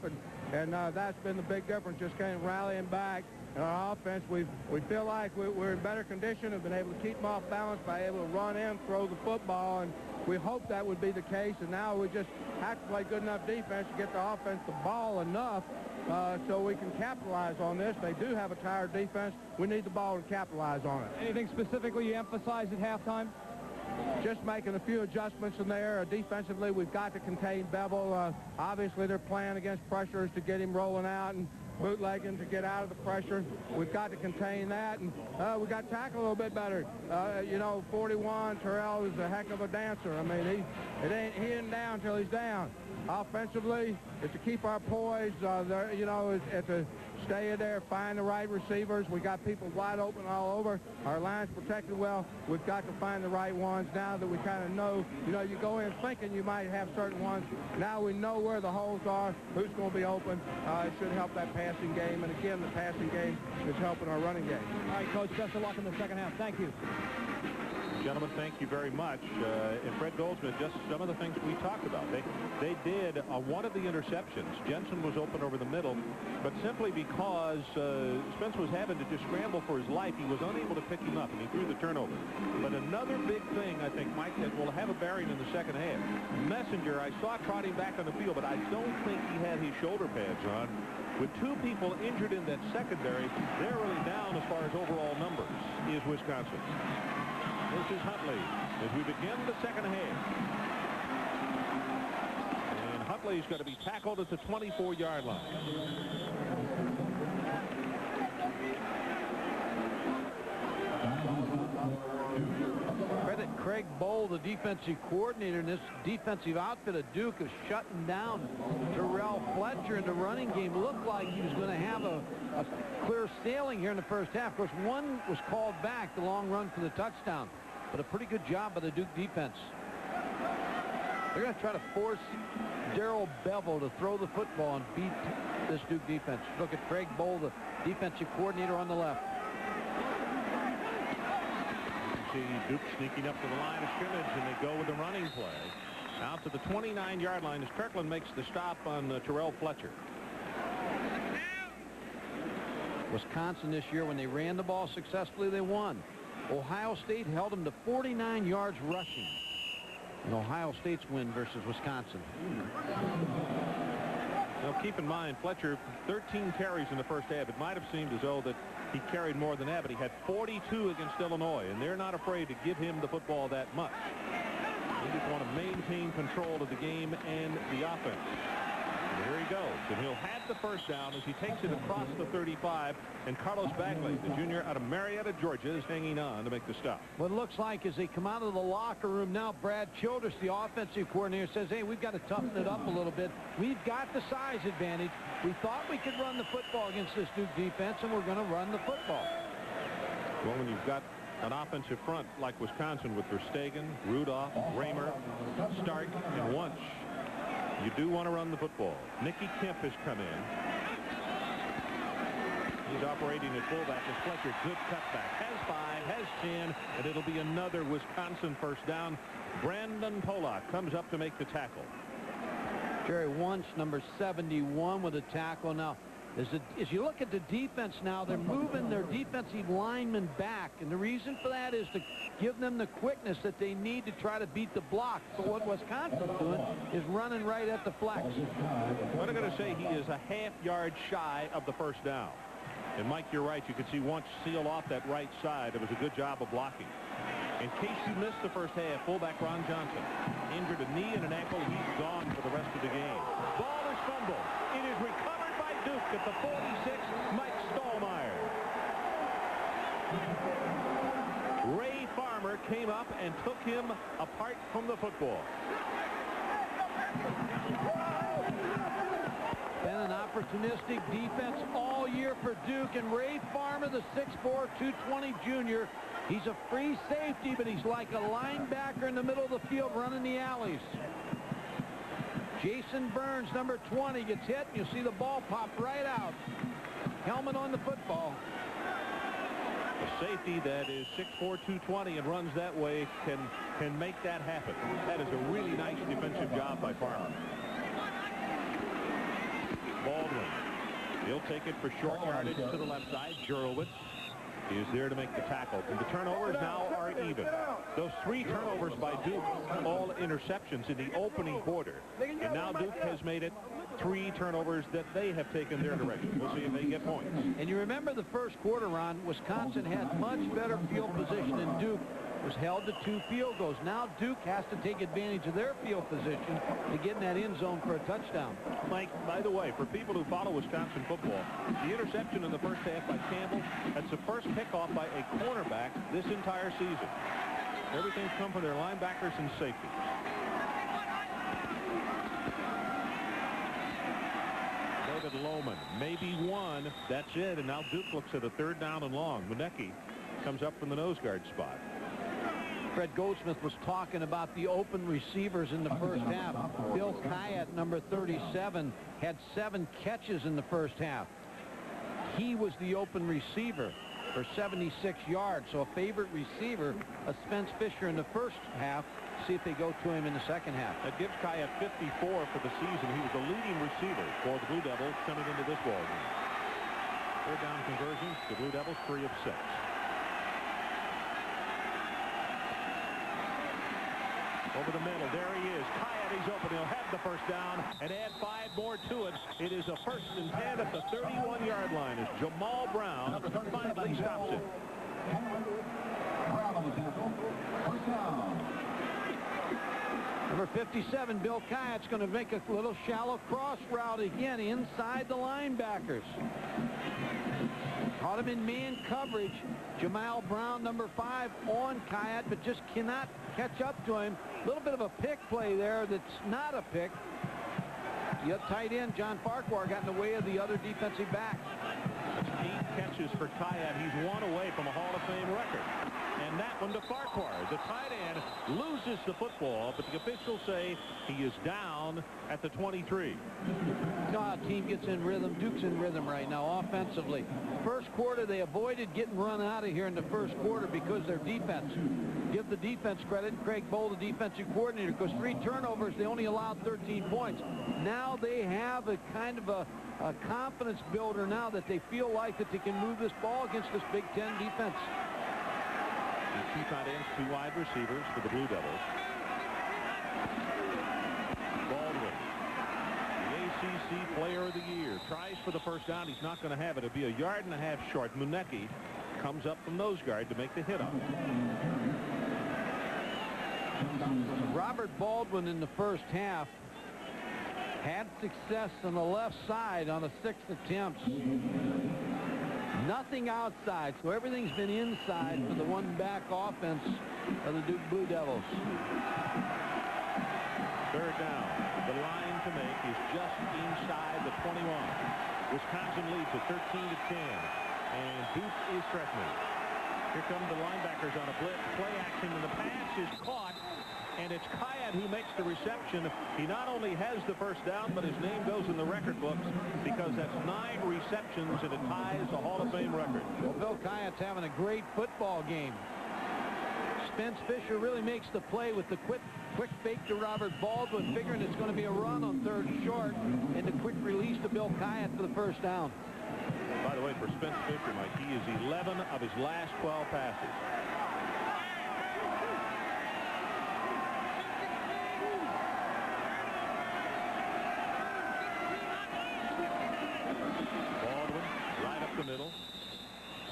and that's been the big difference, just kind of rallying back. In our offense, we feel like we're in better condition, have been able to keep them off balance by able to run in, throw the football, and we hope that would be the case, and now we just have to play good enough defense to get the offense the ball enough so we can capitalize on this. They do have a tired defense. We need the ball to capitalize on it. Anything specifically you emphasized at halftime? Just making a few adjustments in there. Defensively, we've got to contain Bevel. Obviously, their plan against pressures to get him rolling out and bootlegging to get out of the pressure. We've got to contain that, and we've got to tackle a little bit better. You know, 41, Terrell is a heck of a dancer. I mean, he isn't down until he's down. Offensively, it's to keep our poise. You know, it's to stay in there, find the right receivers. We got people wide open all over. Our line's protected well. We've got to find the right ones now that we kind of know. You know, you go in thinking you might have certain ones. Now we know where the holes are, who's going to be open. It should help that passing game. And again, the passing game is helping our running game. All right, Coach, best of luck in the second half. Thank you. Gentlemen, thank you very much. And Fred Goldsmith, just some of the things we talked about. They did one of the interceptions. Jensen was open over the middle, but simply because Spence was having to just scramble for his life, he was unable to pick him up, and he threw the turnover. But another big thing, I think, Mike, that will have a bearing in the second half. Messenger, I saw trotting back on the field, but I don't think he had his shoulder pads on. With 2 people injured in that secondary, they're really down as far as overall numbers is Wisconsin. This is Huntley as we begin the second half. And Huntley's going to be tackled at the 24-yard line. Credit Craig Bowl, the defensive coordinator, and this defensive outfit of Duke is shutting down Terrell Fletcher in the running game. Looked like he was going to have a clear sailing here in the first half. Of course, one was called back, the long run for the touchdown. But a pretty good job by the Duke defense. They're going to try to force Darrell Bevel to throw the football and beat this Duke defense. Look at Craig Bowl, the defensive coordinator on the left. You see Duke sneaking up to the line of scrimmage, and they go with the running play. Out to the 29-yard line as Kirkland makes the stop on Terrell Fletcher. Wisconsin this year, when they ran the ball successfully, they won. Ohio State held them to 49 yards rushing. And Ohio State's win versus Wisconsin. Now keep in mind, Fletcher, 13 carries in the first half. It might have seemed as though that he carried more than that, but he had 42 against Illinois, and they're not afraid to give him the football that much. They just want to maintain control of the game and the offense. And here he goes, and he'll have the first down as he takes it across the 35, and Carlos Bagley, the junior out of Marietta, Georgia, is hanging on to make the stop. What it looks like as they come out of the locker room now, Brad Childress, the offensive coordinator, says, hey, we've got to toughen it up a little bit. We've got the size advantage. We thought we could run the football against this Duke defense, and we're going to run the football. Well, when you've got an offensive front like Wisconsin with Verstegen, Rudolph, Raymer, Stark, and Wunsch, you do want to run the football. Nicky Kemp has come in. He's operating at fullback as Fletcher. Good cutback. Has 5, has 10, and it'll be another Wisconsin first down. Brandon Pollock comes up to make the tackle. Jerry Wunsch, number 71, with a tackle. Now, as you look at the defense now, they're moving their defensive linemen back, and the reason for that is to give them the quickness that they need to try to beat the block. But what Wisconsin's doing is running right at the flex. What I'm going to say, he is a half-yard shy of the first down. And Mike, you're right. You could see Wunsch seal off that right side. It was a good job of blocking. In case you missed the first half, fullback Ron Johnson injured a knee and an ankle. He's gone for the rest of the game. Ball is fumbled. It is recovered by Duke at the 46. Mike Stallmeyer. Ray Farmer came up and took him apart from the football. Been an opportunistic defense all year for Duke, and Ray Farmer, the 6'4", 220 junior, he's a free safety, but he's like a linebacker in the middle of the field running the alleys. Jason Burns, number 20, gets hit. You see the ball pop right out. Helmet on the football. A safety that is 6'4", 220 and runs that way can make that happen. That is a really nice defensive job by Farmer. Baldwin. He'll take it for short yardage to the left side. Jurowitz is there to make the tackle. And the turnovers now are even. Those 3 turnovers by Duke, all interceptions in the opening quarter. And now Duke has made it 3 turnovers that they have taken their direction. We'll see if they get points. And you remember the first quarter, Ron, Wisconsin had much better field position than Duke. Was held to 2 field goals. Now Duke has to take advantage of their field position to get in that end zone for a touchdown. Mike, by the way, for people who follow Wisconsin football, the interception in the first half by Campbell, that's the first pickoff by a cornerback this entire season. Everything's come from their linebackers and safeties. David Lohman, maybe one. That's it. And now Duke looks at a 3rd down and long. Munecki comes up from the nose guard spot. Fred Goldsmith was talking about the open receivers in the first half. Bill Kyatt, number 37, had 7 catches in the first half. He was the open receiver for 76 yards. So a favorite receiver, a Spence Fisher in the first half. See if they go to him in the second half. That gives Kyatt 54 for the season. He was the leading receiver for the Blue Devils coming into this ball game. 3rd down conversions. The Blue Devils 3 of 6. Over the middle, there he is. Kyatt, he's open. He'll have the first down and add 5 more to it. It is a 1st and 10 at the 31-yard line as Jamal Brown finally stops it. Number 57, Bill Kyatt's going to make a little shallow cross route again inside the linebackers. Caught him in man coverage. Jamal Brown, number 5, on Kyatt, but just cannot catch up to him. A little bit of a pick play there that's not a pick. The tight end, John Farquhar, got in the way of the other defensive back. 8 catches for Kyatt. He's 1 away from a Hall of Fame record. And that one to Farquhar. The tight end loses the football, but the officials say he is down at the 23. Team gets in rhythm. Duke's in rhythm right now offensively. First quarter, they avoided getting run out of here in the first quarter because their defense. Give the defense credit. Craig Bohl, the defensive coordinator, because 3 turnovers, they only allowed 13 points. Now they have a kind of a confidence builder now that they feel like that they can move this ball against this Big Ten defense. 2 tight ends, 2 wide receivers for the Blue Devils. Baldwin, the ACC Player of the Year, tries for the first down. He's not going to have it. It'll be a 1.5 yards short. Munecki comes up from nose guard to make the hit on it. Robert Baldwin in the first half had success on the left side on a 6th attempt. Nothing outside, so everything's been inside for the one-back offense of the Duke Blue Devils. 3rd down. The line to make is just inside the 21. Wisconsin leads at 13-10, and Duke is threatening. Here come the linebackers on a blitz. Play action, and the pass is caught, and it's Kyatt who makes the reception. He not only has the first down, but his name goes in the record books because that's 9 receptions, and it ties a Hall of Fame record. Well, Bill Kyatt's having a great football game. Spence Fisher really makes the play with the quick fake to Robert Baldwin, figuring it's going to be a run on 3rd and short, and the quick release to Bill Kyatt for the first down. By the way, for Spence Fisher, Mike, he is 11 of his last 12 passes. Baldwin right up the middle.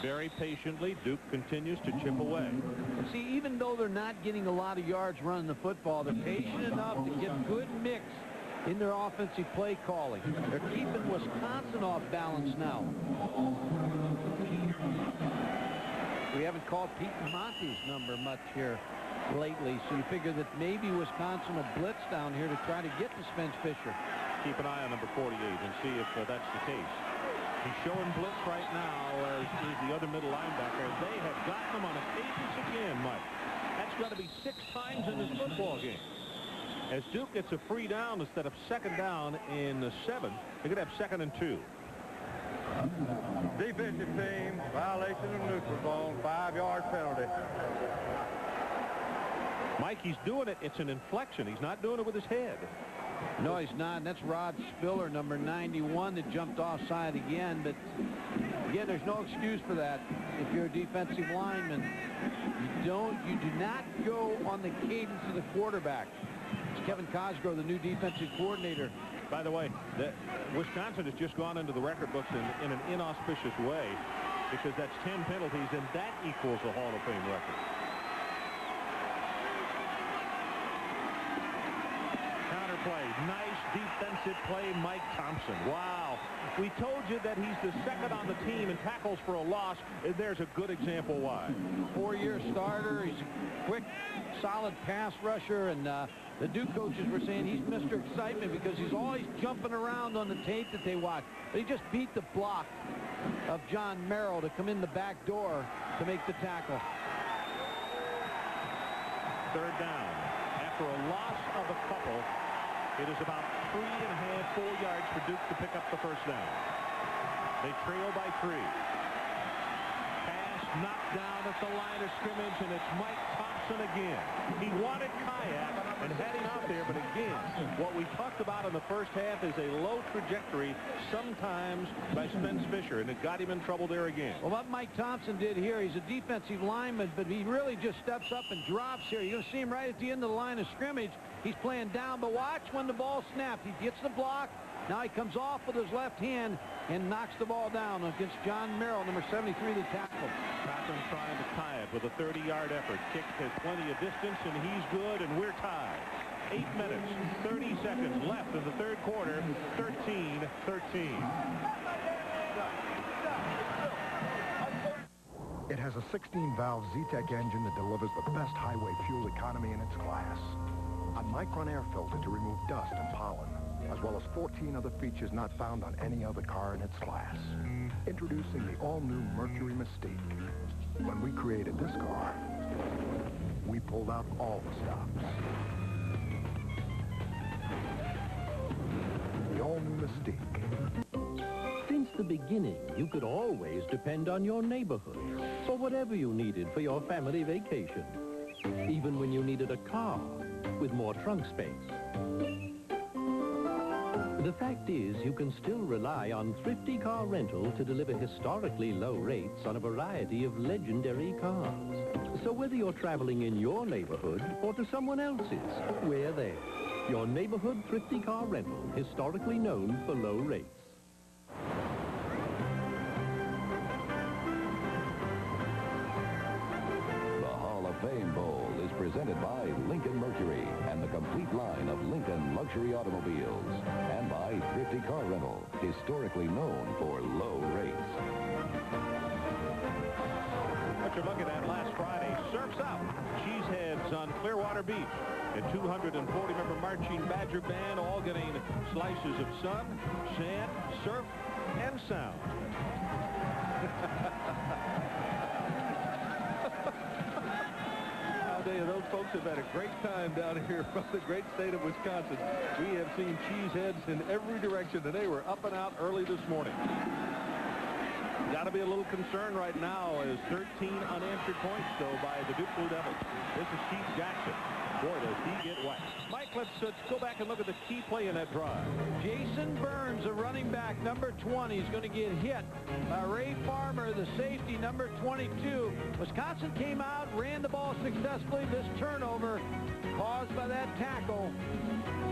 Very patiently, Duke continues to chip away. See, even though they're not getting a lot of yards running the football, they're patient enough to get good mix in their offensive play calling. They're keeping Wisconsin off balance now. We haven't called Pete Monty's number much here lately, so you figure that maybe Wisconsin will blitz down here to try to get to Spence Fisher. Keep an eye on number 48 and see if that's the case. He's showing blitz right now, as is the other middle linebacker. They have gotten him on a cadence again, Mike. That's got to be 6 times in this football game. As Duke gets a free down instead of second down in 7, they could have 2nd and 2. Defensive team, violation of neutral zone, 5-yard penalty. Mike, he's doing it. It's an inflection. He's not doing it with his head. No, he's not. And that's Rod Spiller, number 91, that jumped offside again. But, again, there's no excuse for that. If you're a defensive lineman, you do not go on the cadence of the quarterback. It's Kevin Cosgrove, the new defensive coordinator. By the way, Wisconsin has just gone into the record books in an inauspicious way, because that's 10 penalties, and that equals a Hall of Fame record. Counterplay. Nice defensive play, Mike Thompson. Wow. We told you that he's the 2nd on the team in tackles for a loss. There's a good example why. 4-year starter. He's a quick, solid pass rusher, and the Duke coaches were saying he's Mr. Excitement because he's always jumping around on the tape that they watch. But he just beat the block of John Merrill to come in the back door to make the tackle. 3rd down. After a loss of a couple, it is about 3.5, 4 yards for Duke to pick up the 1st down. They trail by 3. Pass knocked down at the line of scrimmage, and it's Mike Thompson again. He wanted Kayak and had him out there, but again, what we talked about in the first half is a low trajectory sometimes by Spence Fisher, and it got him in trouble there again. Well, what Mike Thompson did here, he's a defensive lineman, but he really just steps up and drops here. You're going to see him right at the end of the line of scrimmage. He's playing down, but watch when the ball snaps. He gets the block. Now he comes off with his left hand and knocks the ball down against John Merrill, number 73, the tackle. Cochran trying to tie it with a 30-yard effort. Kick has plenty of distance, and he's good, and we're tied. 8 minutes, 30 seconds left in the 3rd quarter, 13-13. It has a 16-valve Z-Tech engine that delivers the best highway fuel economy in its class. A Micron air filter to remove dust and pollen, as well as 14 other features not found on any other car in its class. Introducing the all-new Mercury Mystique. When we created this car, we pulled out all the stops. The all-new Mystique. Since the beginning, you could always depend on your neighborhood for whatever you needed for your family vacation. Even when you needed a car with more trunk space. The fact is, you can still rely on Thrifty Car Rental to deliver historically low rates on a variety of legendary cars. So whether you're traveling in your neighborhood or to someone else's, we're there. Your neighborhood Thrifty Car Rental, historically known for low rates. The Hall of Fame Bowl is presented by Lincoln Mercury and the complete line of Lincoln luxury automobiles, and by Thrifty Car Rental, historically known for low rates. What you're looking at last Friday, Surf's Up, Cheeseheads on Clearwater Beach. A 240-member marching Badger band, all getting slices of sun, sand, surf, and sound. Those folks have had a great time down here from the great state of Wisconsin. We have seen Cheeseheads in every direction, and they were up and out early this morning. Got to be a little concerned right now as 13 unanswered points, though, by the Duke Blue Devils. This is Keith Jackson. Boy, does he get whacked. Mike, let's go back and look at the key play in that drive. Jason Burns, a running back, number 20, is going to get hit by Ray Farmer, the safety, number 22. Wisconsin came out, ran the ball successfully. This turnover caused by that tackle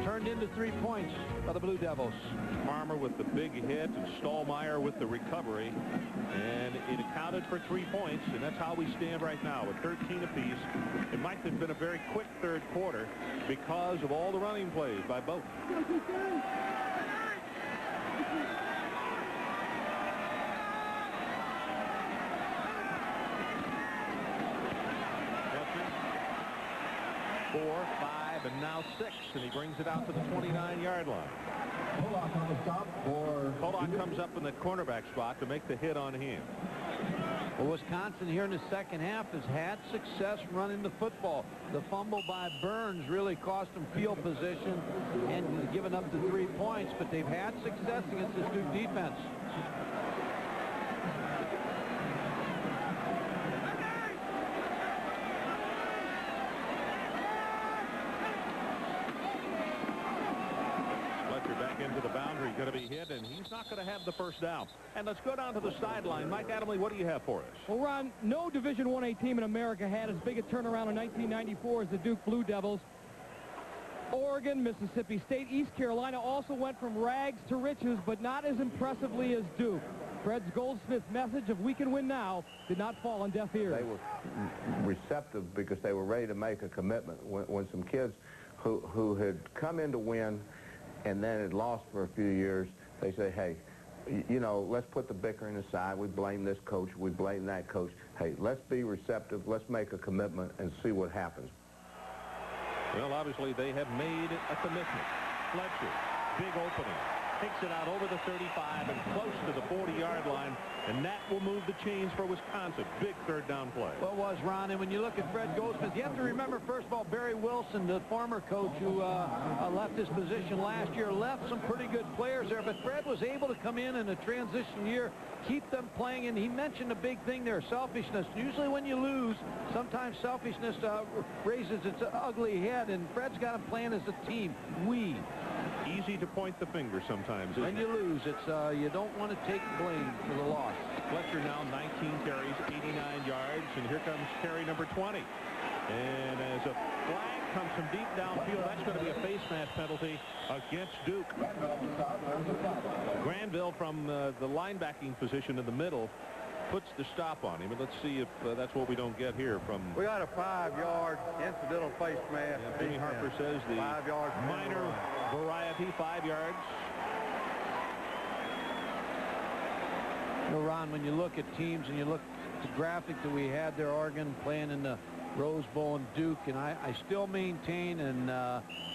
turned into 3 points by the Blue Devils. Farmer with the big hit and Stallmeyer with the recovery, and it accounted for 3 points, and that's how we stand right now with 13 apiece. It might have been a very quick 3rd quarter because of all the running plays by both. Four, 5, and now 6, and he brings it out to the 29-yard line. Pollock comes up in the cornerback spot to make the hit on him. Well, Wisconsin here in the second half has had success running the football. The fumble by Burns really cost them field position and given up the 3 points, but they've had success against this Duke defense. Into the boundary, going to be hit, and he's not going to have the first down. And let's go down to the sideline. Mike Adamle, what do you have for us? Well, Ron, no Division I-A team in America had as big a turnaround in 1994 as the Duke Blue Devils. Oregon, Mississippi State, East Carolina also went from rags to riches, but not as impressively as Duke. Fred Goldsmith's message of "we can win now" did not fall on deaf ears. They were receptive because they were ready to make a commitment. When some kids who had come in to win and then had lost for a few years, they say, hey, you know, let's put the bickering aside. We blame this coach. We blame that coach. Hey, let's be receptive. Let's make a commitment and see what happens. Well, obviously, they have made a commitment. Fletcher, big opening. Takes it out over the 35 and close to the 40-yard line, and that will move the chains for Wisconsin. Big third down play. Well, it was, Ron, and when you look at Fred Goldsmith, you have to remember, first of all, Barry Wilson, the former coach who left his position last year, left some pretty good players there, but Fred was able to come in a transition year, keep them playing, and he mentioned a big thing there, selfishness. Usually when you lose, sometimes selfishness raises its ugly head, and Fred's got them playing as a team. We. Easy to point the finger sometimes. When you lose, it's you don't want to take blame for the loss. Fletcher now 19 carries, 89 yards, and here comes carry number 20. And as a flag comes from deep downfield, that's going to be a face mask penalty against Duke. Granville from the linebacking position in the middle puts the stop on him, and let's see if that's what we don't get here from... We got a 5-yard incidental face mask. Yeah, Jimmy Harper says the 5-yard minor variety, 5 yards. You know, Ron, when you look at teams and you look at the graphic that we had there, Oregon playing in the Rose Bowl and Duke, and I still maintain, and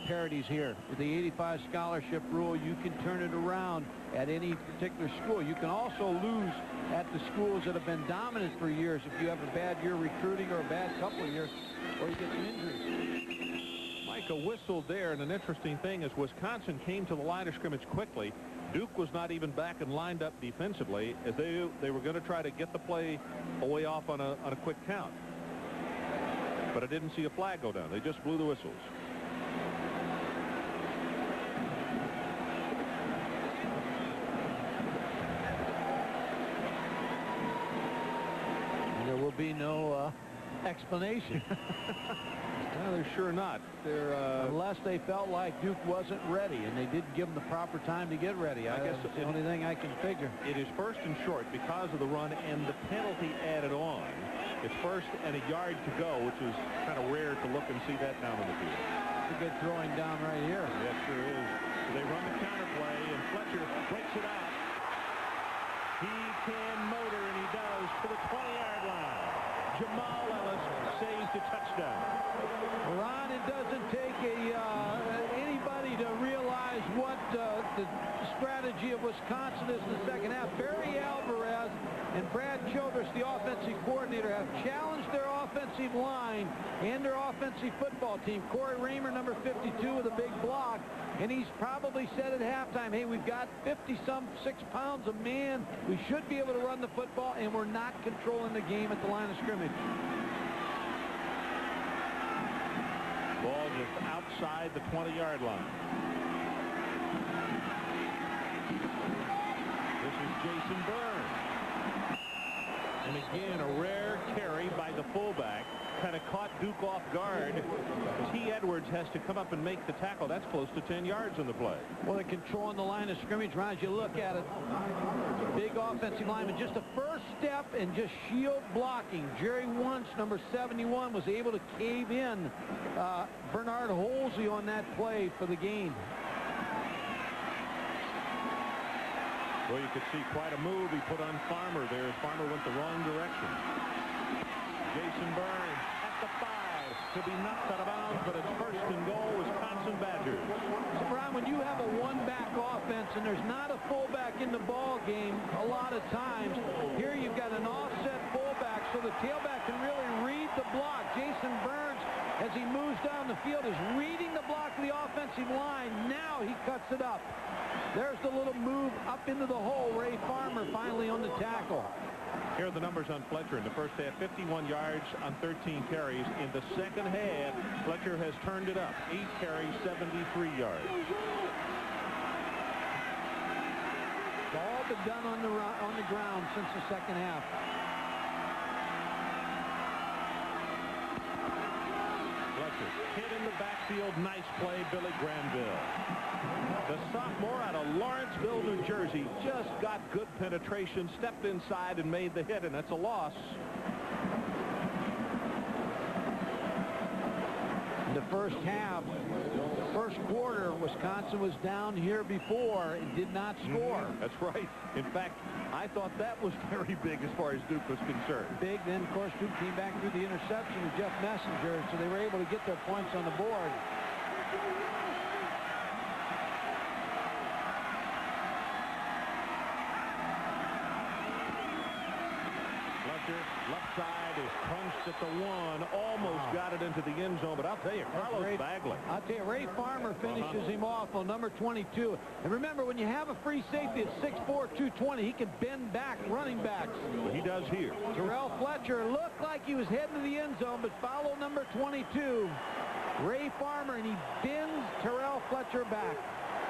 parodies here, with the 85 scholarship rule, you can turn it around at any particular school. You can also lose at the schools that have been dominant for years if you have a bad year recruiting or a bad couple of years, or you get some injuries. Mike, a whistle there, and an interesting thing is Wisconsin came to the line of scrimmage quickly. Duke was not even back and lined up defensively, as they were going to try to get the play away off on a quick count. But I didn't see a flag go down. They just blew the whistles. There will be no explanation. No, they're sure not. They're unless they felt like Duke wasn't ready, and they didn't give them the proper time to get ready. I guess it's the only thing I can figure. It is first and short because of the run and the penalty added on. It's first and a yard to go, which is kind of rare to look and see that down on the field. It's a good throwing down right here. Yeah, it sure is. So they run the counter play, and Fletcher breaks it out. He can motor, and he does, to the 20-yard line. Jamal Ellis saves the touchdown. Ron, it doesn't take anybody to realize what the strategy of Wisconsin is in the second half. Barry Alvarez and Brad Childress, the offensive coordinator, have challenged their offensive line and their offensive football team. Corey Raymer, number 52, with a big block, and he's probably said at halftime, hey, we've got 56 pounds of man. We should be able to run the football, and we're not controlling the game at the line of scrimmage. Ball just outside the 20-yard line. This is Jason Burns. And again, a rare carry by the fullback. Kind of caught Duke off guard. T. Edwards has to come up and make the tackle. That's close to 10 yards on the play. Well, they're controlling the line of scrimmage, Ron, as you look at it. Big offensive lineman. Just a first step and just shield blocking. Jerry Wunsch, number 71, was able to cave in Bernard Holsey on that play for the gain. Well, you could see quite a move he put on Farmer there. Farmer went the wrong direction. Jason Burns at the 5. Could be knocked out of bounds, but it's first and goal, Wisconsin Badgers. So, Ron, when you have a one-back offense and there's not a fullback in the ball game a lot of times, here you've got an offset fullback so the tailback can really read the block. Jason Burns, as he moves down the field, is reading the block of the offensive line. Now he cuts it up. There's the little move up into the hole. Ray Farmer finally on the tackle. Here are the numbers on Fletcher. In the first half, 51 yards on 13 carries. In the second half, Fletcher has turned it up. 8 carries, 73 yards. It's all been done on the ground since the second half. Fletcher hit in the backfield. Nice play, Billy Granville. The sophomore out of Lawrenceville, New Jersey, just got good penetration, stepped inside and made the hit, and that's a loss. In the first half, first quarter, Wisconsin was down here before and did not score. That's right. In fact, I thought that was very big as far as Duke was concerned. Big, then of course Duke came back through the interception of Jeff Messenger, so they were able to get their points on the board. Left side is punched at the 1. Almost got it into the end zone, but I'll tell you, Carlos Bagley. I'll tell you, Ray Farmer finishes him off on number 22. And remember, when you have a free safety at 6'4", 220, he can bend back running backs. He does here. Terrell Fletcher looked like he was heading to the end zone, but follow number 22, Ray Farmer, and he bends Terrell Fletcher back.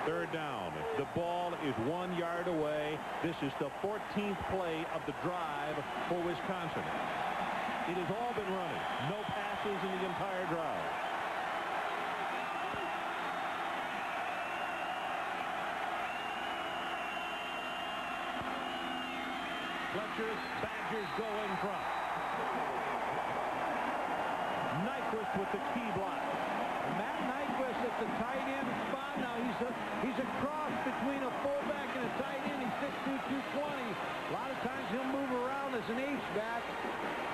Third down. The ball is 1 yard away. This is the 14th play of the drive for Wisconsin. It has all been running. No passes in the entire drive. Fletcher's Badgers go in front. Nyquist with the key block. Matt Nyquist at the tight end spot. Now he's a cross between a fullback and a tight end. He's 6'2", 220. A lot of times he'll move around as an H-back.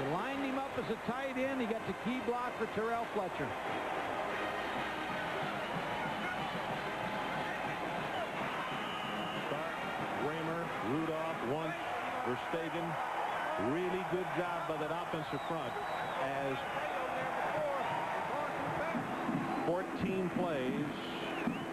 They lined him up as a tight end. He got the key block for Terrell Fletcher. Stark, Raymer, Rudolph, Wundt, Verstegen. Really good job by that offensive front as 14 plays,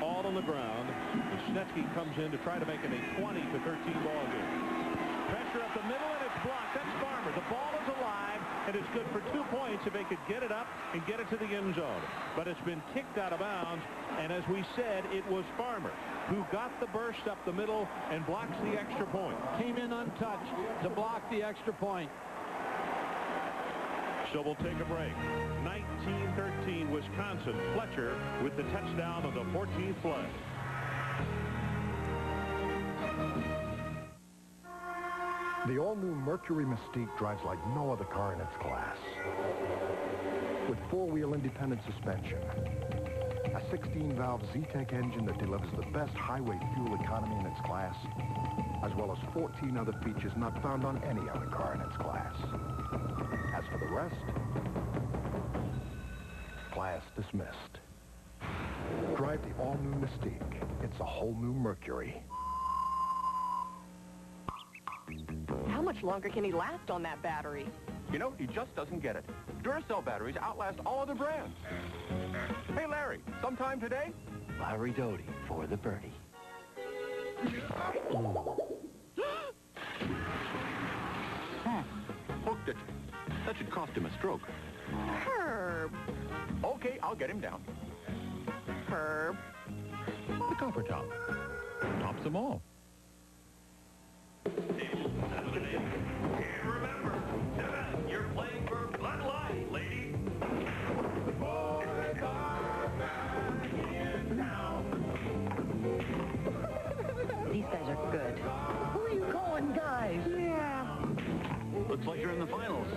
all on the ground. And Snetsky comes in to try to make it a 20-13 ball game. Pressure up the middle, and it's blocked. That's Farmer. The ball is alive, and it's good for 2 points if they could get it up and get it to the end zone. But it's been kicked out of bounds, and as we said, it was Farmer who got the burst up the middle and blocks the extra point. Came in untouched to block the extra point. So we'll take a break. 19-13 Wisconsin. Fletcher with the touchdown on the 14th play. The all-new Mercury Mystique drives like no other car in its class. With four-wheel independent suspension, a 16-valve Z-Tech engine that delivers the best highway fuel economy in its class, as well as 14 other features not found on any other car in its class. As for the rest, class dismissed. Drive the all-new Mystique. It's a whole new Mercury. How much longer can he last on that battery? You know, he just doesn't get it. Duracell batteries outlast all other brands. Hey, Larry, sometime today? Larry Doty for the birdie. Hooked it. That should cost him a stroke. Herb. Okay, I'll get him down. Herb. The copper top. Tops them all. You're playing for Bud Light, lady. The boys are back in town. These guys are good. Who are you calling guys? Yeah. Looks like you're in the finals.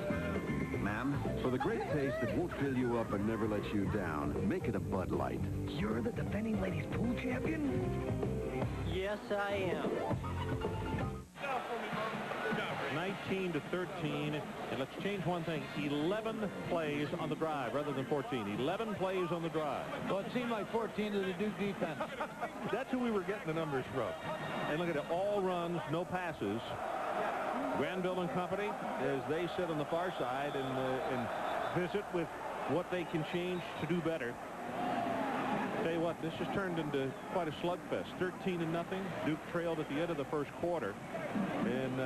Ma'am, for the great taste that won't fill you up and never let you down, make it a Bud Light. You're the defending ladies pool champion? Yes, I am. 19-13, and let's change one thing. 11 plays on the drive rather than 14. 11 plays on the drive. Well, it seemed like 14 to the Duke defense. That's who we were getting the numbers from. And look at it, all runs, no passes. Granville and company, as they sit on the far side and visit with what they can change to do better. Tell you what, this just turned into quite a slugfest. 13-0. Duke trailed at the end of the first quarter. And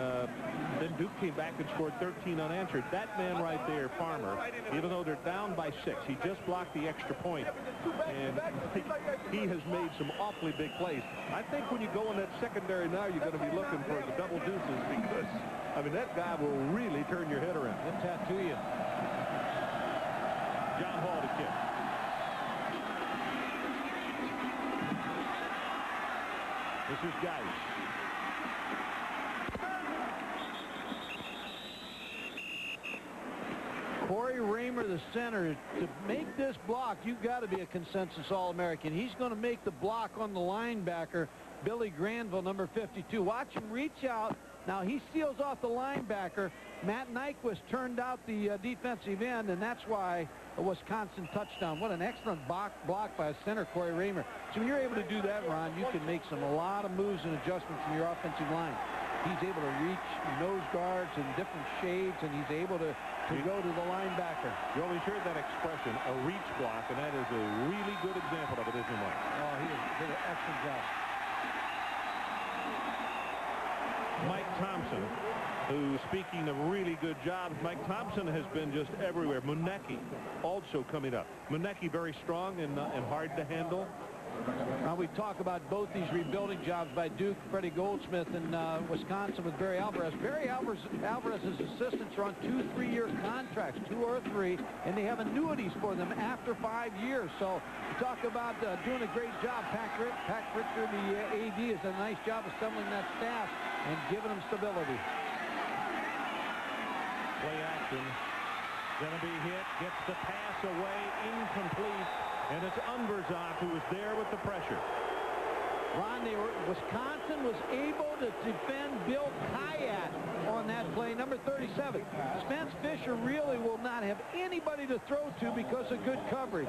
then Duke came back and scored 13 unanswered. That man right there, Farmer, even though they're down by 6, he just blocked the extra point. And he has made some awfully big plays. I think when you go in that secondary now, you're going to be looking for the double deuces because, I mean, that guy will really turn your head around. He'll tattoo you. John Hall to kick. This is Geis. Corey Raymer, the center. To make this block, you've got to be a consensus All-American. He's going to make the block on the linebacker, Billy Granville, number 52. Watch him reach out. Now he seals off the linebacker. Matt Nyquist turned out the defensive end, and that's why a Wisconsin touchdown. What an excellent block by a center, Corey Raymer. So when you're able to do that, Ron, you can make a lot of moves and adjustments from your offensive line. He's able to reach nose guards in different shades, and he's able to go to the linebacker. You always heard that expression, a reach block, and that is a really good example of it, isn't it? Oh, he did an excellent job. Mike Thompson, who, speaking of really good jobs, Mike Thompson has been just everywhere. Munecki also coming up. Munecki very strong and hard to handle. Now we talk about both these rebuilding jobs by Duke, Freddie Goldsmith, and Wisconsin with Barry Alvarez. Barry Alvarez's assistants are on 2 3-year contracts, 2 or 3, and they have annuities for them after 5 years. So you talk about doing a great job. Pat Richter, the AD, has done a nice job assembling that staff and giving them stability. Play action. Going to be hit. Gets the pass away. Incomplete. And it's Unverzant who is there with the pressure. Ron, Wisconsin was able to defend Bill Kayat on that play, number 37. Spence Fisher really will not have anybody to throw to because of good coverage.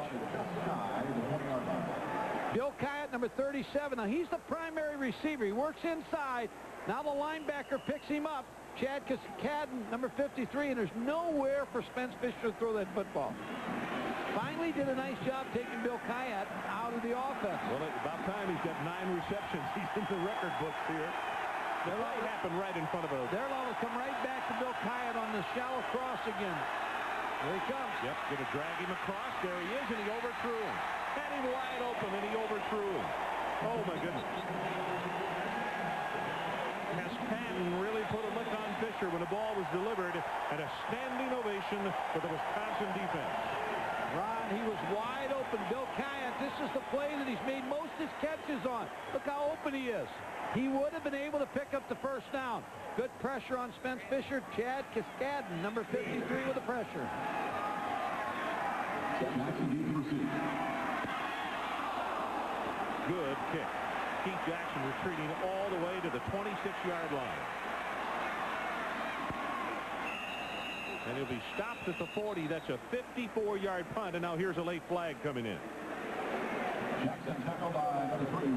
Bill Kayat, number 37. Now, he's the primary receiver. He works inside. Now the linebacker picks him up. Chad Cascaden, number 53, and there's nowhere for Spence Fisher to throw that football. Finally did a nice job taking Bill Kayat out of the offense. Well, it's about time. He's got 9 receptions. He's in the record books here. That might happen right in front of us. They're allowed to come right back to Bill Kayat on the shallow cross again. There he comes. Yep, going to drag him across. There he is, and he overthrew him. Had him wide open, and he overthrew him. Oh, my goodness. Cascaden really put a lick on Fisher when the ball was delivered, and a standing ovation for the Wisconsin defense. Ron, he was wide open. Bill Kayat, this is the play that he's made most of his catches on. Look how open he is. He would have been able to pick up the first down. Good pressure on Spence Fisher. Chad Cascaden, number 53, with the pressure. Good kick. Keith Jackson retreating all the way to the 26-yard line. And he'll be stopped at the 40. That's a 54-yard punt. And now here's a late flag coming in. Jackson tackled by number 3.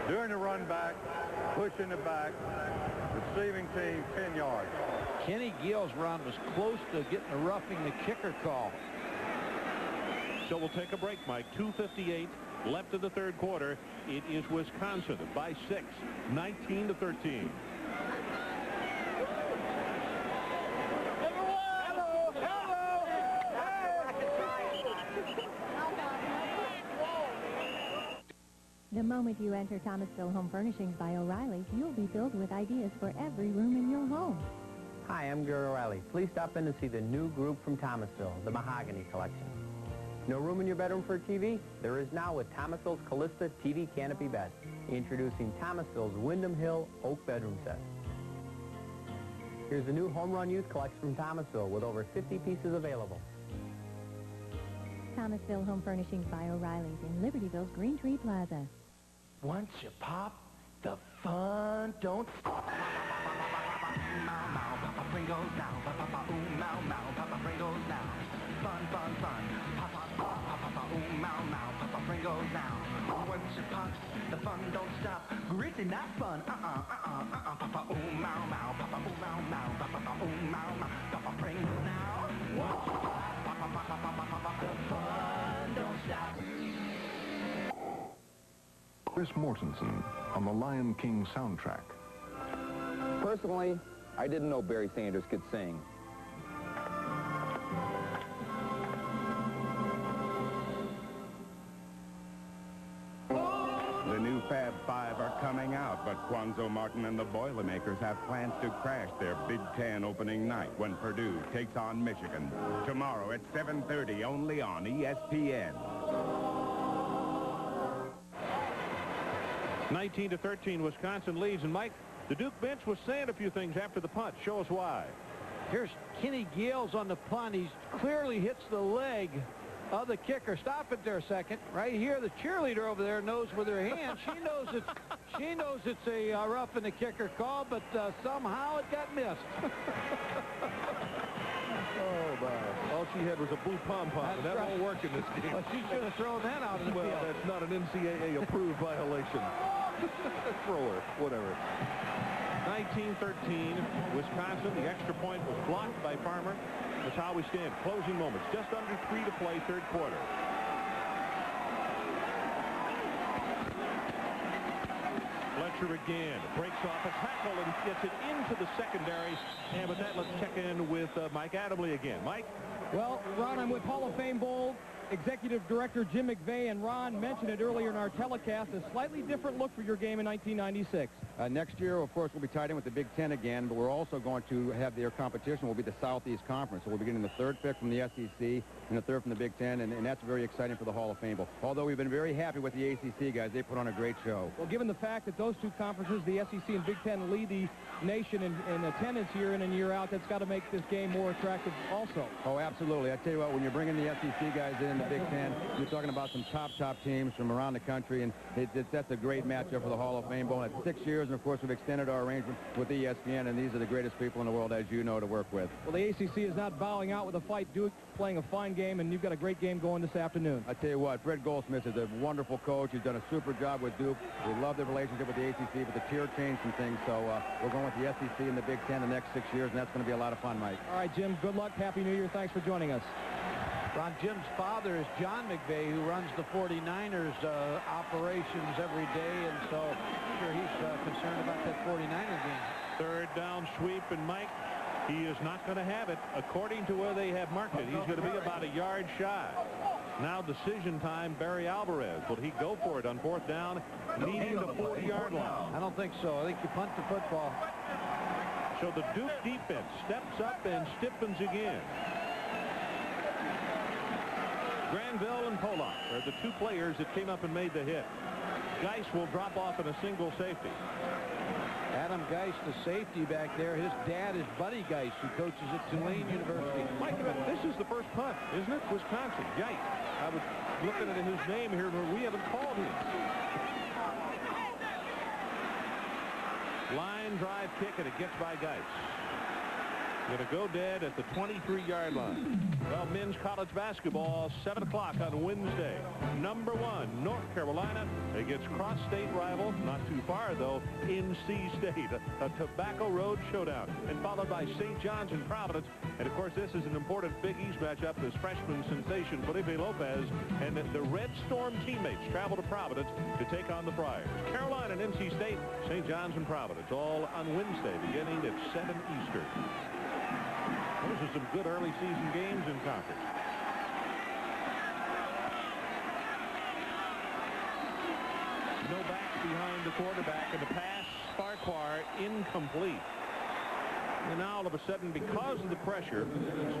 Doing the run back, pushing the back, receiving team 10 yards. Kenny Gill's run was close to getting a roughing the kicker call. So we'll take a break, Mike. 2:58 left of the third quarter. It is Wisconsin by 6, 19-13. The moment you enter Thomasville Home Furnishings by O'Reilly, you'll be filled with ideas for every room in your home. Hi, I'm Gary O'Reilly. Please stop in to see the new group from Thomasville, the Mahogany Collection. No room in your bedroom for a TV? There is now with Thomasville's Callista TV Canopy Bed. Introducing Thomasville's Wyndham Hill Oak Bedroom Set. Here's the new Home Run Youth Collection from Thomasville with over 50 pieces available. Thomasville Home Furnishings by O'Reilly's in Libertyville's Green Tree Plaza. Once you pop, the fun don't stop. Papa Pringles now, Papa ooh mow mow, Papa Pringles now. Fun, fun, fun. Papa ooh mow mow, Papa Pringles now. Action Punks, the fun don't stop. Gritty, not fun. Papa, oh, mow, mow. Papa, oh, mow, mow. Papa, oh, mow, mow. Papa, bring it now. Papa, the fun don't stop. Chris Mortensen on the Lion King soundtrack. Personally, I didn't know Barry Sanders could sing. The new Fab Five are coming out, but Quanzo Martin and the Boilermakers have plans to crash their Big Ten opening night when Purdue takes on Michigan. Tomorrow at 7:30, only on ESPN. 19-13, Wisconsin leads. And Mike, the Duke bench was saying a few things after the punt. Show us why. Here's Kenny Gales on the punt. He clearly hits the leg of the kicker. Stop it there a second. Right here, the cheerleader over there knows with her hand. She knows it's a rough in the kicker call, but somehow it got missed. Oh, my. All she had was a blue pom-pom, and that won't work in this game. Well, she should have thrown that out in the field. That's not an NCAA-approved violation. Throw her, whatever. 19-13, Wisconsin. The extra point was blocked by Farmer. That's how we stand. Closing moments. Just under 3 to play, third quarter. Fletcher again breaks off a tackle and gets it into the secondary. And with that, let's check in with Mike Adamle again. Mike? Well, Ron, I'm with Hall of Fame Bowl Executive Director Jim McVeigh, and Ron mentioned it earlier in our telecast, a slightly different look for your game in 1996. Next year, of course, we'll be tied in with the Big Ten again, but we're also going to have their competition will be the Southeast Conference. So we'll be getting the third pick from the SEC and the third from the Big Ten, and that's very exciting for the Hall of Fame Bowl. Although we've been very happy with the ACC guys. They put on a great show. Well, given the fact that those two conferences, the SEC and Big Ten, lead the nation in attendance year in and year out, that's got to make this game more attractive also. Oh, absolutely. I tell you what, when you're bringing the SEC guys in the Big Ten, you're talking about some top teams from around the country, and that's a great matchup for the Hall of Fame Bowl. It's 6 years, and of course, we've extended our arrangement with ESPN, and these are the greatest people in the world, as you know, to work with. Well, the ACC is not bowing out with a fight. Duke playing a fine game, and you've got a great game going this afternoon. I tell you what, Fred Goldsmith is a wonderful coach. He's done a super job with Duke. We love the relationship with the ACC, but the tier changed some things, so we're going with the SEC and the Big Ten the next 6 years, and that's going to be a lot of fun, Mike. All right, Jim, good luck. Happy New Year. Thanks for joining us. Ron, Jim's father is John McVeigh, who runs the 49ers operations every day, and so I'm sure he's concerned about that 49er game. Third down sweep, and Mike, he is not going to have it. According to where they have marked it, he's going to be about a yard shy. Now decision time, Barry Alvarez. Will he go for it on fourth down, needing the 40-yard line? I don't think so. I think you punt the football. So the Duke defense steps up and stiffens again. Granville and Pollock are the two players that came up and made the hit. Geis will drop off in a single safety. Adam Geis, the safety back there. His dad is Buddy Geis, who coaches at Tulane University. Mike, this is the first punt, isn't it? Wisconsin. Geis. I was looking at his name here, but we haven't called him. Line drive kick, and it gets by Geis. Going to go dead at the 23-yard line. Well, men's college basketball, 7 o'clock on Wednesday. Number 1, North Carolina against cross-state rival, not too far, though, NC State. A Tobacco Road showdown. And followed by St. John's and Providence. And, of course, this is an important Big East matchup as freshman sensation Felipe Lopez and the Red Storm teammates travel to Providence to take on the Friars. Carolina and NC State, St. John's and Providence, all on Wednesday, beginning at 7 Eastern. Those are some good early season games in conference. No back behind the quarterback, and the pass, Farquhar, incomplete. And now all of a sudden, because of the pressure,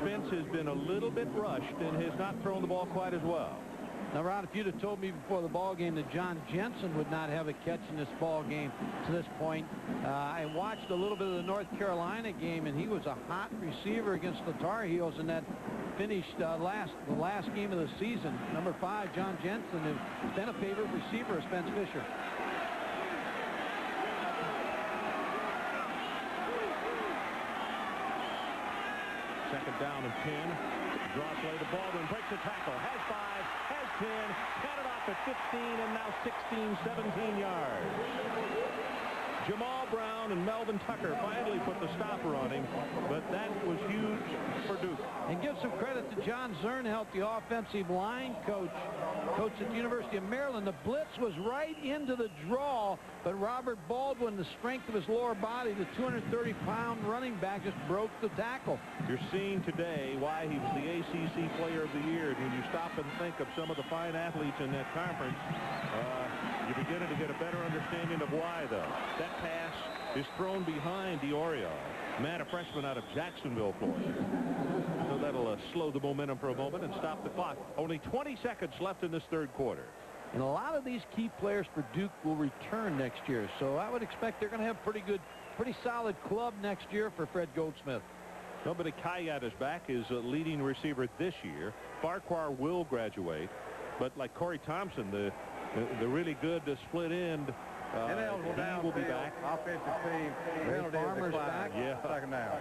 Spence has been a little bit rushed and has not thrown the ball quite as well. Now, Ron, if you'd have told me before the ball game that John Jensen would not have a catch in this ball game to this point, I watched a little bit of the North Carolina game, and he was a hot receiver against the Tar Heels, and that finished the last game of the season. Number 5, John Jensen, has been a favorite receiver of Spence Fisher. Second down and 10. Draw play to Baldwin, breaks the tackle, has 5, has 10, counted off at 15, and now 16, 17 yards. Jamal Brown and Melvin Tucker finally put the stopper on him, but that was huge for Duke. And give some credit to John Zernhelt, the offensive line coach at the University of Maryland. The blitz was right into the draw, but Robert Baldwin, the strength of his lower body, the 230-pound running back, just broke the tackle. You're seeing today why he was the ACC Player of the Year. And when you stop and think of some of the fine athletes in that conference, you're beginning to get a better understanding of why, though. That pass is thrown behind Diorio. Matt, a freshman out of Jacksonville, Florida. So that'll slow the momentum for a moment and stop the clock. Only 20 seconds left in this third quarter. And a lot of these key players for Duke will return next year. So I would expect they're going to have pretty solid club next year for Fred Goldsmith. Nobody Kayat is back, his leading receiver this year. Farquhar will graduate. But like Corey Thompson, the really good split end, he will be back. Offensive team. Farmer's back. Yeah. Second down.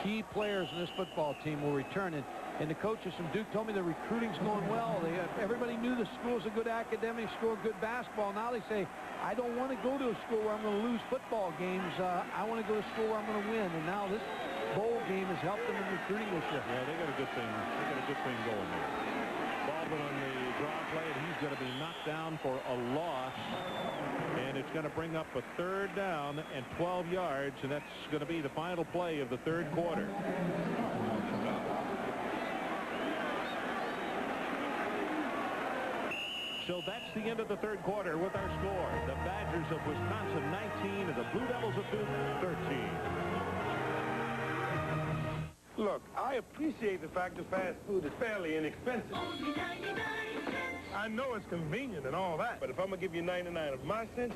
Key players in this football team will return. And the coaches from Duke told me the recruiting's going well. Everybody knew the school's a good academic school, good basketball. Now they say, I don't want to go to a school where I'm going to lose football games. I want to go to a school where I'm going to win. And now this bowl game has helped them in recruiting this year. Yeah, they got a good thing. They got a good thing going there. Baldwin on the draw play, and he's going to be knocked down for a loss. And it's going to bring up a third down and 12 yards, and that's going to be the final play of the third quarter. So that's the end of the third quarter with our score. The Badgers of Wisconsin 19 and the Blue Devils of Duke 13. Look, I appreciate the fact that fast food is fairly inexpensive. I know it's convenient and all that, but if I'm going to give you 99 of my cents,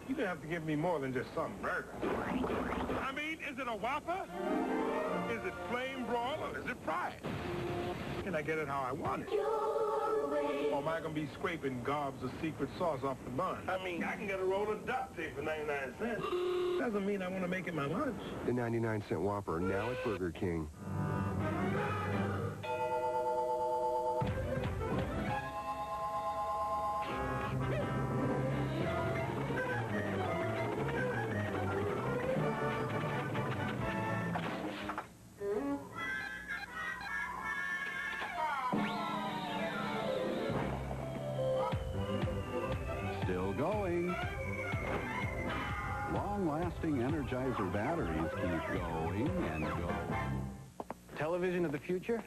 you're going to have to give me more than just some burger. I mean, is it a Whopper? Is it flame broil or is it fried? Can I get it how I want it? Or am I going to be scraping gobs of secret sauce off the bun? I mean, I can get a roll of duct tape for 99 cents. Doesn't mean I want to make it my lunch. The 99-cent Whopper, now at Burger King. Long-lasting Energizer batteries keep going and going. Television of the future?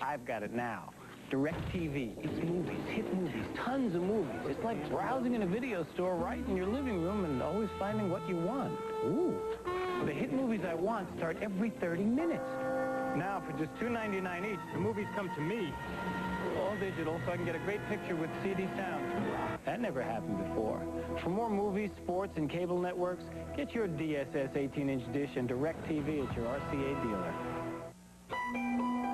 I've got it now. DirecTV. It's movies, hit movies, tons of movies. It's like browsing in a video store right in your living room and always finding what you want. Ooh. The hit movies I want start every 30 minutes. Now, for just $2.99 each, the movies come to me. All digital, so I can get a great picture with CD sound. That never happened before. For more movies, sports, and cable networks, get your DSS 18-inch dish and DirecTV at your RCA dealer.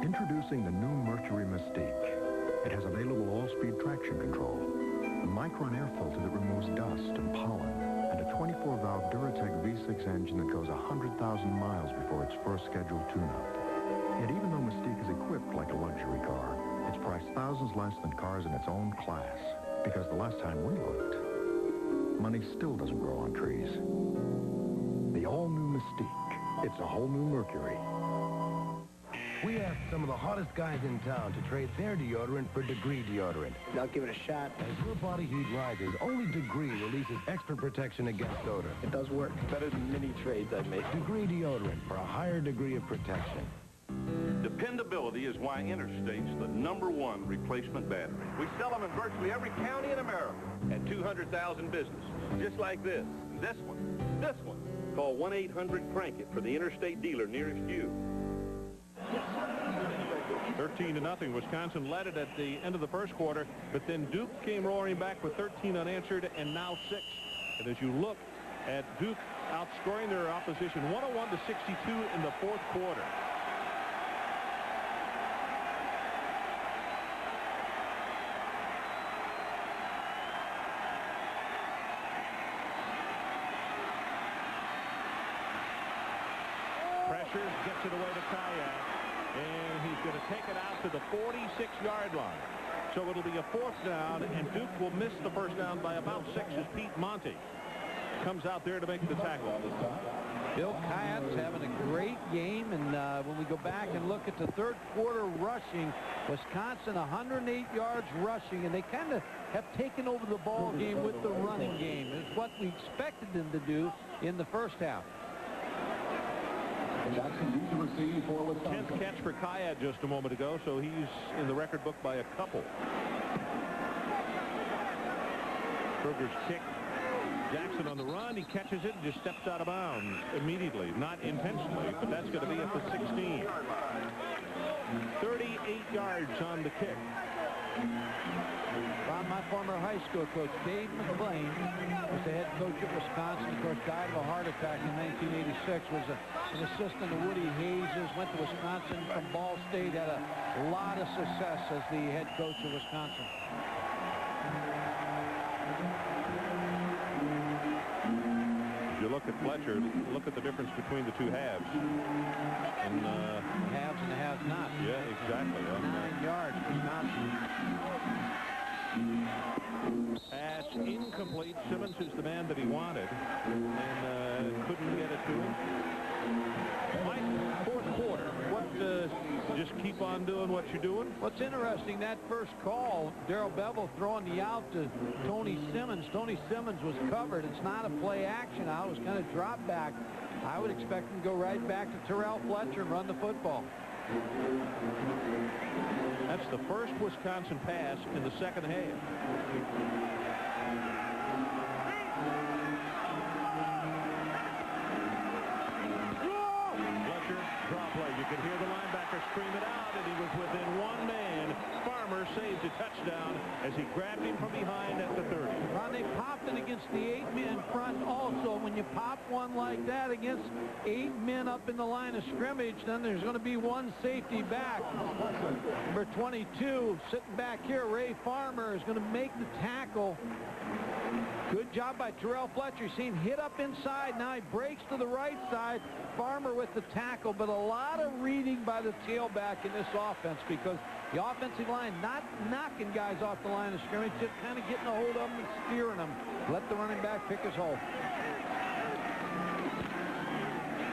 Introducing the new Mercury Mystique. It has available all-speed traction control, a micron air filter that removes dust and pollen, and a 24-valve Duratec V6 engine that goes 100,000 miles before its first scheduled tune-up. Yet even though Mystique is equipped like a luxury car, it's priced thousands less than cars in its own class, because the last time we looked, money still doesn't grow on trees. The all-new Mystique. It's a whole new Mercury. We asked some of the hottest guys in town to trade their deodorant for Degree deodorant. I'll give it a shot. As your body heat rises, only Degree releases extra protection against odor. It does work. Better than many trades I've made. Degree deodorant for a higher degree of protection. Dependability is why Interstate's the #1 replacement battery. We sell them in virtually every county in America at 200,000 businesses, just like this. And this one. Call 1-800-CRANK-IT for the Interstate dealer nearest you. 13-0. Wisconsin led it at the end of the first quarter, but then Duke came roaring back with 13 unanswered and now 6. And as you look at Duke outscoring their opposition 101-62 in the fourth quarter. Pressure gets it away to Kayat. And he's going to take it out to the 46-yard line. So it'll be a 4th down, and Duke will miss the first down by about 6 as Pete Monty comes out there to make the tackle. Bill Kayat's having a great game, and when we go back and look at the third quarter rushing, Wisconsin 108 yards rushing, and they kind of have taken over the ball game with the running game. It's what we expected them to do in the first half. 10th catch for Kayat just a moment ago, so he's in the record book by a couple. Kruger's kick. Jackson on the run. He catches it and just steps out of bounds immediately. Not intentionally, but that's going to be at the 16. 38 yards on the kick. Ron, my former high school coach, Dave McClain, was the head coach at Wisconsin. Of course, died of a heart attack in 1986. Was an assistant to Woody Hayes. Went to Wisconsin from Ball State. Had a lot of success as the head coach of Wisconsin. You look at Fletcher, look at the difference between the two halves. And haves and the have-nots. Yeah, exactly. 9 yards, Wisconsin. Pass incomplete. Simmons is the man that he wanted, and couldn't get it to him. Mike, fourth quarter. What? Just keep on doing what you're doing? What's interesting, that first call, Darrell Bevel throwing the out to Tony Simmons. Tony Simmons was covered. It's not a play action out. It was kind of drop back. I would expect him to go right back to Terrell Fletcher and run the football. That's the first Wisconsin pass in the second half. You could hear the linebacker scream it out, and he was within one man. Farmer saves a touchdown as he grabbed him from behind at the 30. Ron, they popped it against the 8-man front also. When you pop one like that against 8 men up in the line of scrimmage, then there's going to be one safety back. Number 22 sitting back here, Ray Farmer, is going to make the tackle. Good job by Terrell Fletcher. You see him hit up inside. Now he breaks to the right side. Farmer with the tackle, but a lot of reading by the tailback in this offense because the offensive line not knocking guys off the line of scrimmage, just kind of getting a hold of them and steering them. Let the running back pick his hole.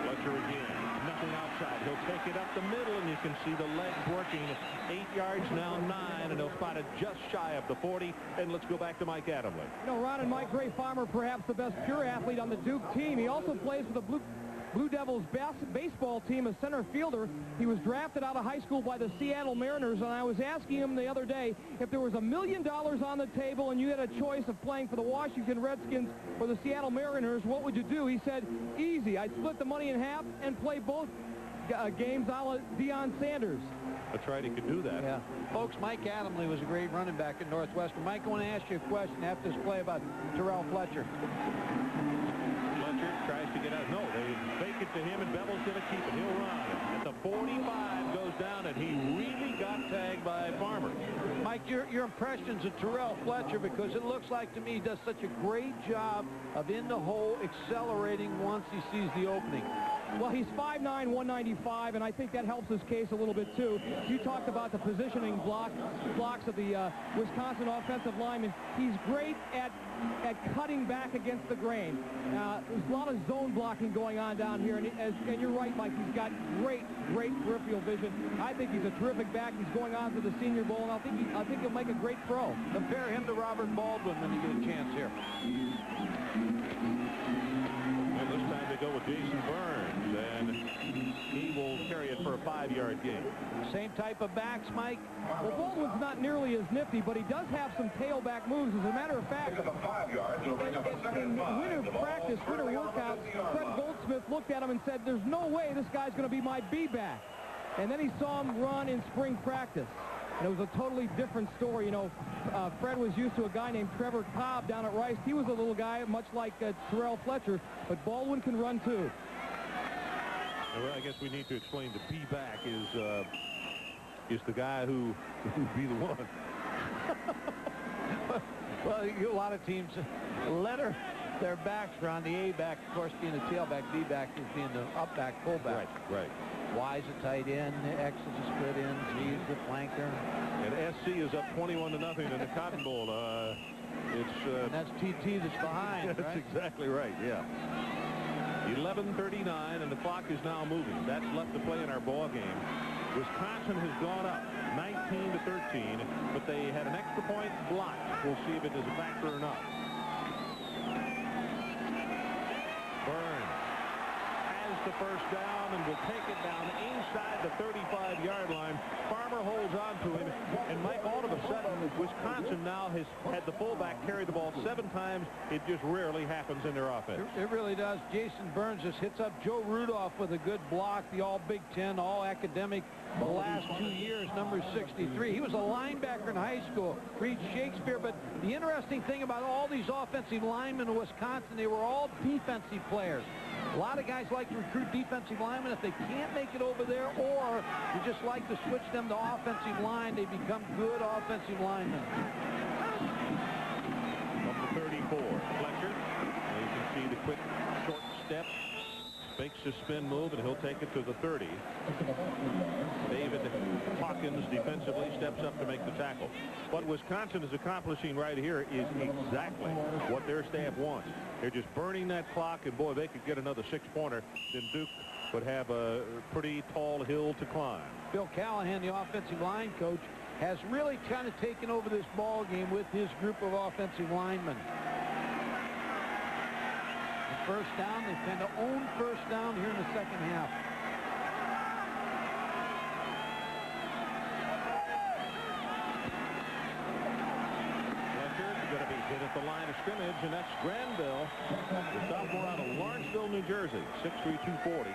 Fletcher again. Nothing outside. He'll take it up the middle, and you can see the legs working. 8 yards, now 9, and he'll spot it just shy of the 40. And let's go back to Mike Adamle. You know, Ron and Mike, Ray Farmer, perhaps the best pure athlete on the Duke team. He also plays for the Blue Devils baseball team as center fielder. He was drafted out of high school by the Seattle Mariners, and I was asking him the other day if there was $1 million on the table and you had a choice of playing for the Washington Redskins or the Seattle Mariners, what would you do? He said, easy. I'd split the money in half and play both games a la Deion Sanders. That's right, he could do that. Yeah. Folks, Mike Adamle was a great running back at Northwestern. Mike, I want to ask you a question after this play about Terrell Fletcher. Fletcher tries to get out. No, they fake it to him, and Bevel's going to keep it. He'll run. At the 45, goes down, and he really got tagged by Farmer. Mike, your impressions of Terrell Fletcher, because it looks like to me he does such a great job of in the hole accelerating once he sees the opening. Well, he's 5'9", 195, and I think that helps his case a little bit, too. You talked about the positioning blocks of the Wisconsin offensive lineman. He's great at cutting back against the grain. There's a lot of zone blocking going on down here, and you're right, Mike. He's got great peripheral vision. I think he's a terrific back. He's going on to the Senior Bowl, and I think he'll make a great pro. Compare him to Robert Baldwin when you get a chance here. And this time they go with Jason Burns, and he will carry it for a 5-yard gain. Same type of backs, Mike? Well, Baldwin's not nearly as nifty, but he does have some tailback moves. As a matter of fact, in winter practice, winter workouts, Fred Goldsmith looked at him and said, there's no way this guy's going to be my B-back. And then he saw him run in spring practice. And it was a totally different story. You know, Fred was used to a guy named Trevor Cobb down at Rice. He was a little guy, much like Terrell Fletcher, but Baldwin can run too. Well, I guess we need to explain the B-back is the guy who would be the one. Well, a lot of teams letter their backs around the A-back, of course, being the tailback, B-back is being the up-back, fullback. Right. Y's a tight end, X is a split end, G is the flanker. And SC is up 21-0 in the Cotton Bowl. And that's TT that's behind, That's right? exactly right, yeah. 11:39, and the clock is now moving. That's left to play in our ball game. Wisconsin has gone up 19-13, but they had an extra point blocked. We'll see if it is a factor or not. Burns has the first down and will take it down inside the 35-yard line. Farmer holds on to him, and Mike, all of a sudden, Wisconsin now has had the fullback carry the ball 7 times. It just rarely happens in their offense. It really does. Jason Burns just hits up Joe Rudolph with a good block, the all Big Ten, all academic the last 2 years, number 63. He was a linebacker in high school, read Shakespeare, but the interesting thing about all these offensive linemen in Wisconsin, they were all defensive players. A lot of guys like to recruit defensive linemen if they can't make it over there, or you just like to switch them to offensive line. They become good offensive linemen. From the 34, Fletcher. And you can see the quick, short step. Makes a spin move, and he'll take it to the 30. David Hawkins defensively steps up to make the tackle. What Wisconsin is accomplishing right here is exactly what their staff wants. They're just burning that clock, and boy, they could get another 6-pointer. Then Duke would have a pretty tall hill to climb. Bill Callahan, the offensive line coach, has really kind of taken over this ball game with his group of offensive linemen. First down. They tend to own first down here in the second half. Fletcher's going to be hit at the line of scrimmage, and that's Granville, the sophomore out of Lawrenceville, New Jersey, 6'3", 240.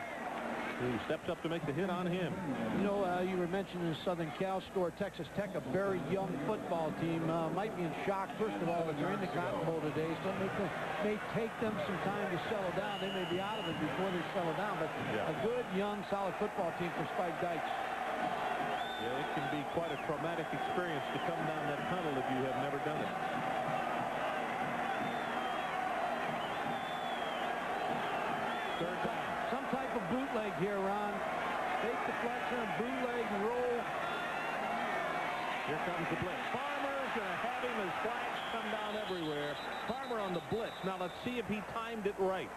Who steps up to make the hit on him. You know, you were mentioning the Southern Cal score. Texas Tech, a very young football team, might be in shock, first of all, that they're in the Cotton Bowl today, so it may take them some time to settle down. They may be out of it before they settle down, but a good, young, solid football team for Spike Dykes. Yeah, it can be quite a traumatic experience to come down that tunnel if you have never done it. Third down. Some type of bootleg here, Ron. Take the Fletcher and bootleg and roll. Here comes the blitz. Farmer's going to have him as flags come down everywhere. Farmer on the blitz. Now let's see if he timed it right.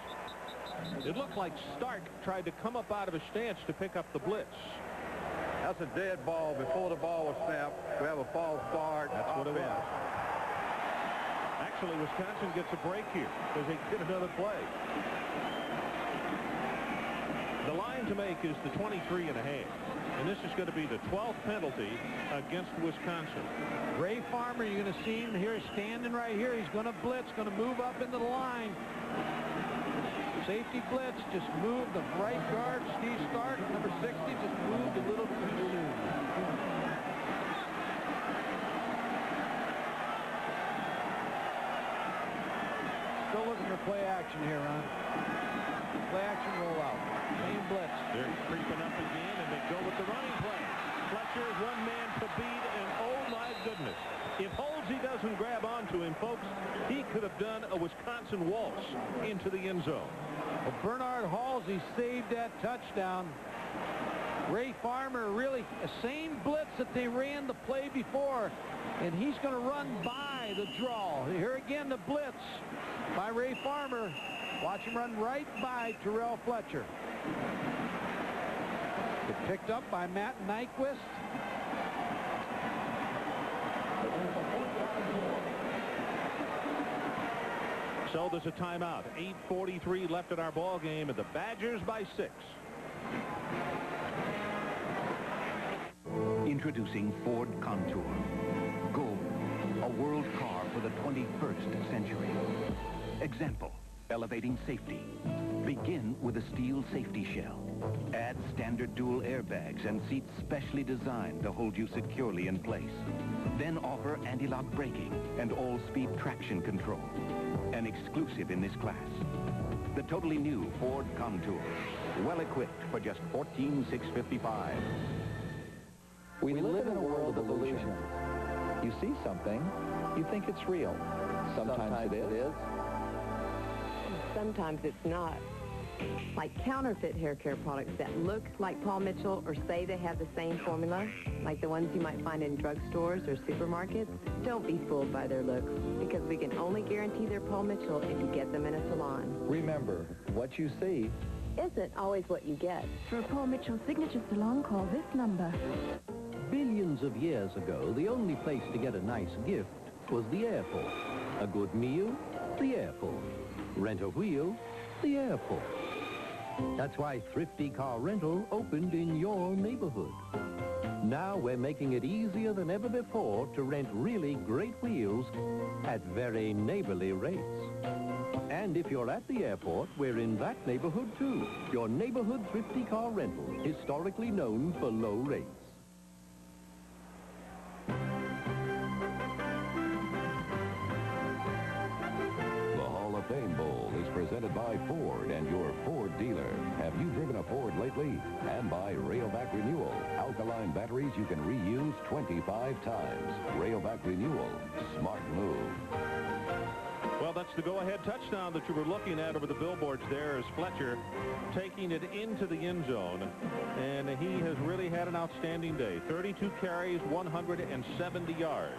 It looked like Stark tried to come up out of his stance to pick up the blitz. That's a dead ball before the ball was snapped. We have a false start. That's what it was. Actually, Wisconsin gets a break here because they get another play. The line to make is the 23.5, and this is going to be the 12th penalty against Wisconsin. Ray Farmer, you're going to see him here standing right here. He's going to blitz, going to move up into the line. Safety blitz, just move the right guard, Steve Stark, number 60, just moved a little too soon. Still looking for play action here, Ron. Play action rollout. Same blitz. They're creeping up again, and they go with the running play. Fletcher is one man to beat, and oh my goodness. If Holsey doesn't grab onto him, folks, he could have done a Wisconsin waltz into the end zone. Well, Bernard Halsey saved that touchdown. Ray Farmer, really, the same blitz that they ran the play before, and he's going to run by the draw. Here again, the blitz by Ray Farmer. Watch him run right by Terrell Fletcher. It picked up by Matt Nyquist. So there's a timeout. 8:43 left in our ball game, and the Badgers by 6. Introducing Ford Contour. Gold, a world car for the 21st century. Example, elevating safety. Begin with a steel safety shell. Add standard dual airbags and seats specially designed to hold you securely in place. Then offer anti-lock braking and all-speed traction control. An exclusive in this class. The totally new Ford Contour. Well equipped for just $14,655. We live in a world of illusions. You see something, you think it's real. Sometimes it is. Sometimes it's not. Like counterfeit hair care products that look like Paul Mitchell or say they have the same formula, like the ones you might find in drugstores or supermarkets. Don't be fooled by their looks, because we can only guarantee they're Paul Mitchell if you get them in a salon. Remember, what you see isn't always what you get. For a Paul Mitchell signature salon, call this number. Billions of years ago, the only place to get a nice gift was the airport. A good meal, the airport. Rent a wheel, the airport. That's why Thrifty Car Rental opened in your neighborhood. Now we're making it easier than ever before to rent really great wheels at very neighborly rates. And if you're at the airport, we're in that neighborhood too. Your neighborhood Thrifty Car Rental, historically known for low rates. Fame Bowl is presented by Ford and your Ford dealer. Have you driven a Ford lately? And by Railback Renewal. Alkaline batteries you can reuse 25 times. Railback Renewal. Smart move. Well, that's the go-ahead touchdown that you were looking at over the billboards there as Fletcher taking it into the end zone. And he has really had an outstanding day. 32 carries, 170 yards.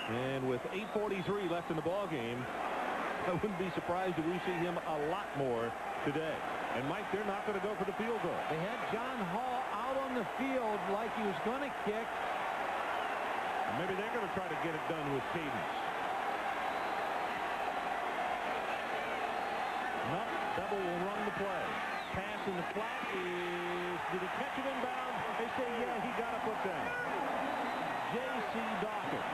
And with 8:43 left in the ball game, I wouldn't be surprised if we see him a lot more today. And, Mike, they're not going to go for the field goal. They had John Hall out on the field like he was going to kick. And maybe they're going to try to get it done with cadence. No, Bevel will run the play. Pass in the flat is, did he catch it inbound? They say, yeah, he got a foot down. J.C. Dawkins.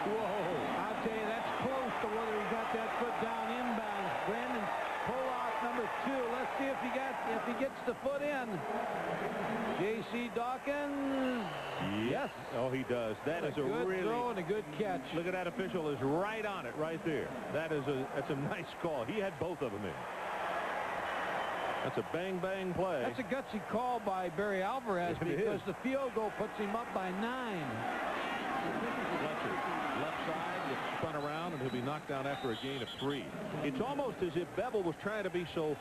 Whoa, I'll tell you, that's close to whether he got that foot down inbound. Brandon Pollock, number 2. Let's see if he gets the foot in. J.C. Dawkins. Yes. Oh, he does. That is a good really throw and a good catch. Look at that official is right on it right there. That's a nice call. He had both of them in. That's a bang-bang play. That's a gutsy call by Barry Alvarez because the field goal puts him up by 9. Fletcher, left side, gets spun around, and he'll be knocked down after a gain of 3. It's almost as if Bevel was trying to be so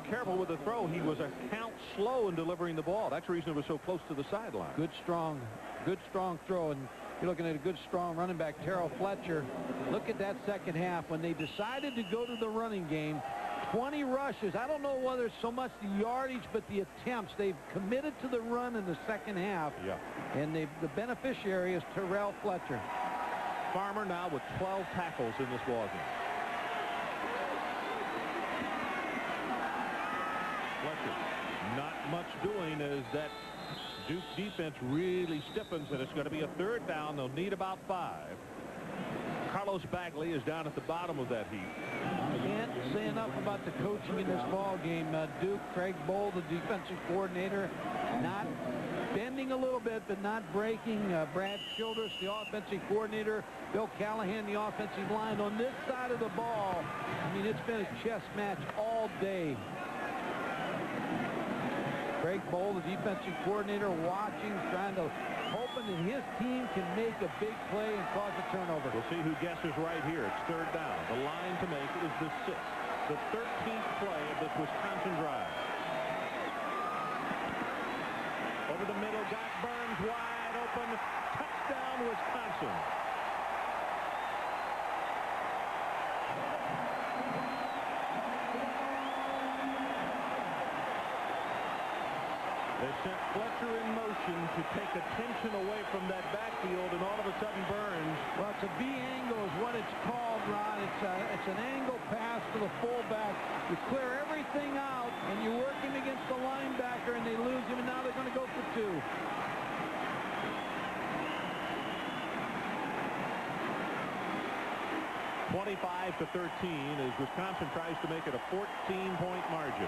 careful with the throw. He was a count slow in delivering the ball. That's the reason it was so close to the sideline. Good strong throw, and you're looking at a good strong running back, Terrell Fletcher. Look at that second half when they decided to go to the running game. 20 rushes. I don't know whether it's so much the yardage, but the attempts. They've committed to the run in the second half. Yeah. And the beneficiary is Terrell Fletcher. Farmer now with 12 tackles in this ball game. Fletcher, not much doing as that Duke defense really stiffens, and it's going to be a 3rd down. They'll need about 5. Carlos Bagley is down at the bottom of that heap. Can't say enough about the coaching in this ball game. Duke, Craig Bohl, the defensive coordinator, not bending a little bit, but not breaking. Brad Childress, the offensive coordinator. Bill Callahan, the offensive line. On this side of the ball, I mean, it's been a chess match all day. Craig Bohl, the defensive coordinator, watching, hoping that his team can make a big play and cause a turnover. We'll see who guesses right here. It's 3rd down. The line to make is the 6th. The 13th play of this Wisconsin drive. Over the middle, got Burns wide open. Touchdown, Wisconsin. They sent Fletcher in motion to take attention away from that backfield, and all of a sudden Burns. Well, it's a B angle is what it's called, Ron. It's an angle pass to the fullback. You clear everything out, and you work him against the linebacker, and they lose him, and now they're going to go for 2. 25-13 as Wisconsin tries to make it a 14-point margin.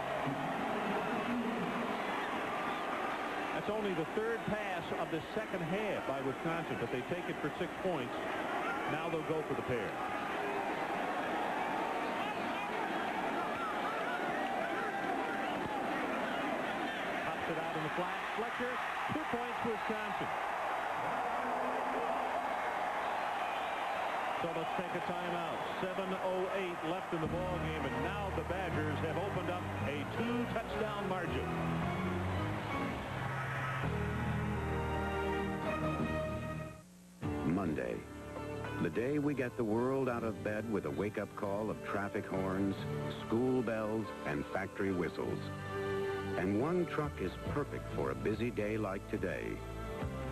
That's only the 3rd pass of the second half by Wisconsin, but they take it for 6 points. Now they'll go for the pair. Pops it out in the flat. Fletcher, 2 points, Wisconsin. So let's take a timeout. 7:08 left in the ball game, and now the Badgers have opened up a 2-touchdown margin. Monday, the day we get the world out of bed with a wake-up call of traffic horns, school bells, and factory whistles. And one truck is perfect for a busy day like today.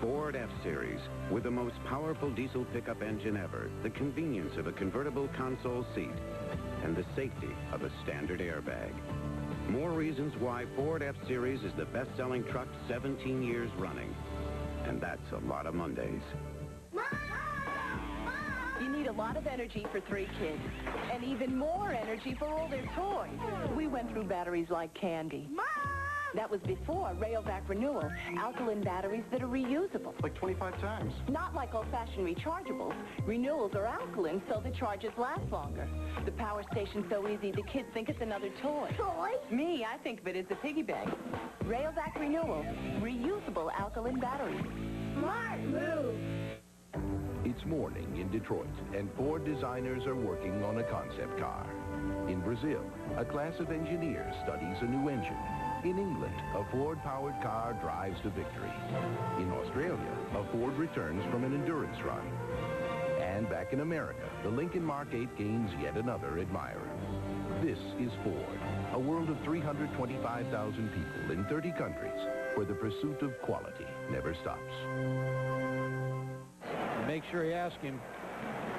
Ford F-Series, with the most powerful diesel pickup engine ever, the convenience of a convertible console seat, and the safety of a standard airbag. More reasons why Ford F-Series is the best-selling truck 17 years running. And that's a lot of Mondays. You need a lot of energy for 3 kids, and even more energy for all their toys. We went through batteries like candy. That was before Rayovac Renewal, alkaline batteries that are reusable. Like 25 times. Not like old-fashioned rechargeables. Renewals are alkaline, so the charges last longer. The power station's so easy, the kids think it's another toy. Toy? Me, I think of it as a piggy bank. Rayovac Renewal, reusable alkaline batteries. Smart move! It's morning in Detroit, and Ford designers are working on a concept car. In Brazil, a class of engineers studies a new engine. In England, a Ford-powered car drives to victory. In Australia, a Ford returns from an endurance run. And back in America, the Lincoln Mark 8 gains yet another admirer. This is Ford, a world of 325,000 people in 30 countries, where the pursuit of quality never stops. Make sure you ask him.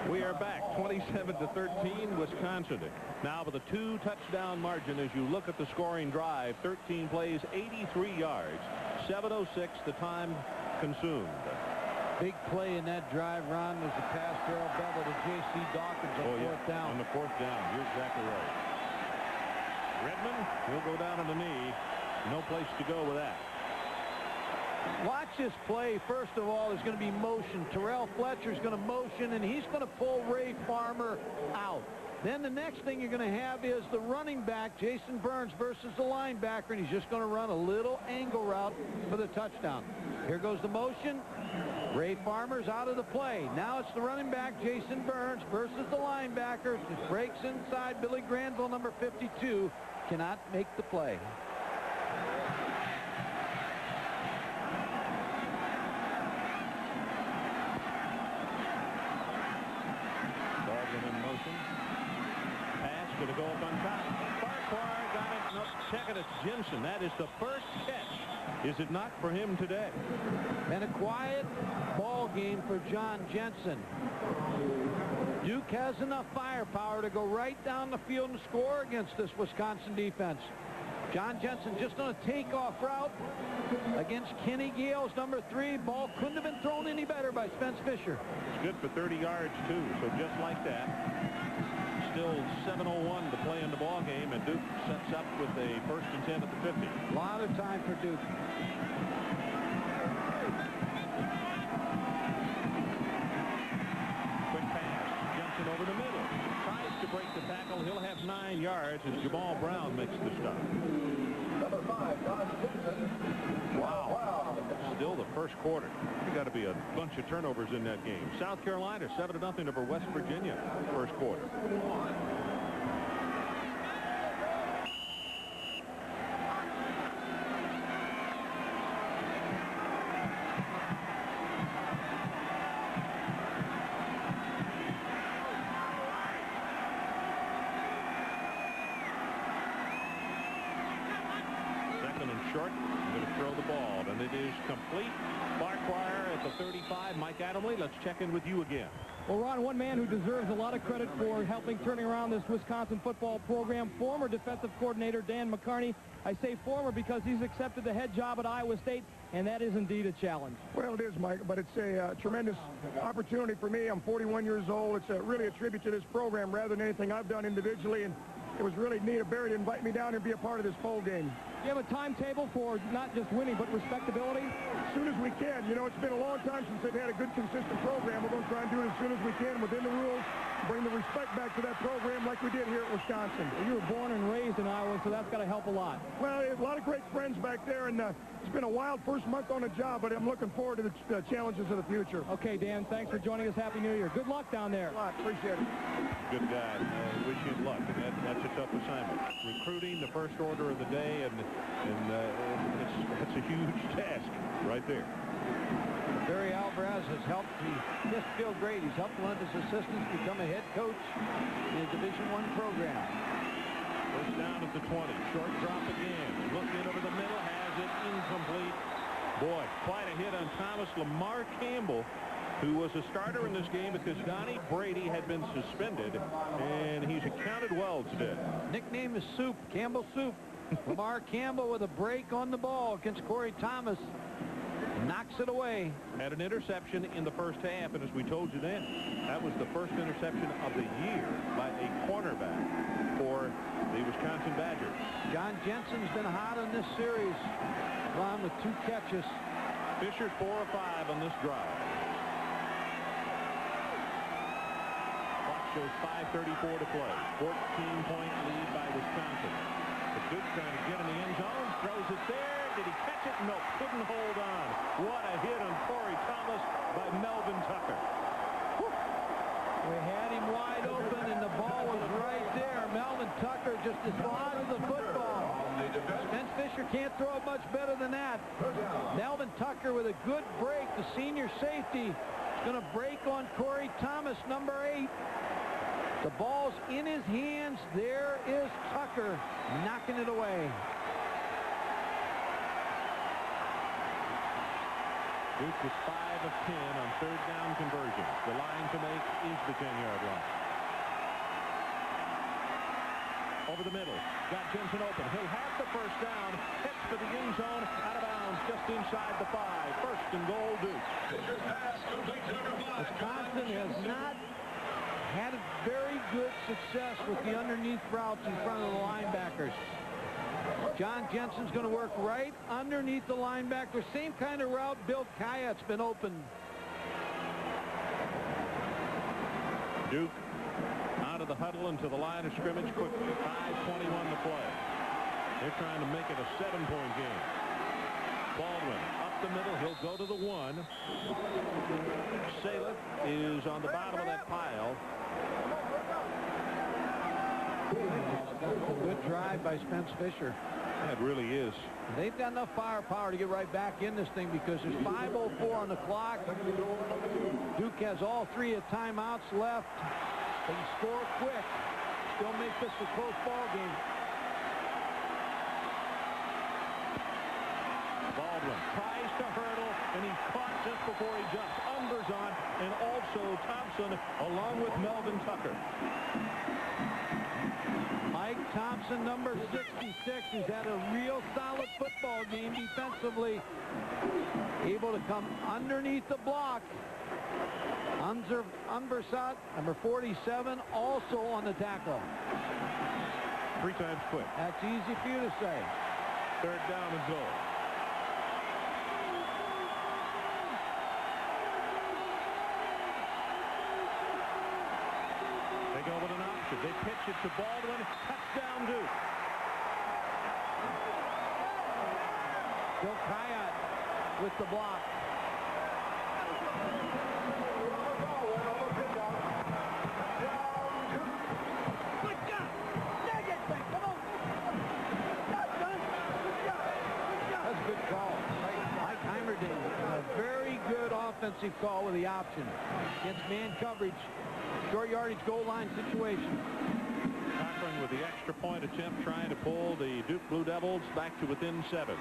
We are back, 27-13, Wisconsin. Now with a 2-touchdown margin as you look at the scoring drive. 13 plays, 83 yards, 7:06 the time consumed. Big play in that drive, Ron, was the pass Terrell Fletcher to J.C. Dawkins on 4th down. On the 4th down, you're exactly right. Redmond will go down on the knee. No place to go with that. Watch this play. First of all, there's going to be motion. Terrell Fletcher's going to motion, and he's going to pull Ray Farmer out. Then the next thing you're going to have is the running back, Jason Burns, versus the linebacker, and he's just going to run a little angle route for the touchdown. Here goes the motion. Ray Farmer's out of the play. Now it's the running back, Jason Burns, versus the linebacker. Just breaks inside. Billy Granville, number 52, cannot make the play. Going to go up on top. Farquhar got it. No, check it. It's Jensen. That is the first catch. Is it not for him today? And a quiet ball game for John Jensen. Duke has enough firepower to go right down the field and score against this Wisconsin defense. John Jensen just on a takeoff route against Kenny Gales, number 3. Ball couldn't have been thrown any better by Spence Fisher. It's good for 30 yards, too. So just like that. Still 7:01 to play in the ball game, and Duke sets up with a 1st and 10 at the 50. A lot of time for Duke. Quick pass. Jensen over the middle. Tries to break the tackle. He'll have 9 yards as Jamal Brown makes the stop. Number 5, John Jensen. Wow. Still the first quarter. There got to be a bunch of turnovers in that game. South Carolina 7-0 over West Virginia first quarter. Short, going to throw the ball, and it is complete. Farquhar at the 35. Mike Adamley, let's check in with you again. Well, Ron, one man who deserves a lot of credit for helping turning around this Wisconsin football program, former defensive coordinator Dan McCarney. I say former because he's accepted the head job at Iowa State, and that is indeed a challenge. Well, it is, Mike, but it's a tremendous opportunity for me. I'm 41 years old. It's really a tribute to this program rather than anything I've done individually, and it was really neat of Barry to invite me down and be a part of this bowl game. Do you have a timetable for not just winning, but respectability? As soon as we can. You know, it's been a long time since they've had a good, consistent program. We're going to try and do it as soon as we can within the rules. bring the respect back to that program like we did here at Wisconsin. You were born and raised in Iowa, so that's got to help a lot. Well, a lot of great friends back there, and it's been a wild first month on the job, but I'm looking forward to the challenges of the future. Okay, Dan, thanks for joining us. Happy New Year. Good luck down there. A lot. Appreciate it. Good guy. Wish you luck. That's a tough assignment. Recruiting, the first order of the day, and it's a huge task right there. Barry Alvarez has helped the Field grade. He's helped one of his assistants become a head coach in a Division I program. First down at the 20. Short drop again. Looked in over the middle. Has it incomplete. Boy, quite a hit on Thomas. Lamar Campbell, who was a starter in this game because Donnie Brady had been suspended, and he's accounted well today. Nickname is Soup, Campbell Soup. Lamar Campbell with a break on the ball against Corey Thomas. Knocks it away. Had an interception in the first half, and as we told you then, that was the first interception of the year by a cornerback for the Wisconsin Badgers. John Jensen's been hot in this series. Ron with 2 catches. Fisher's 4 of 5 on this drive. Clock shows 5:34 to play. 14-point lead by Wisconsin. The Duke trying to get in the end zone. Throws it there. Did he catch it? No, couldn't hold on. What a hit on Corey Thomas by Melvin Tucker. We had him wide open, and the ball was right there. Melvin Tucker just as far as the football. Spence Fisher can't throw it much better than that. Melvin Tucker with a good break. The senior safety is going to break on Corey Thomas, number 8. The ball's in his hands. There is Tucker knocking it away. Duke is 5 of 10 on third down conversions. The line to make is the 10-yard line. Over the middle. Got Jensen open. He'll have the first down. Hits for the end zone. Out of bounds just inside the 5. First and goal, Duke. Wisconsin has not had very good success with the underneath routes in front of the linebackers. John Jensen's going to work right underneath the linebacker. Same kind of route Bill Kayat's been open. Duke out of the huddle into the line of scrimmage quickly. 5:21 to play. They're trying to make it a 7-point game. Baldwin up the middle. He'll go to the 1. Saleh is on the bottom of that pile. Good drive by Spence Fisher. That really is. They've got enough firepower to get right back in this thing because there's 5:04 on the clock. Duke has all 3 of timeouts left. They can score quick. Still make this a close ball game. Baldwin tries to hurdle, and he's caught just before he jumps. Umbers on, and also Thompson along with Melvin Tucker. Mike Thompson, number 66, who's had a real solid football game defensively. Able to come underneath the block. Umbersat, number 47, also on the tackle. 3 times quick. That's easy for you to say. Third down and goal. They go with an option. They pitch it to Baldwin. Touchdown, Duke. Bill Kayat with the block. That's a good call. Mike Heimerding, a very good offensive call with the option against man coverage. Short yardage goal line situation. Cochran with the extra point attempt trying to pull the Duke Blue Devils back to within 7.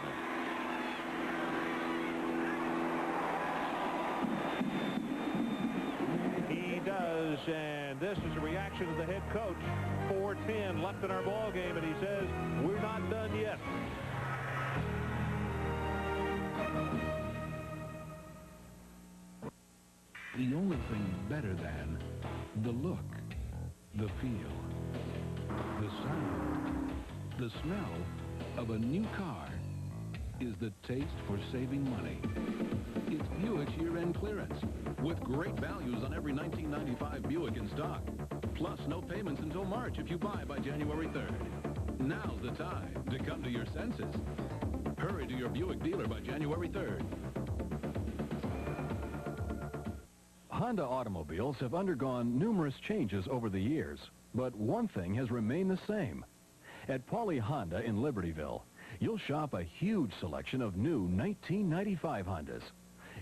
He does, and this is a reaction of the head coach. 4:10 left in our ball game, and he says, we're not done yet. The only thing better than the look, the feel, the sound, the smell of a new car is the taste for saving money. It's Buick's year-end clearance with great values on every 1995 Buick in stock. Plus, no payments until March if you buy by January 3rd. Now's the time to come to your senses. Hurry to your Buick dealer by January 3rd. Honda automobiles have undergone numerous changes over the years, but one thing has remained the same. At Pauly Honda in Libertyville, you'll shop a huge selection of new 1995 Hondas.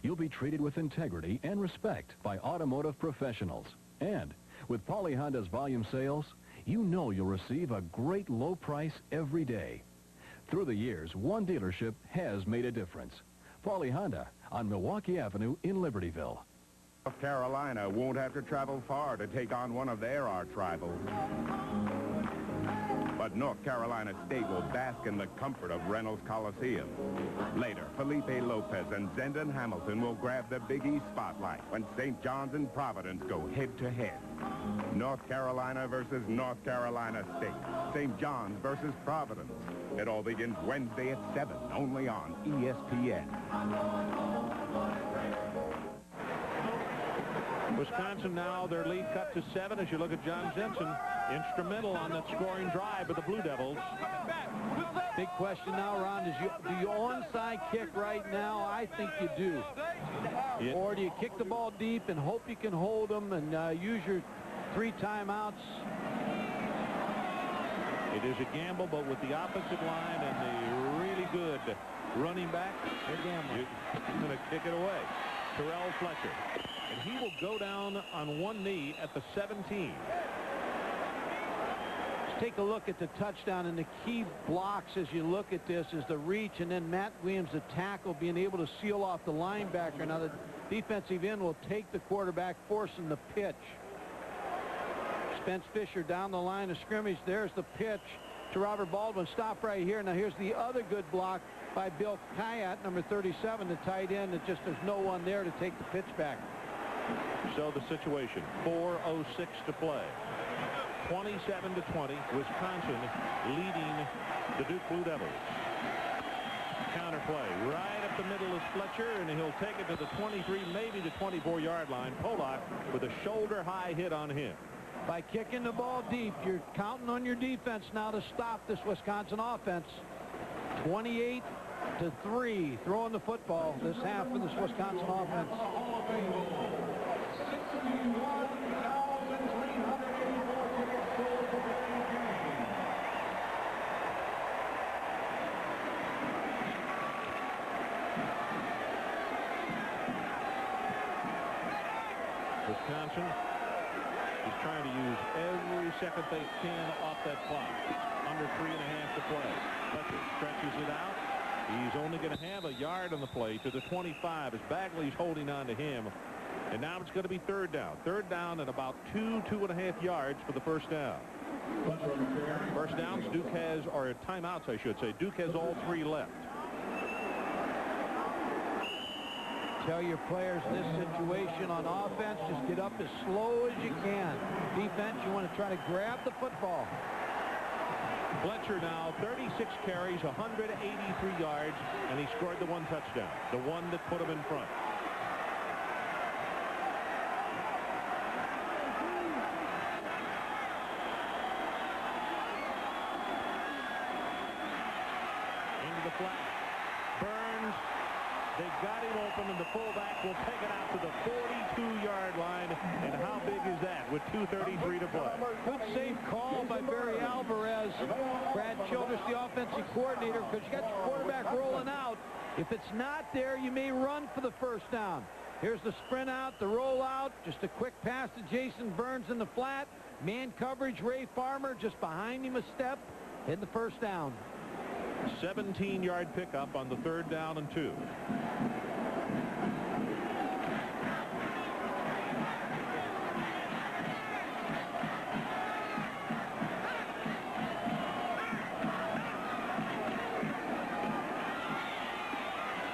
You'll be treated with integrity and respect by automotive professionals. And with Pauly Honda's volume sales, you know you'll receive a great low price every day. Through the years, one dealership has made a difference. Pauly Honda on Milwaukee Avenue in Libertyville. North Carolina won't have to travel far to take on one of their arch rivals. But North Carolina State will bask in the comfort of Reynolds Coliseum. Later, Felipe Lopez and Zendon Hamilton will grab the Big East spotlight when St. John's and Providence go head-to-head. North Carolina versus North Carolina State. St. John's versus Providence. It all begins Wednesday at 7, only on ESPN. Wisconsin now, their lead cut to 7 as you look at John Jensen, instrumental on that scoring drive of the Blue Devils. Big question now, Ron, is do you onside kick right now? I think you do. Yeah. Or do you kick the ball deep and hope you can hold them and use your 3 timeouts? It is a gamble, but with the offensive line and the really good running back, you're going to kick it away. Terrell Fletcher. And he will go down on one knee at the 17. Let's take a look at the touchdown, and the key blocks as you look at this is the reach, and then Matt Williams, the tackle, being able to seal off the linebacker. Now the defensive end will take the quarterback, forcing the pitch. Spence Fisher down the line of scrimmage. There's the pitch to Robert Baldwin. Stop right here. Now here's the other good block by Bill Kayat, number 37, the tight end. That just there's no one there to take the pitch back. So the situation, 4:06 to play. 27-20, Wisconsin leading the Duke Blue Devils. Counter play right up the middle is Fletcher, and he'll take it to the 23, maybe the 24-yard line. Polak with a shoulder-high hit on him. By kicking the ball deep, you're counting on your defense now to stop this Wisconsin offense. 28-3, throwing the football this half for this Wisconsin offense. Wisconsin is trying to use every second they can off that clock. Under 3.5 to play. Fletcher stretches it out. He's only going to have a yard on the play to the 25 as Bagley's holding on to him. And now it's going to be third down. Third down at about 2.5 yards for the first down. First downs Duke has, or timeouts I should say. Duke has all 3 left. Tell your players in this situation on offense, just get up as slow as you can. Defense, you want to try to grab the football. Fletcher now 36 carries, 183 yards, and he scored the 1 touchdown, the one that put him in front. Into the flat. Burns. They got him open, and the fullback will take it out to the 42-yard line. And how big is that with 2:33 to play? Good safe call by Barry Alvarez. Brad Childress, the offensive coordinator, because you got your quarterback rolling out. If it's not there, you may run for the first down. Here's the sprint out, the roll out, just a quick pass to Jason Burns in the flat. Man coverage, Ray Farmer just behind him a step, hitting the first down. 17-yard pickup on the 3rd down and 2.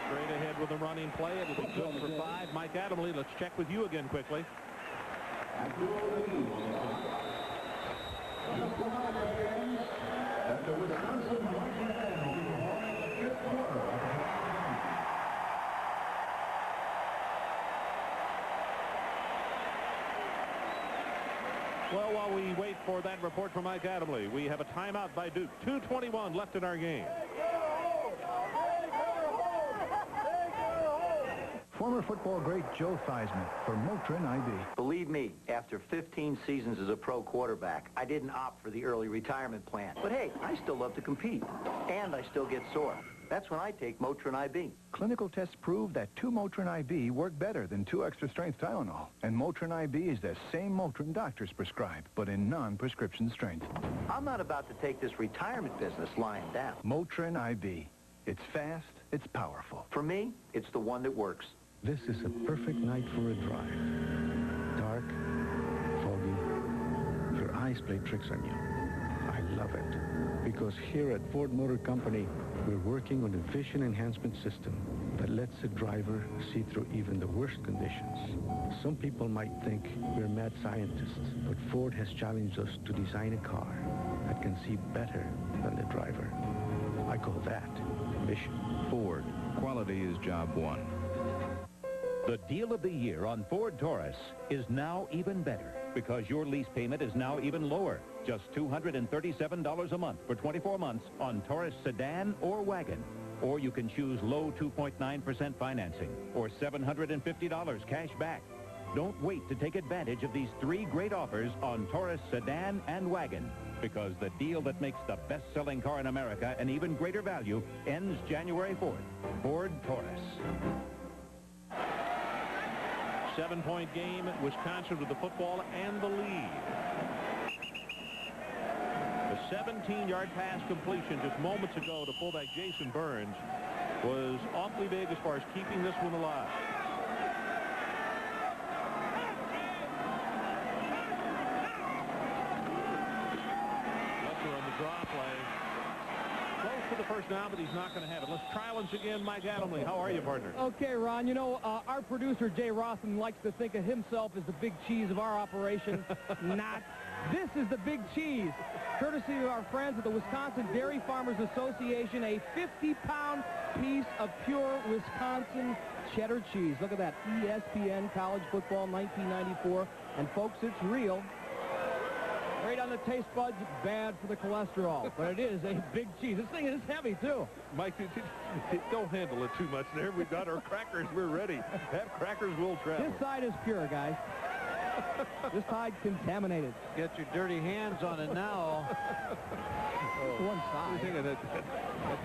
Straight ahead with a running play. It'll be good for 5. Mike Adamle, let's check with you again quickly. Well, while we wait for that report from Mike Adamle, we have a timeout by Duke. 2:21 left in our game. Former football great Joe Theismann for Motrin IB. Believe me, after 15 seasons as a pro quarterback, I didn't opt for the early retirement plan. But hey, I still love to compete, and I still get sore. That's when I take Motrin IB. Clinical tests prove that 2 Motrin IB work better than 2 extra-strength Tylenol. And Motrin IB is the same Motrin doctors prescribe, but in non-prescription strength. I'm not about to take this retirement business lying down. Motrin IB. It's fast, it's powerful. For me, it's the one that works. This is a perfect night for a drive. Dark, foggy, your eyes play tricks on you. I love it. Because here at Ford Motor Company, we're working on a vision enhancement system that lets the driver see through even the worst conditions. Some people might think we're mad scientists, but Ford has challenged us to design a car that can see better than the driver. I call that vision. Ford. Quality is job one. The deal of the year on Ford Taurus is now even better because your lease payment is now even lower. Just $237 a month for 24 months on Taurus sedan or wagon. Or you can choose low 2.9% financing or $750 cash back. Don't wait to take advantage of these 3 great offers on Taurus sedan and wagon because the deal that makes the best-selling car in America an even greater value ends January 4th. Ford Taurus. 7-point game. Wisconsin with the football and the lead. A 17-yard pass completion just moments ago to fullback Jason Burns was awfully big as far as keeping this one alive. Fletcher on the draw play. Close to the first down, but he's not going to have it. Let's try once again, Mike Adamle. How are you, partner? Okay, Ron. You know, our producer, Jay Rothman, likes to think of himself as the big cheese of our operation. Not. This is the big cheese. Courtesy of our friends at the Wisconsin Dairy Farmers Association, a 50-pound piece of pure Wisconsin cheddar cheese. Look at that. ESPN College Football 1994. And, folks, it's real. Great on the taste buds, bad for the cholesterol. But it is a big cheese. This thing is heavy, too. Mike, don't handle it too much there. We've got our crackers. We're ready. That crackers will travel. This side is pure, guys. This side contaminated. Get your dirty hands on it now. One side. That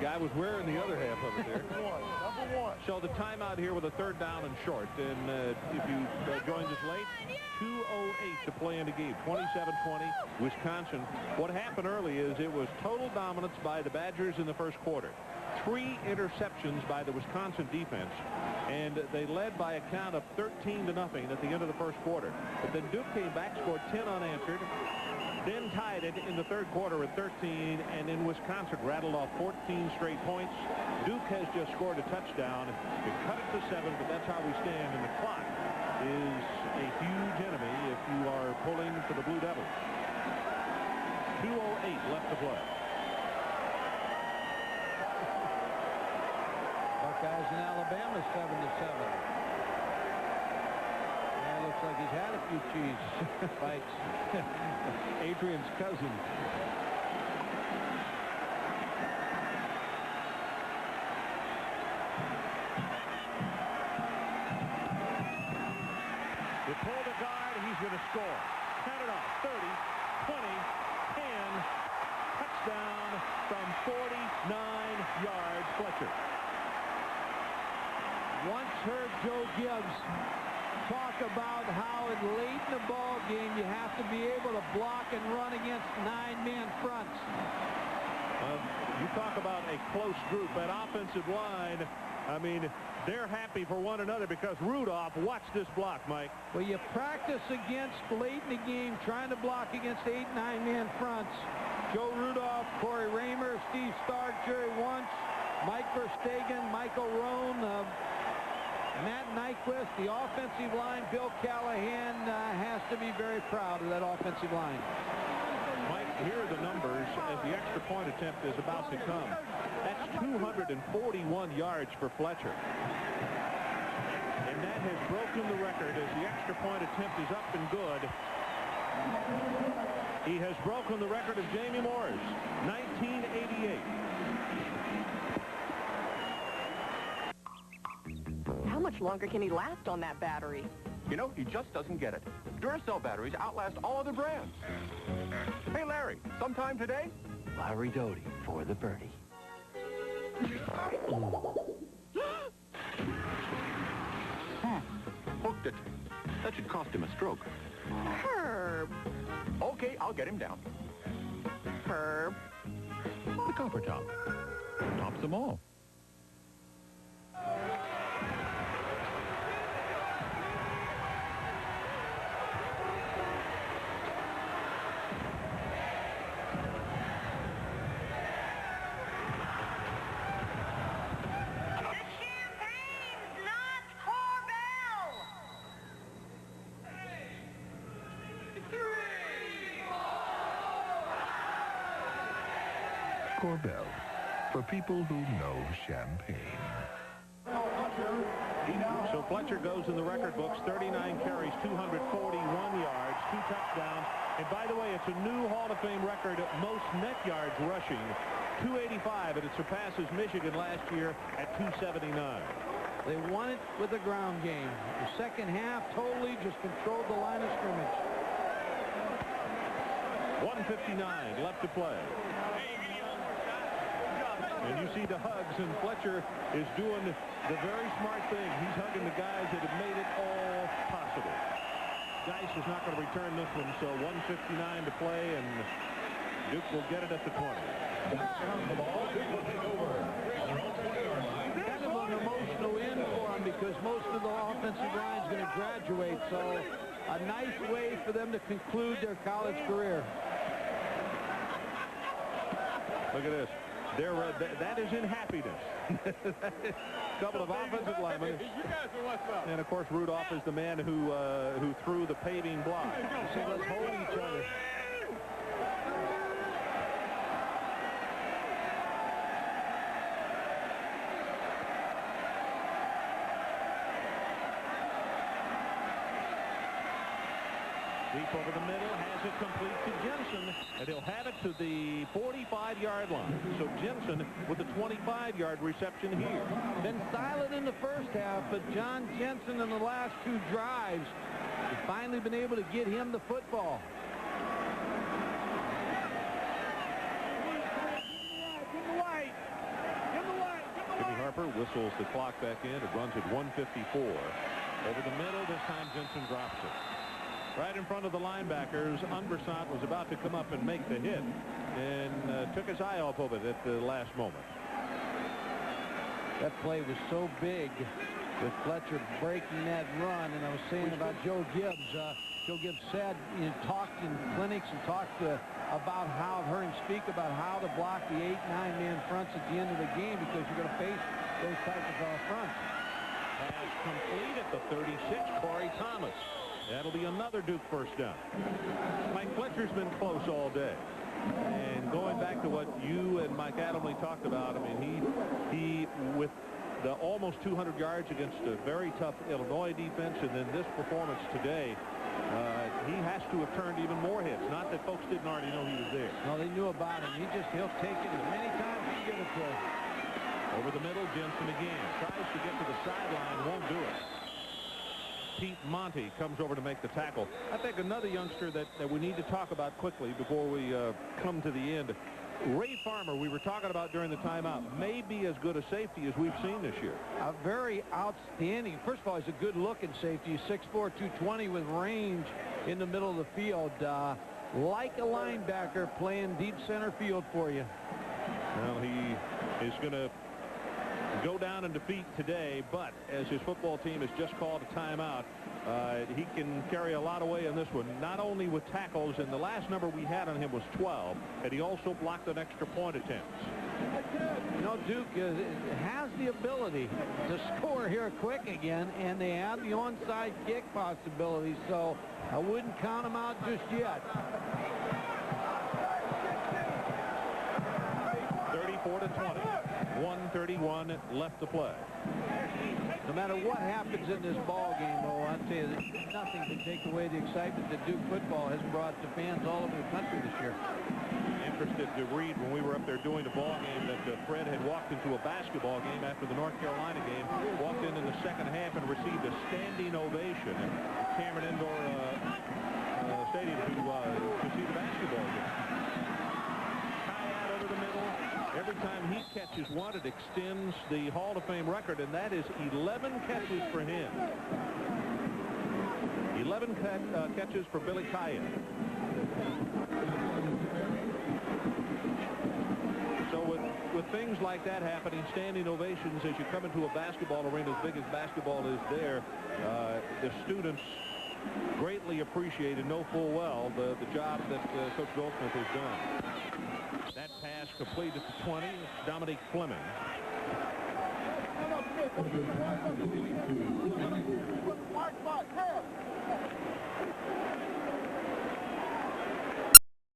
guy was wearing the other half of it there. Number one. So the timeout here with a 3rd down and short. And if you joined us late, 2:08 to play in the game. 27-20, Wisconsin. What happened early is it was total dominance by the Badgers in the first quarter. 3 interceptions by the Wisconsin defense, and they led by a count of 13-0 at the end of the first quarter. But then Duke came back, scored 10 unanswered, then tied it in the 3rd quarter at 13, and then Wisconsin rattled off 14 straight points. Duke has just scored a touchdown. It cut it to 7, but that's how we stand, and the clock is a huge enemy if you are pulling for the Blue Devils. 2:08 left to play. Buckeyes in Alabama 7-7. Yeah, looks like he's had a few cheese fights. Adrian's cousin. They pull the guard, he's going to score. Count it off. 30, 20, 10. Touchdown from 49 yards, Fletcher. Once heard Joe Gibbs talk about how late in the ball game you have to be able to block and run against 9-man fronts. You talk about a close group. That offensive line, I mean, they're happy for one another because Rudolph, watch this block, Mike. Well, you practice against late in the game trying to block against 8, 9-man fronts. Joe Rudolph, Corey Raymer, Steve Stark, Jerry Wunsch, Mike Verstegen, Michael Rohn, Matt Nyquist, the offensive line. Bill Callahan has to be very proud of that offensive line. Mike, here are the numbers as the extra point attempt is about to come. That's 241 yards for Fletcher. And that has broken the record as the extra point attempt is up and good. He has broken the record of Jamie Moore's 1988. How much longer can he last on that battery? You know, he just doesn't get it. Duracell batteries outlast all other brands. Hey, Larry, sometime today? Larry Doty for the birdie. Hooked it. That should cost him a stroke. Herb. Okay, I'll get him down. Herb. The copper top. Tops them all. Corbel, for people who know champagne. So Fletcher goes in the record books, 39 carries, 241 yards, 2 touchdowns. And by the way, it's a new Hall of Fame record, most net yards rushing, 285, and it surpasses Michigan last year at 279. They won it with the ground game. The second half totally just controlled the line of scrimmage. 1:59 left to play. And you see the hugs, and Fletcher is doing the very smart thing. He's hugging the guys that have made it all possible. Dice is not going to return this one, so 1:59 to play, and Duke will get it at the 20. Kind of an emotional end for him because most of the offensive line is going to graduate, so a nice way for them to conclude their college career. Look at this. That is in happiness. Couple of offensive linemen. And, of course, Rudolph is the man who threw the paving block. So let's hold each other. Deep over the middle, has it complete to Jensen, and he'll have it to the 45-yard line. So Jensen with the 25-yard reception here. Been silent in the first half, but John Jensen in the last 2 drives has finally been able to get him the football. Jimmy Harper whistles the clock back in. It runs at 1:54. Over the middle, this time Jensen drops it. Right in front of the linebackers, Unversant was about to come up and make the hit and took his eye off of it at the last moment. That play was so big with Fletcher breaking that run, and I was saying about Joe Gibbs. Joe Gibbs said, talked in clinics and talked about how, I've heard him speak about how to block the 8-9 man fronts at the end of the game because you're going to face those types of fronts. Pass complete at the 36, Corey Thomas. That'll be another Duke first down. Mike Fletcher's been close all day. And going back to what you and Mike Adamle talked about, I mean, he with the almost 200 yards against a very tough Illinois defense, and then this performance today, he has to have turned even more hits. Not that folks didn't already know he was there. No, they knew about him. He'll take it as many times as you give it to him. Over the middle, Jensen again. Tries to get to the sideline, won't do it. Pete Monty comes over to make the tackle. I think another youngster that we need to talk about quickly before we come to the end. Ray Farmer, we were talking about during the timeout, may be as good a safety as we've seen this year. A very outstanding. First of all, he's a good-looking safety. He's 6'4", 220 with range in the middle of the field. Like a linebacker playing deep center field for you. Well, he is going to go down in defeat today, but as his football team has just called a timeout, he can carry a lot of weight in this one, not only with tackles, and the last number we had on him was 12, and he also blocked an extra point attempt. You know, Duke has the ability to score here quick again, and they have the onside kick possibility, so I wouldn't count them out just yet. 34-20, 1:50 9:31 left to play. No matter what happens in this ball game, though, I'll tell you that nothing can take away the excitement that Duke football has brought to fans all over the country this year. Interested to read when we were up there doing the ball game that Fred had walked into a basketball game after the North Carolina game, walked in the second half and received a standing ovation at Cameron Indoor Stadium to see the basketball game. Kayat over the middle. Every time he catches one, it extends the Hall of Fame record, and that is 11 catches for him. 11 catches for Billy Kayat. So with things like that happening, standing ovations as you come into a basketball arena as big as basketball is there, the students greatly appreciate and know full well the job that Coach Goldsmith has done. That pass completed to 20. Dominique Fleming.